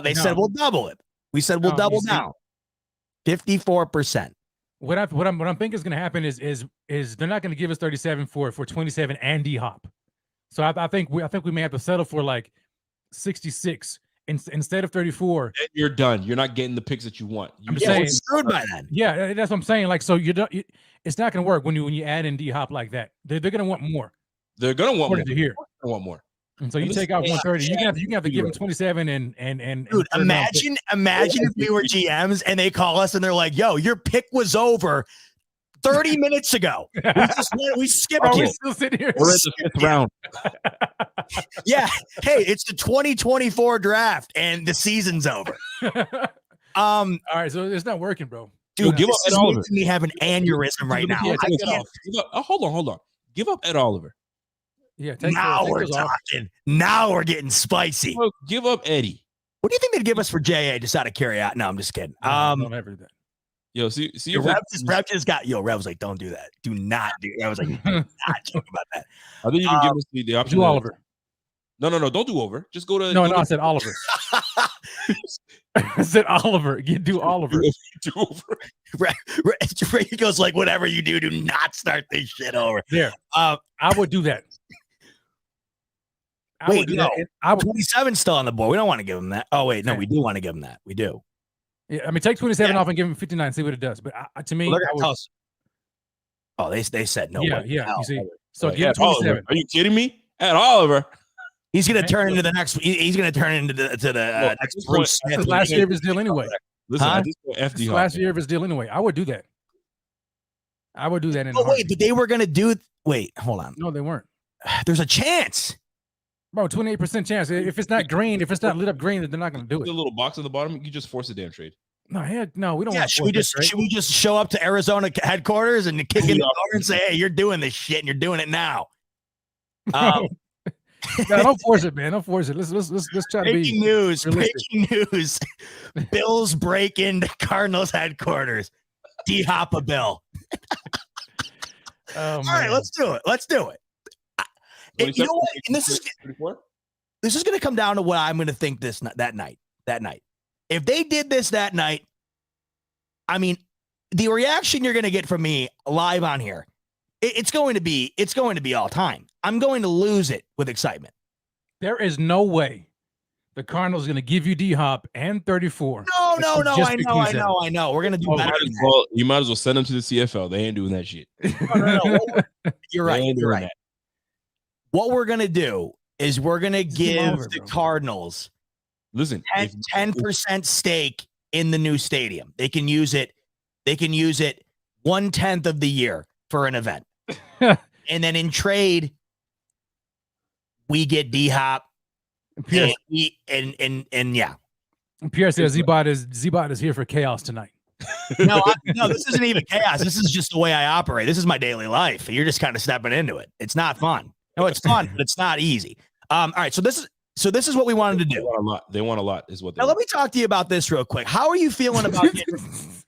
F: They said we'll double it. We said we'll double down. 54%.
E: What I'm thinking is going to happen is they're not going to give us 37 for 27 and D-Hop. So I think we may have to settle for like 66 instead of 34.
D: Then you're done. You're not getting the picks that you want.
E: I'm saying
F: screwed by then.
E: Yeah, that's what I'm saying. Like, so it's not going to work when you add in D-Hop like that. They're going to want more.
D: They're going to want more.
E: To hear.
D: I want more.
E: And so you take out 130. You can have to give them 27 and
F: dude, imagine if we were GMs and they call us and they're like, "Yo, your pick was over 30 minutes ago. We skipped
E: you.
F: We're
E: still sitting here.
D: We're in the 5th round."
F: Yeah. Hey, it's the 2024 draft and the season's over.
E: All right, so it's not working, bro.
F: Dude, give up Ed Oliver. Me have an aneurysm right now.
D: Hold on. Give up Ed Oliver.
E: Yeah,
F: now we're talking. Now we're getting spicy.
D: Well, give up Eddie.
F: What do you think they'd give us for JA? Just out of curiosity. No, I'm just kidding.
E: Don't ever do that.
D: Yo, see,
F: Rev just got. Rev was like, "Don't do that. Do not do." I was like, "Do not joke about that."
D: I think you can give us the option.
E: Do Oliver.
D: No, don't do over. Just go to.
E: No, I said Oliver. I said Oliver. You do Oliver.
D: Do over.
F: He goes like, "Whatever you do, do not start this shit over."
E: There. I would do that.
F: Wait, no. 27 still on the board. We don't want to give him that. Oh wait, no, we do want to give him that. We do.
E: Yeah, I mean, take 27 off and give him 59, see what it does. But to me,
F: Well, oh, they said no way.
E: Yeah. You see, so
D: Like,
E: give him
D: Ed Oliver.
E: 27.
D: Are you kidding me? Ed Oliver.
F: He's going to turn into the next. He's going to turn into the next Bruce
E: That's
F: Smith.
E: the last year of his deal anyway.
D: Listen,
F: Huh?
D: I just go
E: That's
D: FD
E: the last year of his deal anyway. I would do that. In
F: Oh wait, but they were going to do. Wait, hold on.
E: No, they weren't.
F: There's a chance.
E: Bro, 28% chance. If it's not green, if it's not lit up green, they're not going to do
D: The
E: it.
D: little box at the bottom, you just force a damn trade.
E: No, heck, no, we don't
F: Yeah,
E: want to.
F: should we just show up to Arizona headquarters and kick in the door and say, "Hey, you're doing this shit and you're doing it now."
E: No, don't force it, man. Don't force it. Let's try to be
F: Breaking news!
E: realistic.
F: Breaking news! Bills break into Cardinals headquarters. D-hop a bill.
E: Oh,
F: All right, let's do it. Let's do it. You know what? And this is going to come down to what I'm going to think that night. If they did this that night, I mean, the reaction you're going to get from me live on here, it's going to be all time. I'm going to lose it with excitement.
E: There is no way the Cardinals are going to give you D-Hop and 34.
F: No. I know. We're going to do better.
D: You might as well send them to the CFL. They ain't doing that shit.
F: No. You're right.
D: They ain't
F: You're
D: doing
F: right.
D: that.
F: What we're going to do is we're going to give the Cardinals
D: Listen,
F: 10% stake in the new stadium. They can use it 1/10 of the year for an event. And then in trade, we get D-Hop.
E: Pierre,
F: And yeah.
E: Pierre says Z-Bot is here for chaos tonight.
F: No, this isn't even chaos. This is just the way I operate. This is my daily life. You're just kind of stepping into it. It's not fun. No, it's fun, but it's not easy. All right. So this is what we wanted to do.
D: They want a lot is what they
F: Now,
D: want.
F: let me talk to you about this real quick. How are you feeling about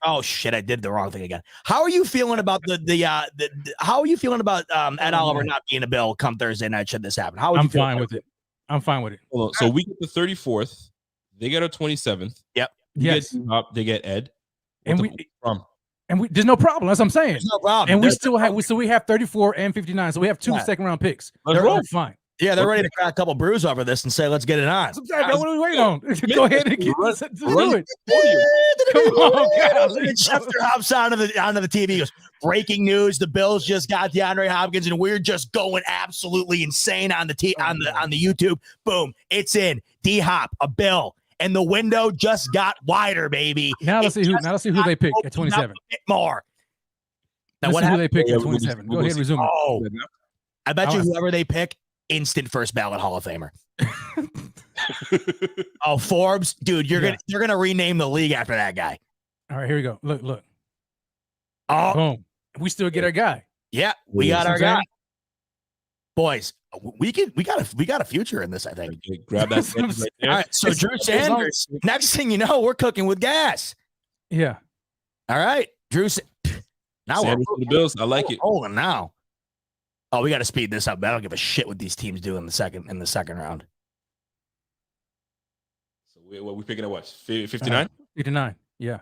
F: oh shit, I did the wrong thing again. How are you feeling about how are you feeling about Ed Oliver not being a Bill come Thursday night should this happen? How would
E: I'm
F: you feel
E: fine with it. I'm fine with it.
D: Hold on. So we get the 34th. They get a 27th.
F: Yep.
E: Yes.
D: They get Ed.
E: And there's no problem. That's what I'm saying.
F: There's no problem.
E: And we have 34 and 59. So we have two second round picks.
F: They're
E: fine.
F: Yeah, they're ready to crack a couple brews over this and say, let's get it on.
E: What are we waiting on? Go ahead and do it.
F: Come on, God. Schefter hops onto the TV. He goes, breaking news: the Bills just got DeAndre Hopkins, and we're just going absolutely insane on the YouTube. Boom! It's in. D-Hop, a Bill, and the window just got wider, baby.
E: Now let's see who they pick at 27.
F: More. Now
E: let's see who they pick at 27. Go ahead and resume.
F: Oh, I bet you whoever they pick, instant first ballot Hall of Famer. Oh, Forbes, dude, you're gonna rename the league after that guy.
E: All right, here we go. Look.
F: Oh,
E: boom. We still get our guy.
F: Yeah, we got our guy. Boys, we got a future in this, I think.
D: Grab that right there.
F: All right, so Drew Sanders. Next thing you know, we're cooking with gas.
E: Yeah.
F: All right, Drew. Now
D: Sanders for the Bills. I like it.
F: Oh, now. Oh, we got to speed this up. I don't give a shit what these teams do in the second round.
D: So we picking at what? 59?
E: 59. Yeah.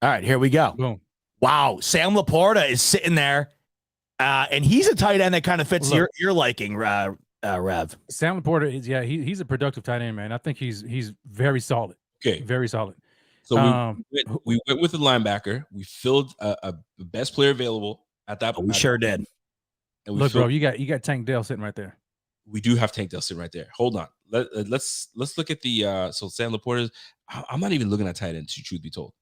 F: All right, here we go.
E: Boom.
F: Wow, Sam Laporta is sitting there, and he's a tight end that kind of fits your liking, Rev.
E: Sam Laporta is he's a productive tight end, man. I think he's very solid.
D: Okay,
E: very solid.
D: So we went with the linebacker. We filled a best player available at that point.
F: We sure did.
E: And look, bro, you got Tank Dell sitting right there.
D: We do have Tank Dell sitting right there. Hold on. Let's look at the so Sam Laporta. I'm not even looking at tight end. Truth be told,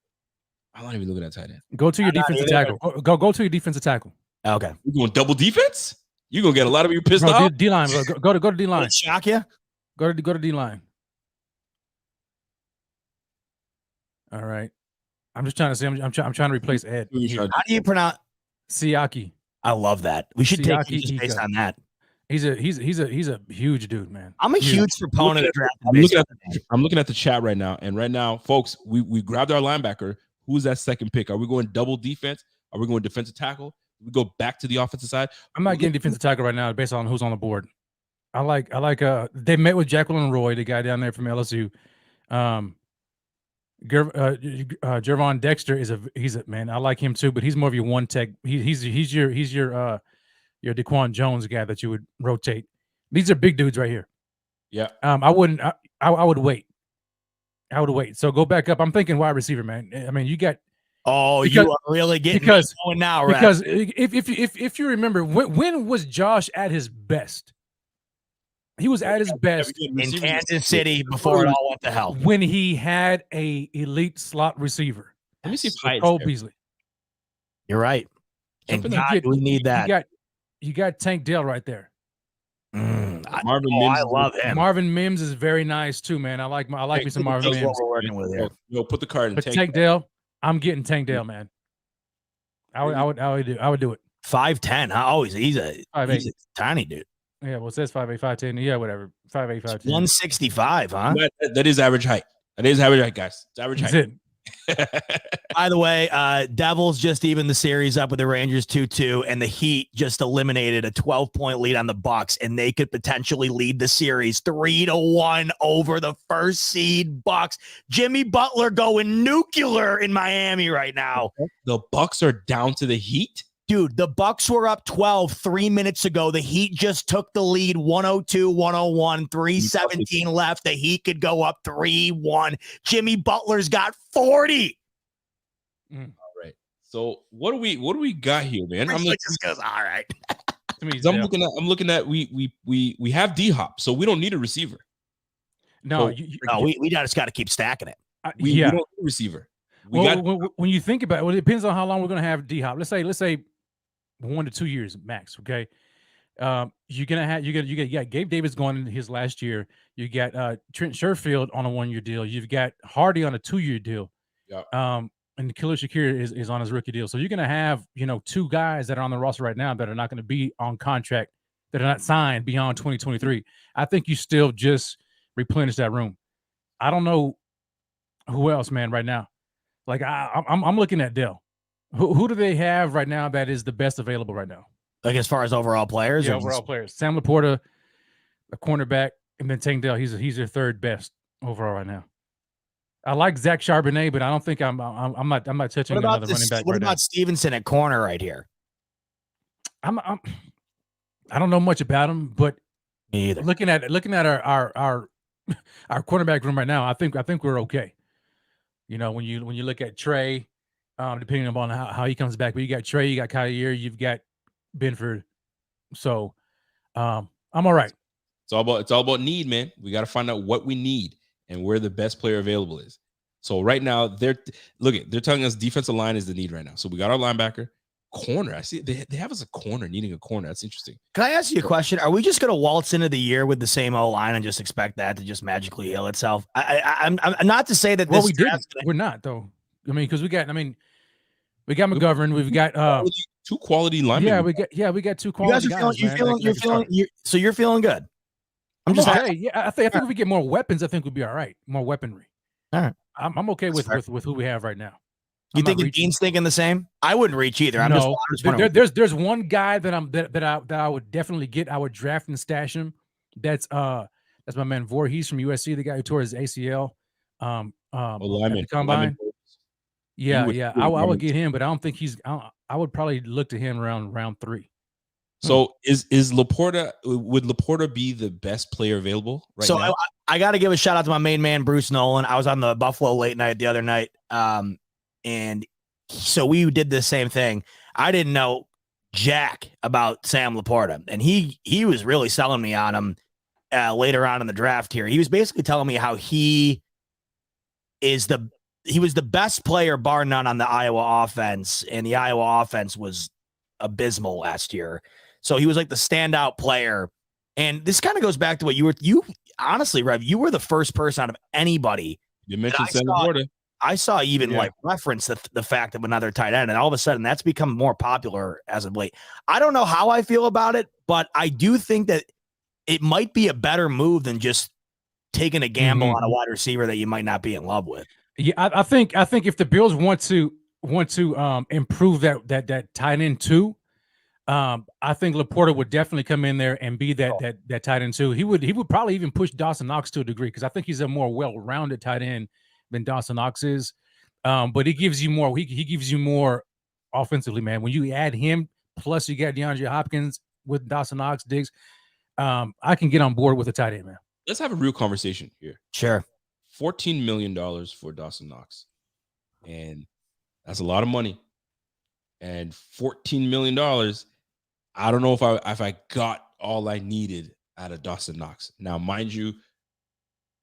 D: I'm not even looking at tight end.
E: Go to your defensive tackle. Go to your defensive tackle.
F: Okay.
D: We're going double defense. You're gonna get a lot of you pissed off.
E: D line, bro. Go to D line.
F: Shock you.
E: Go to D line. All right. I'm just trying to say. I'm trying to replace Ed.
F: How do you pronounce
E: Siaki?
F: I love that. We should take
E: Siaki
F: based on that.
E: He's a huge dude, man.
F: I'm a huge proponent of draft.
D: I'm looking at the chat right now, and right now, folks, we grabbed our linebacker. Who's that second pick? Are we going double defense? Are we going defensive tackle? We go back to the offensive side.
E: I'm not getting defensive tackle right now based on who's on the board. I like they met with Jacqueline Roy, the guy down there from LSU. Gervon Dexter he's a man. I like him too, but he's more of your one tech. He's your DeQuan Jones guy that you would rotate. These are big dudes right here.
D: Yeah.
E: I would wait. I would wait. So go back up. I'm thinking wide receiver, man. I mean, you got.
F: Oh,
E: because,
F: you are really getting going now, right?
E: Because if you remember, when was Josh at his best? He was at his best
F: in Kansas City before it all went to hell.
E: When he had a elite slot receiver.
D: Let me see if
E: Cole Beasley.
F: You're right. And God, we need that.
E: You got Tank Dell right there.
D: Marvin
F: Mims,
D: I
F: love him.
E: Marvin Mims is very nice too, man. I like me some Marvin Mims.
F: What we're working with here.
D: Yo, put the card in.
E: But Tank Dell, I'm getting Tank Dell, man. I would do it.
F: 5'10". Oh, he's a tiny dude.
E: Yeah, well, it says 5'8", 5'10". Yeah, whatever. 5'8", 5'10".
F: 165, huh?
D: That is average height. That is average height, guys. It's average height.
F: By the way, Devils just evened the series up with the Rangers 2-2, and the Heat just eliminated a 12-point lead on the Bucks, and they could potentially lead the series 3-1 over the first seed Bucks. Jimmy Butler going nuclear in Miami right now.
D: The Bucks are down to the Heat?
F: Dude, the Bucks were up 12 3 minutes ago. The Heat just took the lead 102-101, 3:17 left. The Heat could go up 3-1. Jimmy Butler's got 40.
D: All right. So what do we got here, man?
F: I'm like, just goes, all right.
D: I'm looking at we have D-Hop, so we don't need a receiver.
E: No,
F: we just got to keep stacking it.
D: We don't need a receiver.
E: When you think about it, it depends on how long we're going to have D-Hop. Let's say 1 to 2 years max. Okay. You got Gabe Davis going into his last year. You got Trent Sherfield on a 1-year deal. You've got Hardy on a 2-year deal.
D: Yeah.
E: And Khalil Shakir is on his rookie deal. So you're going to have, 2 guys that are on the roster right now that are not going to be on contract, that are not signed beyond 2023. I think you still just replenish that room. I don't know who else, man, right now. Like I'm looking at Dell. Who do they have right now that is the best available right now?
F: Like as far as overall players?
E: Yeah, overall players. Sam Laporta, a cornerback, and then Tank Dell. He's their third best overall right now. I like Zach Charbonnet, but I don't think I'm not touching another running back.
F: What about Stevenson at corner right here?
E: I don't know much about him, but
F: me either.
E: Looking at our cornerback room right now, I think we're okay. When you look at Trey, depending upon how he comes back, but you got Trey, you got Kyer, you've got Benford. So I'm all right.
D: It's all about need, man. We got to find out what we need and where the best player available is. So right now, they're telling us defensive line is the need right now. So we got our linebacker, corner. I see they have us a corner, needing a corner. That's interesting.
F: Can I ask you a question? Are we just going to waltz into the year with the same O-line and just expect that to just magically heal itself? I'm not to say that.
E: Well, we didn't. We're not though. I mean, because we got McGovern. We've got
D: two quality linemen.
E: We got 2 quality guys.
F: You're feeling good.
E: I'm just saying. Yeah, I think if we get more weapons, I think we'll be all right. More weaponry.
F: All right.
E: I'm okay with who we have right now.
F: You think Dean's thinking the same? I wouldn't reach either.
E: There's one guy that I would definitely get. I would draft and stash him. That's my man Voorhees from USC, the guy who tore his ACL. At the combine. Yeah. I would get him, but I don't think I would probably look to him around round 3.
D: So is Laporta? Would Laporta be the best player available right now?
F: So I got to give a shout out to my main man Bruce Nolan. I was on the Buffalo late night the other night, and so we did the same thing. I didn't know jack about Sam Laporta, and he was really selling me on him later on in the draft here. He was basically telling me how he was the best player bar none on the Iowa offense, and the Iowa offense was abysmal last year. So he was like the standout player. And this kind of goes back to what you honestly, Rev, you were the first person out of anybody.
D: You mentioned Sam Laporta.
F: I saw even like reference the fact of another tight end, and all of a sudden that's become more popular as of late. I don't know how I feel about it, but I do think that it might be a better move than just taking a gamble on a wide receiver that you might not be in love with.
E: Yeah, I think if the Bills want to improve that tight end too, I think Laporta would definitely come in there and be that tight end too. He would probably even push Dawson Knox to a degree because I think he's a more well-rounded tight end than Dawson Knox is. But he gives you more. He gives you more offensively, man. When you add him, plus you got DeAndre Hopkins with Dawson Knox, Diggs, I can get on board with a tight end, man.
D: Let's have a real conversation here.
F: Sure.
D: $14 million for Dawson Knox. And that's a lot of money. And $14 million, I don't know if I got all I needed out of Dawson Knox. Now, mind you,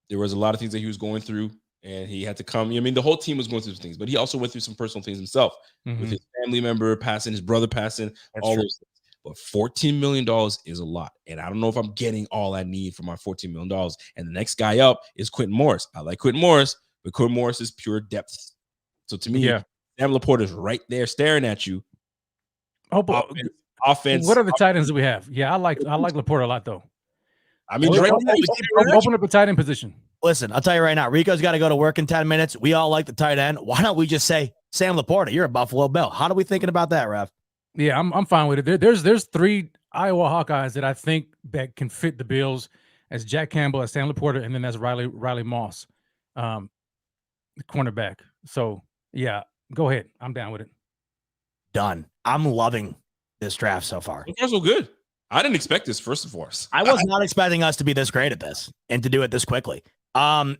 D: there was a lot of things that he was going through, and he had to come. I mean, the whole team was going through some things, but he also went through some personal things himself with his family member passing, his brother passing, all those things. But $14 million is a lot. And I don't know if I'm getting all I need for my $14 million. And the next guy up is Quentin Morris. I like Quentin Morris, but Quentin Morris is pure depth. So to me, Sam Laporta is right there staring at you. Offense.
E: What are the tight ends that we have? Yeah, I like Laporta a lot, though.
D: I mean,
E: open up a tight end position.
F: Listen, I'll tell you right now, Rico's got to go to work in 10 minutes. We all like the tight end. Why don't we just say, Sam Laporta, you're a Buffalo Bill? How are we thinking about that, Rev?
E: Yeah, I'm fine with it. There's 3 Iowa Hawkeyes that I think that can fit the Bills as Jack Campbell, as Sam Laporta, and then that's Riley Moss, the cornerback. So yeah, go ahead. I'm down with it.
F: Done. I'm loving this draft so far.
D: So far, so good. I didn't expect this, first and foremost.
F: I was not expecting us to be this great at this and to do it this quickly. Round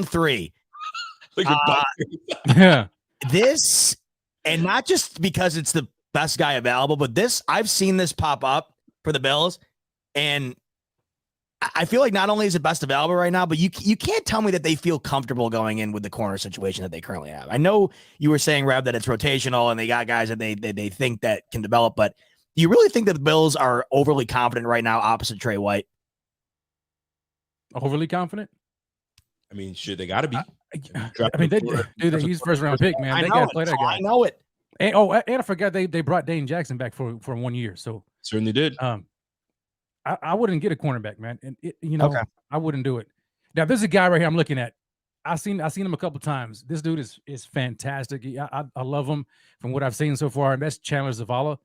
F: 3.
E: Yeah.
F: This, and not just because it's the best guy available, but this, I've seen this pop up for the Bills, and I feel like not only is it best available right now, but you can't tell me that they feel comfortable going in with the corner situation that they currently have. I know you were saying, Rev, that it's rotational and they got guys that they think that can develop, but do you really think that the Bills are overly confident right now opposite Trey White?
E: Overly confident?
D: I mean, shit, they got to be.
E: I mean, he's first round pick, man. They got to play that guy.
F: I know it.
E: And, I forgot they brought Dane Jackson back for 1 year. So
D: certainly did.
E: I wouldn't get a cornerback, man, and I wouldn't do it. Now, there's a guy right here I'm looking at. I seen him a couple times. This dude is fantastic. I love him from what I've seen so far, and that's Chandler Zavala,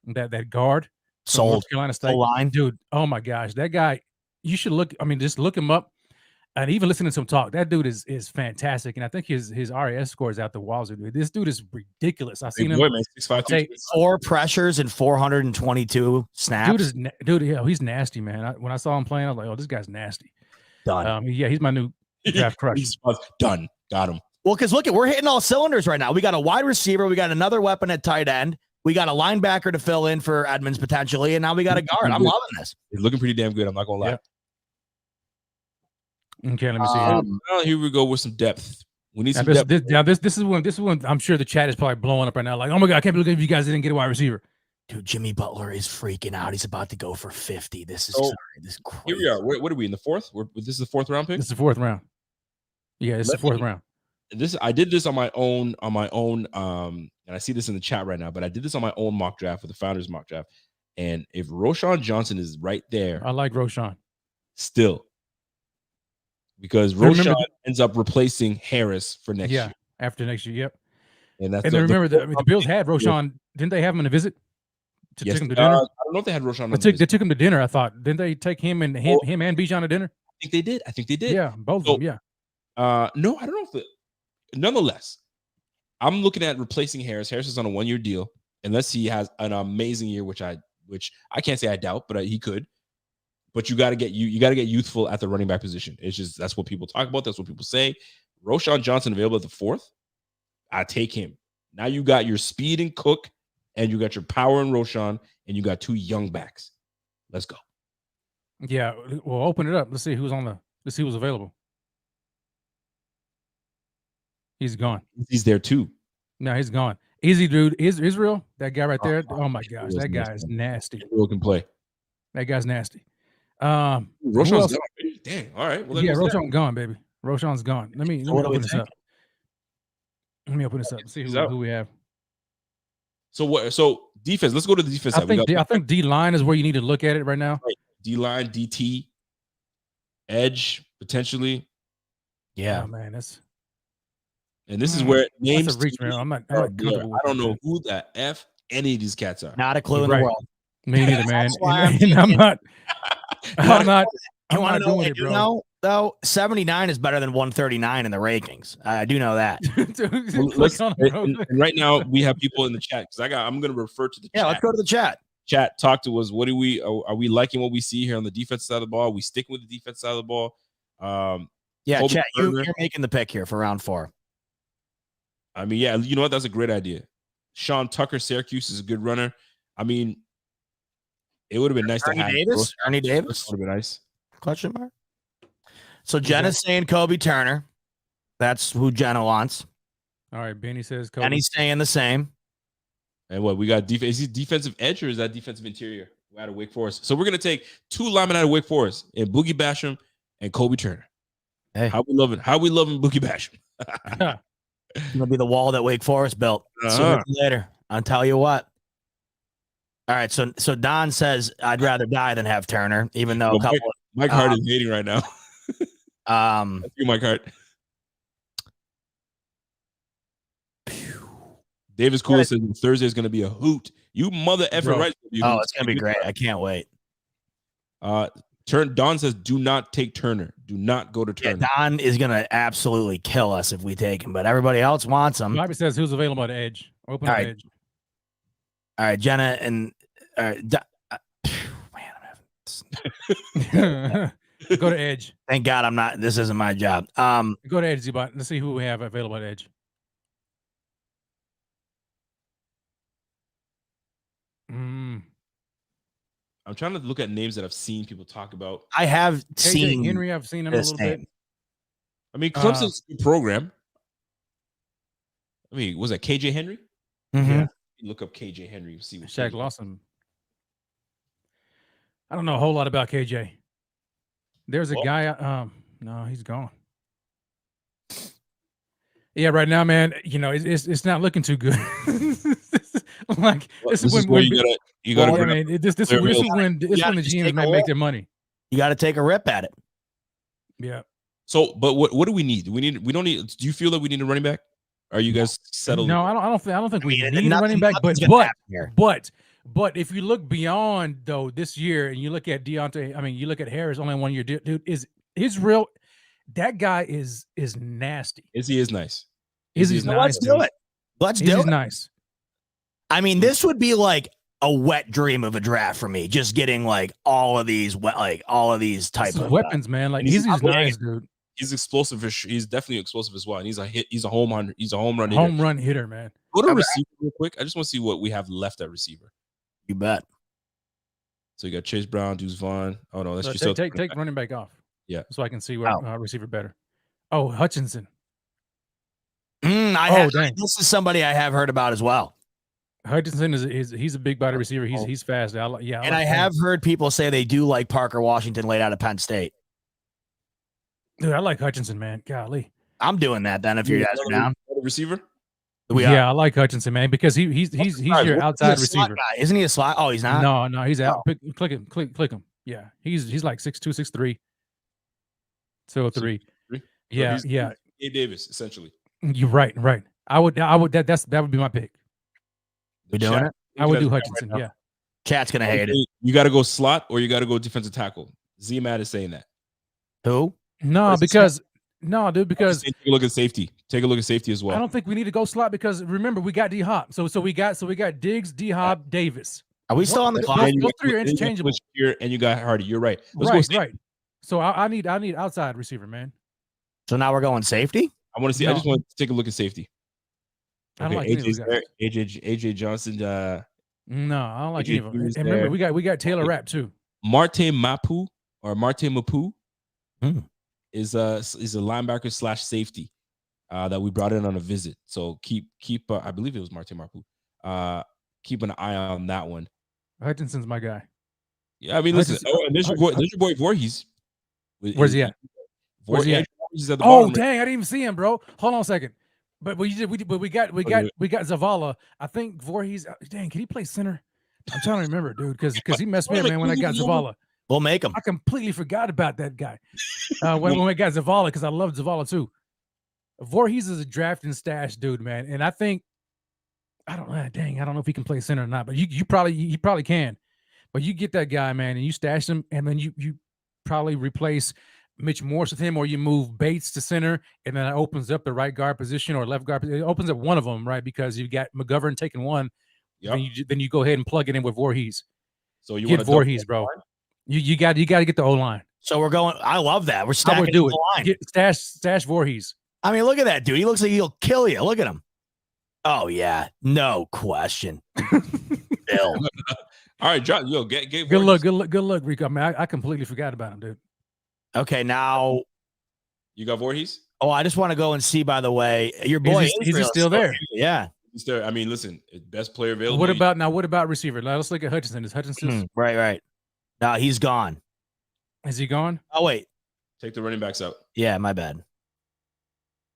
E: that guard.
F: Sold.
E: North Carolina State.
F: Line.
E: Dude, oh my gosh, that guy. You should look. I mean, just look him up, and even listening to him talk. That dude is fantastic, and I think his RAS score is out the walls. This dude is ridiculous. I've seen him.
D: Boy, man, 6'5",
E: take
F: 4 pressures and 422 snaps.
E: He's nasty, man. When I saw him playing, I was like, oh, this guy's nasty.
F: Done.
E: He's my new draft crush.
D: Done. Got him.
F: Well, because look, we're hitting all cylinders right now. We got a wide receiver. We got another weapon at tight end. We got a linebacker to fill in for Edmonds potentially, and now we got a guard. I'm loving this.
D: He's looking pretty damn good. I'm not gonna lie.
E: Yeah. Okay, let me see.
D: Well, here we go with some depth. We need some
E: depth. This is when I'm sure the chat is probably blowing up right now. Like, oh my god, I can't believe you guys didn't get a wide receiver.
F: Dude, Jimmy Butler is freaking out. He's about to go for 50. This is crazy.
D: Here we are. What are we in the 4th? This is the 4th round pick.
E: This is the 4th round. Yeah, it's the 4th round.
D: I did this on my own, and I see this in the chat right now. But I did this on my own mock draft with the Founders mock draft. And if Roschon Johnson is right there,
E: I like Roschon
D: still, because Roschon ends up replacing Harris for next year.
E: After next year, yep.
D: And
E: remember the Bills had Roschon. Didn't they have him on a visit to take him to dinner?
D: I don't know if they had Roschon.
E: They took him to dinner. I thought. Didn't they take him and Bijan to dinner?
D: I think they did.
E: Yeah, both of them. Yeah.
D: No, I don't know if nonetheless, I'm looking at replacing Harris. Harris is on a 1-year deal, unless he has an amazing year, which I can't say I doubt, but he could. But you got to get youthful at the running back position. It's just that's what people talk about. That's what people say. Roschon Johnson available at the 4th. I take him. Now you got your speed and Cook, and you got your power and Roschon, and you got 2 young backs. Let's go.
E: Yeah, we'll open it up. Let's see who's available. He's gone.
D: He's there too.
E: No, he's gone. Easy, dude. Israel, that guy right there. Oh my gosh, that guy is nasty.
D: Israel can play.
E: That guy's nasty.
D: Roschon's gone. Dang. All right. Well,
E: Roschon's gone, baby. Roschon's gone. Let me open this up. Let me open this up and see who we have.
D: So what? So defense. Let's go to the defense.
E: I think D line is where you need to look at it right now.
D: Right. D line, DT, edge potentially.
F: Yeah,
E: man, that's.
D: And this is where names.
E: That's a reach, man. I'm not
D: I don't know who the F any of these cats are.
F: Not a clue in the world.
E: Me neither, man. I'm not.
F: You want to know what you know? Though 79 is better than 139 in the rankings. I do know that.
D: And right now we have people in the chat because I'm going to refer to the chat.
F: Yeah, let's go to the chat.
D: Chat, talk to us. What are we liking what we see here on the defense side of the ball? Are we sticking with the defense side of the ball?
F: Yeah,
D: Kobe
F: Chet,
D: Turner.
F: you're making the pick here for round 4.
D: I mean, yeah, you know what? That's a great idea. Sean Tucker, Syracuse is a good runner. I mean, it would have been nice to have
F: Ernie Davis
D: would have been nice.
F: Question mark. So Jenna's saying Kobe Turner. That's who Jenna wants.
E: All right, Benny says Kobe.
F: And he's saying the same.
D: And what we got? Is he defensive edge or is that defensive interior? We're out of Wake Forest. So we're gonna take 2 linemen out of Wake Forest and Boogie Basham and Kobe Turner.
F: Hey,
D: how we loving Boogie Basham.
F: It's gonna be the wall that Wake Forest built. Sooner or later, I'll tell you what. All right, so Don says I'd rather die than have Turner, even though
D: Mike Hart is hating right now. Thank you, Mike Hart. Davis Cool says Thursday is going to be a hoot. You mother effer right?
F: Oh, it's going to be great. I can't wait.
D: Don says do not take Turner. Do not go to Turner.
F: Yeah, Don is going to absolutely kill us if we take him, but everybody else wants him.
E: Bobby says who's available at edge. Open at edge.
F: All right, Jenna and man,
E: go to edge.
F: Thank God this isn't my job.
E: Go to edge, Z-Bot. Let's see who we have available at edge.
D: I'm trying to look at names that I've seen people talk about.
F: I have seen
E: Henry. I've seen him a little bit.
D: I mean, Clemson's program. I mean, was that KJ Henry?
F: Mm-hmm.
D: Yeah. Look up KJ Henry and see what
E: Shaq Lawson. I don't know a whole lot about KJ. There's a guy. No, he's gone. Yeah, right now, man. You know, it's not looking too good. Like this is when you gotta. I mean, this is when the GMs make their money.
F: You got to take a rip at it.
E: Yeah.
D: So, but what do we need? We don't need. Do you feel that we need a running back? Are you guys settled?
E: No, I don't think we need a running back. But if you look beyond though this year and you look at Deontay, I mean, you look at Harris, only 1 year, dude. Is real. That guy is nasty.
D: He is nice.
E: He's nice.
F: Let's do it. Let's do it.
E: Nice.
F: I mean, this would be like a wet dream of a draft for me. Just getting like all of these type of
E: weapons, man. Like he's nice, dude.
D: He's explosive. He's definitely explosive as well, and he's a home run. He's a home run hitter.
E: Home run hitter, man.
D: Go to receiver real quick. I just want to see what we have left at receiver.
F: You bet.
D: So you got Chase Brown, Deuce Vaughn. Oh no, that's
E: just take running back off.
D: Yeah,
E: so I can see where receiver better. Oh, Hutchinson.
F: Dang. This is somebody I have heard about as well.
E: Hutchinson he's a big body receiver. He's fast.
F: I have heard people say they do like Parker Washington late out of Penn State.
E: Dude, I like Hutchinson, man. Golly,
F: I'm doing that then. If you guys are down,
D: receiver.
E: I like Hutchinson, man, because he's your outside receiver.
F: Guy. Isn't he a slot? Oh, he's not.
E: No, he's out. Click him. Yeah, he's like 6'2", 6'3". 203. Yeah.
D: A Davis, essentially.
E: You're right. I would that would be my pick.
F: We doing it?
E: I would do Hutchinson. Right, yeah.
F: Chat's gonna hate it.
D: You got to go slot or you got to go defensive tackle. Z-Matt is saying that.
F: Who?
E: No, because
D: take a look at safety. Take a look at safety as well.
E: I don't think we need to go slot because remember we got D Hop. So we got Diggs, D Hop, Davis.
F: Are we still on the clock?
E: Those three are interchangeable.
D: And you got Hardy. You're right.
E: Right. So I need outside receiver, man.
F: So now we're going safety.
D: I want to see. No. I just want to take a look at safety.
E: I don't like
D: AJ Johnson.
E: No, I don't like any of them. And remember, we got Taylor Rapp too.
D: Marte Mapu is a linebacker / safety that we brought in on a visit. So keep I believe it was Marte Mapu. Keep an eye on that one.
E: Hutchinson's my guy.
D: Yeah, I mean, listen. And there's your boy Voorhees.
E: Where's he at?
D: Where's he at?
E: Oh, dang! I didn't even see him, bro. Hold on a second. But we got Zavala. I think Voorhees. Dang, can he play center? I'm trying to remember, dude, because he messed me up, man. When I got Zavala,
F: we'll make him.
E: I completely forgot about that guy. When I got Zavala, because I love Zavala too. Voorhees is a draft and stash dude, man, and I think I don't know if he can play center or not, but he probably can. But you get that guy, man, and you stash him, and then you probably replace Mitch Morse with him, or you move Bates to center, and then it opens up the right guard position or left guard. It opens up one of them, right? Because you got McGovern taking one. Yep. Then you go ahead and plug it in with Voorhees.
D: So you
E: get Voorhees, bro. You got to get the O line.
F: So we're going. I love that. We're
E: I
F: stacking
E: would do
F: the
E: it.
F: line.
E: Get stash Voorhees.
F: I mean, look at that dude. He looks like he'll kill you. Look at him. Oh yeah, no question. Bill.
D: All right, John. Yo, get
E: Good
D: Voorhees.
E: look, Rico. I mean, I completely forgot about him, dude.
F: Okay, now.
D: You got Voorhees?
F: Oh, I just want to go and see. By the way, your boy
E: Is he
F: Israel's
E: still there?
F: Yeah.
D: He's there. I mean, listen, best player available.
E: What about receiver? Let's look at Hutchinson. Is Hutchinson
F: Right. No, he's gone.
E: is he gone?
F: Oh wait.
D: Take the running backs out.
F: Yeah, my bad.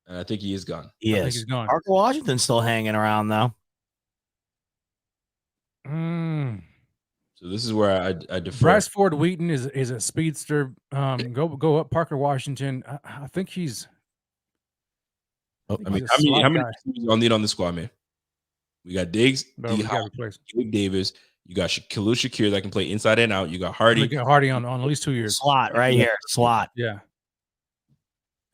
D: And I think he is gone.
F: He
E: I
F: is.
E: think he's gone.
F: Parker Washington's still hanging around though.
D: So this is where I defer.
E: Bryce Ford Wheaton is a speedster. Go up. Parker Washington. I think he's.
D: I mean,
E: he's a
D: how many
E: slot
D: receivers y'all need on the squad, man? We got Diggs,
E: guy. We
D: D.
E: gotta
D: Hop,
E: replace him.
D: Gabe Davis. You got Khalil Shakir that can play inside and out. You got Hardy.
E: We got Hardy on at least 2 years.
F: Slot right here. Slot.
E: Yeah.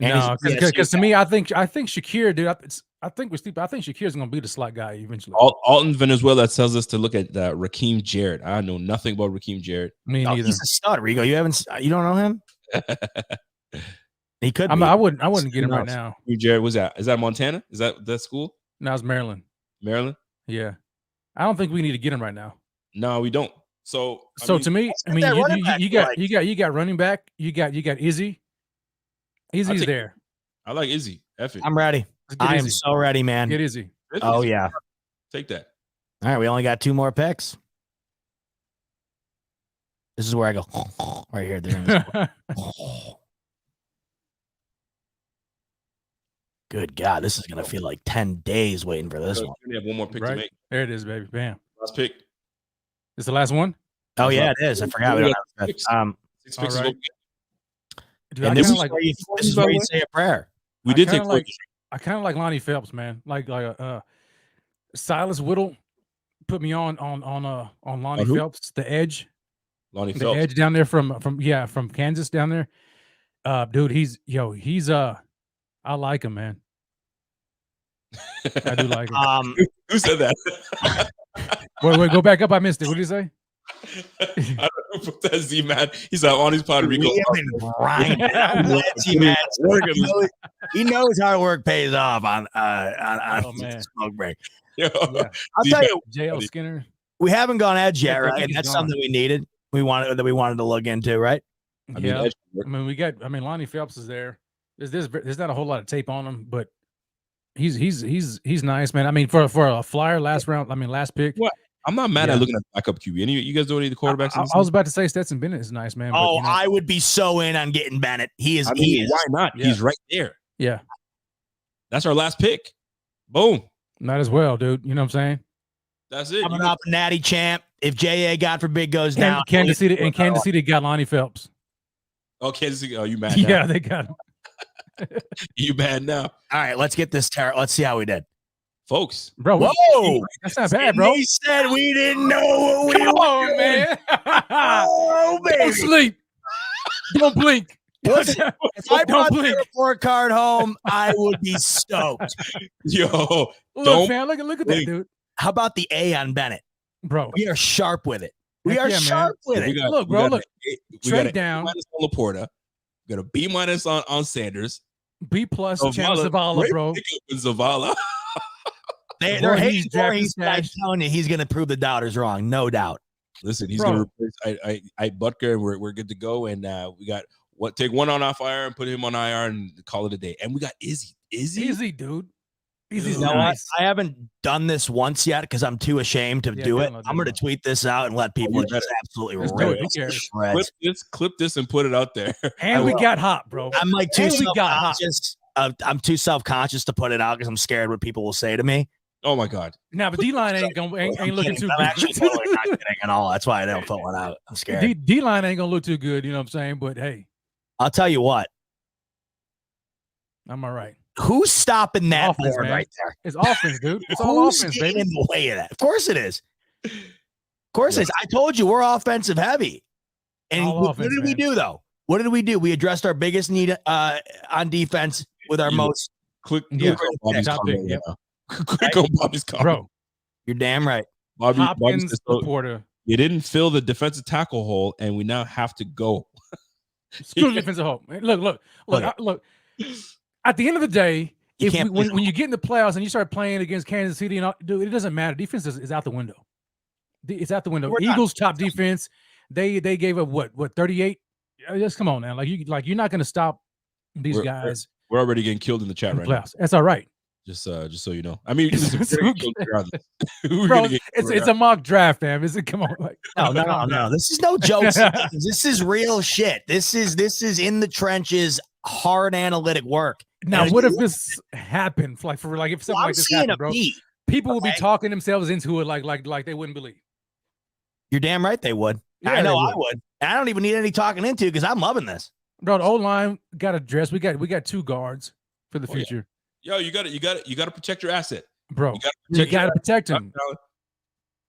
F: And
E: No,
F: he's-
E: because to me, I think Shakir, dude. I think Shakir's gonna be the slot guy eventually.
D: Alton Venezuela tells us to look at Raheem Jarrett. I know nothing about Raheem Jarrett.
E: Me
F: Oh,
E: neither.
F: he's a stud, Rico. You don't know him? He could.
E: I
F: be.
E: mean, I wouldn't get him right
F: knows?
E: now.
D: Raheem Jarrett was that? Is that Montana? Is that school?
E: No, it's Maryland.
D: Maryland?
E: Yeah, I don't think we need to get him right now.
D: No, we don't. So
E: To me, I mean,
F: that running back
E: you got running back. You got Izzy. Izzy's
D: take-
E: there.
D: I like Izzy. F it.
F: I'm ready.
E: Let's get
F: I am
E: Izzy.
F: so ready, man.
E: Get Izzy.
F: Oh yeah.
D: Take that.
F: All right, we only got 2 more picks. This is where I go right here. During this. Good God, this is gonna feel like 10 days waiting for this
D: So
F: one.
D: we have one more pick to
E: Right.
D: make.
E: There it is, baby. Bam.
D: Last pick.
E: This the last one.
F: Oh yeah, it is. I forgot. We don't have
D: Six.
F: that.
D: 6 picks. is
E: All
D: what
E: right.
D: we get.
E: Dude,
F: And
E: I
F: this
E: kind
F: is
E: of like.
F: where you say a prayer.
D: We
E: I
D: did
E: kinda
D: take
E: like-
D: Voorhees.
E: I kind of like Lonnie Phelps, man. Like Silas Whittle put me on Lonnie
D: On who?
E: Phelps, the edge.
D: Lonnie
E: The
D: Phelps.
E: edge down there from Kansas down there. Dude, he's I like him, man. I do like him.
D: Who said that?
E: Wait, go back up. I missed it. What did you say?
D: I don't know who put that Z man. He's like on his Puerto Rico.
F: We have been grinding. Lansing, man. He knows hard work pays off on
E: Oh, man.
F: smoke break.
D: Yo,
E: Yeah.
F: I'll tell you,
E: JL Skinner.
F: we haven't gone edge yet,
E: I
F: right?
E: think
F: And
E: he's
F: that's
E: gone.
F: something we needed. We wanted to look into, right?
D: I mean,
E: Yeah.
D: edge work.
E: I mean, Lonnie Phelps is there. There's not a whole lot of tape on him, but he's nice, man. I mean, for a flyer last pick.
D: What? I'm not mad
E: Yeah.
D: at looking at backup QB. Any you guys know any of the quarterbacks?
E: I was about to say Stetson Bennett is nice, man. But,
F: Oh,
E: you know,
F: I would be so in on getting Bennett. He is.
D: I
F: he
D: mean,
F: is.
D: why not?
E: Yeah.
D: He's right there.
E: yeah,
D: That's our last pick. Boom.
E: not as well, dude. You know what I'm saying?
D: That's it.
F: Coming up, Natty Champ. If JA, God forbid, goes down,
E: Kansas City got Lonnie Phelps.
D: Oh, Kansas City. Oh, you mad? Now?
E: Yeah, they got him.
D: You mad now,
F: All right, let's get this. Let's see how we did.
D: folks?
E: Bro,
F: Whoa!
E: that's not bad, bro.
F: They said we didn't know what we
E: Come
F: were
E: on,
F: doing.
E: man.
F: Oh,
E: Don't
F: baby.
E: sleep. Don't blink.
F: If I
E: Don't
F: brought the
E: blink.
F: report card home, I would be stoked.
D: Yo,
E: Look,
D: Don't
E: man, look at that,
D: blink.
E: dude.
F: How about the A on Bennett?
E: Bro,
F: We are sharp with it. We
E: Heck
F: are
E: yeah, man.
F: sharp with
D: we
F: it.
D: got,
E: Look,
D: we
E: bro,
D: got
E: look.
D: we
E: Trade
D: got a
E: down.
D: B- on Laporta. We got a B- on Sanders.
E: B+ Chandler Zavala,
D: Great
E: bro.
D: pickup with Zavala.
F: They're
E: Voorhees,
F: hating
E: Jackson
F: Voorhees, but I'm
E: Stash.
F: telling you, he's going to prove the doubters wrong, no doubt.
D: Listen, he's
E: Bro.
D: gonna replace I Butker, and we're good to go. And we got take one on off IR and put him on IR and call it a day. And we got Izzy.
E: Easy, dude. Easy's
D: You
F: You know what?
E: nice.
F: I haven't done this once yet because I'm too ashamed to
E: Yeah,
F: do it.
E: download,
F: I'm going to
E: download.
F: tweet this out and let people
D: you
F: just absolutely
E: Let's do
F: rip
E: it. Who
F: it to
E: cares?
F: shreds.
D: Clip this, and put it out there.
E: And we
F: will.
E: got hot, bro.
F: I'm like too
E: And we got hot.
F: self-conscious. I'm too self-conscious to put it out because I'm scared what people will say to me.
D: Oh my God.
E: Now, but D-line ain't
F: I'm
E: looking
F: kidding.
E: too
F: I'm actually
E: good.
F: totally not kidding at all. That's why I don't put one out. I'm scared.
E: D-line ain't gonna look too good, you know what I'm saying? But hey,
F: I'll tell you what.
E: I'm all right.
F: Who's stopping that
E: Offense,
F: board
E: man.
F: right there?
E: It's offense, dude. It's all
F: Who's
E: offense,
F: getting
E: baby.
F: in the way of that? Of course it is. Of course it is. I told you we're offensive heavy. And
E: All
F: what
E: offense,
F: did we
E: man.
F: do though? What did we do? We addressed our biggest need on defense with our
D: You-
F: most.
D: Click
E: Yeah.
D: on Bobby's
E: Top
D: comment
E: pick, yep.
D: right now. Click on Bobby's comment.
E: Bro,
F: You're damn right.
D: Bobby
E: Hopkins,
D: says, so
E: Laporta.
D: you didn't fill the defensive tackle hole, and we now have to go.
E: Screw the defensive hope. Look. At the end of the day, when you get in the playoffs and you start playing against Kansas City, dude, it doesn't matter. Defense is out the window. It's out the window. Eagles top defense. They gave up what 38. Just come on now, you're not going to stop these guys.
D: We're already getting killed in the chat right now.
E: That's all right.
D: Just so you know. I mean,
E: bro, it's a mock draft, man. Come on,
F: no. This is no jokes. This is real shit. This is in the trenches, hard analytic work.
E: Now, what if this happened? If something like this happened, bro, people would be talking themselves into it like they wouldn't believe.
F: You're damn right they would.
E: Yeah,
F: I know I would. I don't even need any talking into because I'm loving this.
E: Bro, the O-line got addressed. We got 2 guards for the future.
D: Yeah. Yo, you got to protect your asset,
E: bro. You got to protect him.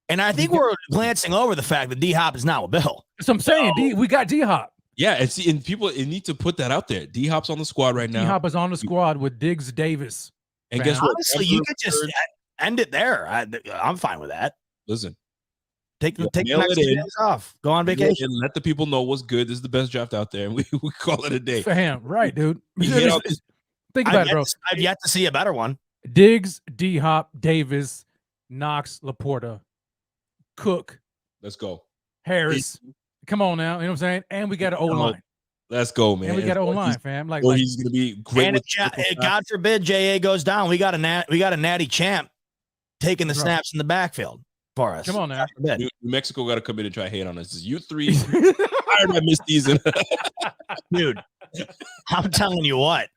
F: And I think we're glancing over the fact that D-Hop is not with Bill.
E: That's what I'm saying. We got D-Hop.
D: Yeah, and people need to put that out there. D-Hop's on the squad right now.
E: D-Hop is on the squad with Diggs Davis.
D: And guess what?
F: Honestly, you could just end it there. I'm fine with that.
D: Listen.
F: Take the next 2 days off. Go on vacation.
D: And let the people know what's good. This is the best draft out there, and we call it a day.
E: Fam, right, dude. Think about it, bro.
F: I've yet to see a better one.
E: Diggs, D-Hop, Davis, Knox, Laporta, Cook.
D: Let's go.
E: Harris. Come on now. You know what I'm saying? And we got an O-line.
D: Let's go, man.
E: And we got an O-line, fam.
D: He's going to be great.
F: And if God forbid J.A. goes down, we got a natty champ taking the snaps in the backfield for us.
E: Come on now.
D: New Mexico got to come in and try to hate on us. You 3 hired that mid-season.
F: Dude, I'm telling you what.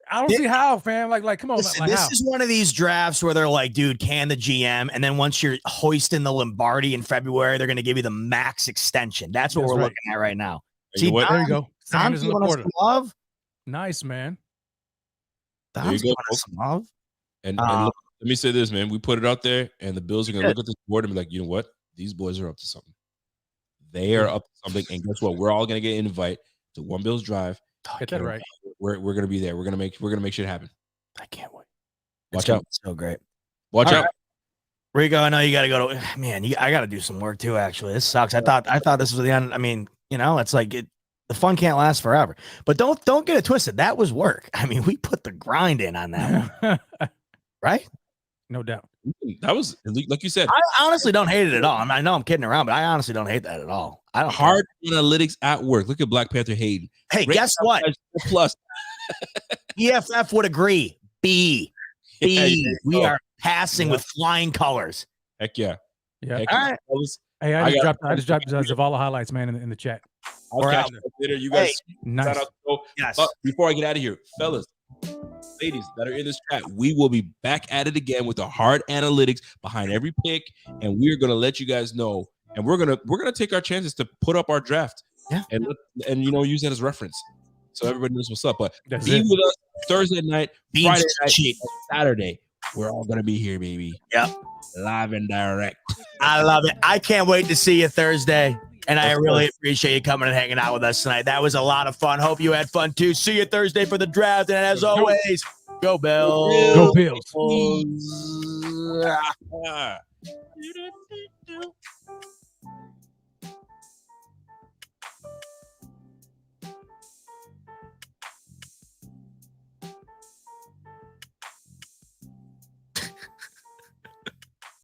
E: I don't see how, fam. Come on.
F: This is one of these drafts where they're like, dude, can the GM? And then once you're hoisting the Lombardi in February, they're going to give you the max extension. That's what we're looking at right now.
E: See, there you go.
F: Tom's giving us some love.
E: Nice, man.
F: Tom's giving us some love.
D: And look, let me say this, man. We put it out there, and the Bills are going to look at this board and be like, you know what? These boys are up to something. They are up to something. And guess what? We're all going to get an invite to One Bills Drive.
E: Get that right.
D: We're going to be there. We're going to make shit happen.
F: I can't wait.
D: Watch out.
F: So great.
D: Watch out.
F: Right. Rico, I know you got to go to, man, I got to do some work too, actually. This sucks. I thought this was the end. I mean, it's like the fun can't last forever. But don't get it twisted. That was work. I mean, we put the grind in on that one. Right?
E: No doubt.
D: That was, like you said.
F: I honestly don't hate it at all. I know I'm kidding around, but I honestly don't hate that at all. I don't.
D: Hard analytics at work. Look at Black Panther Hayden.
F: Hey, guess what?
D: Plus.
F: EFF would agree. B. We are passing with flying colors.
D: Heck yeah.
E: Yeah.
F: All right.
E: Hey, I just dropped Zavala highlights, man, in the chat.
D: I'll catch you later. You guys.
E: Nice.
D: Yes. But before I get out of here, fellas, ladies that are in this chat, we will be back at it again with the hard analytics behind every pick, and we're gonna let you guys know, and we're gonna take our chances to put up our draft, and use that as reference, so everybody knows what's up. But be with us Thursday night, Friday night, Saturday. We're all gonna be here, baby.
F: Yep,
D: live and direct.
F: I love it. I can't wait to see you Thursday. And I really appreciate you coming and hanging out with us tonight. That was a lot of fun. Hope you had fun too. See you Thursday for the draft. And as always, go Bills.
E: Go Bills.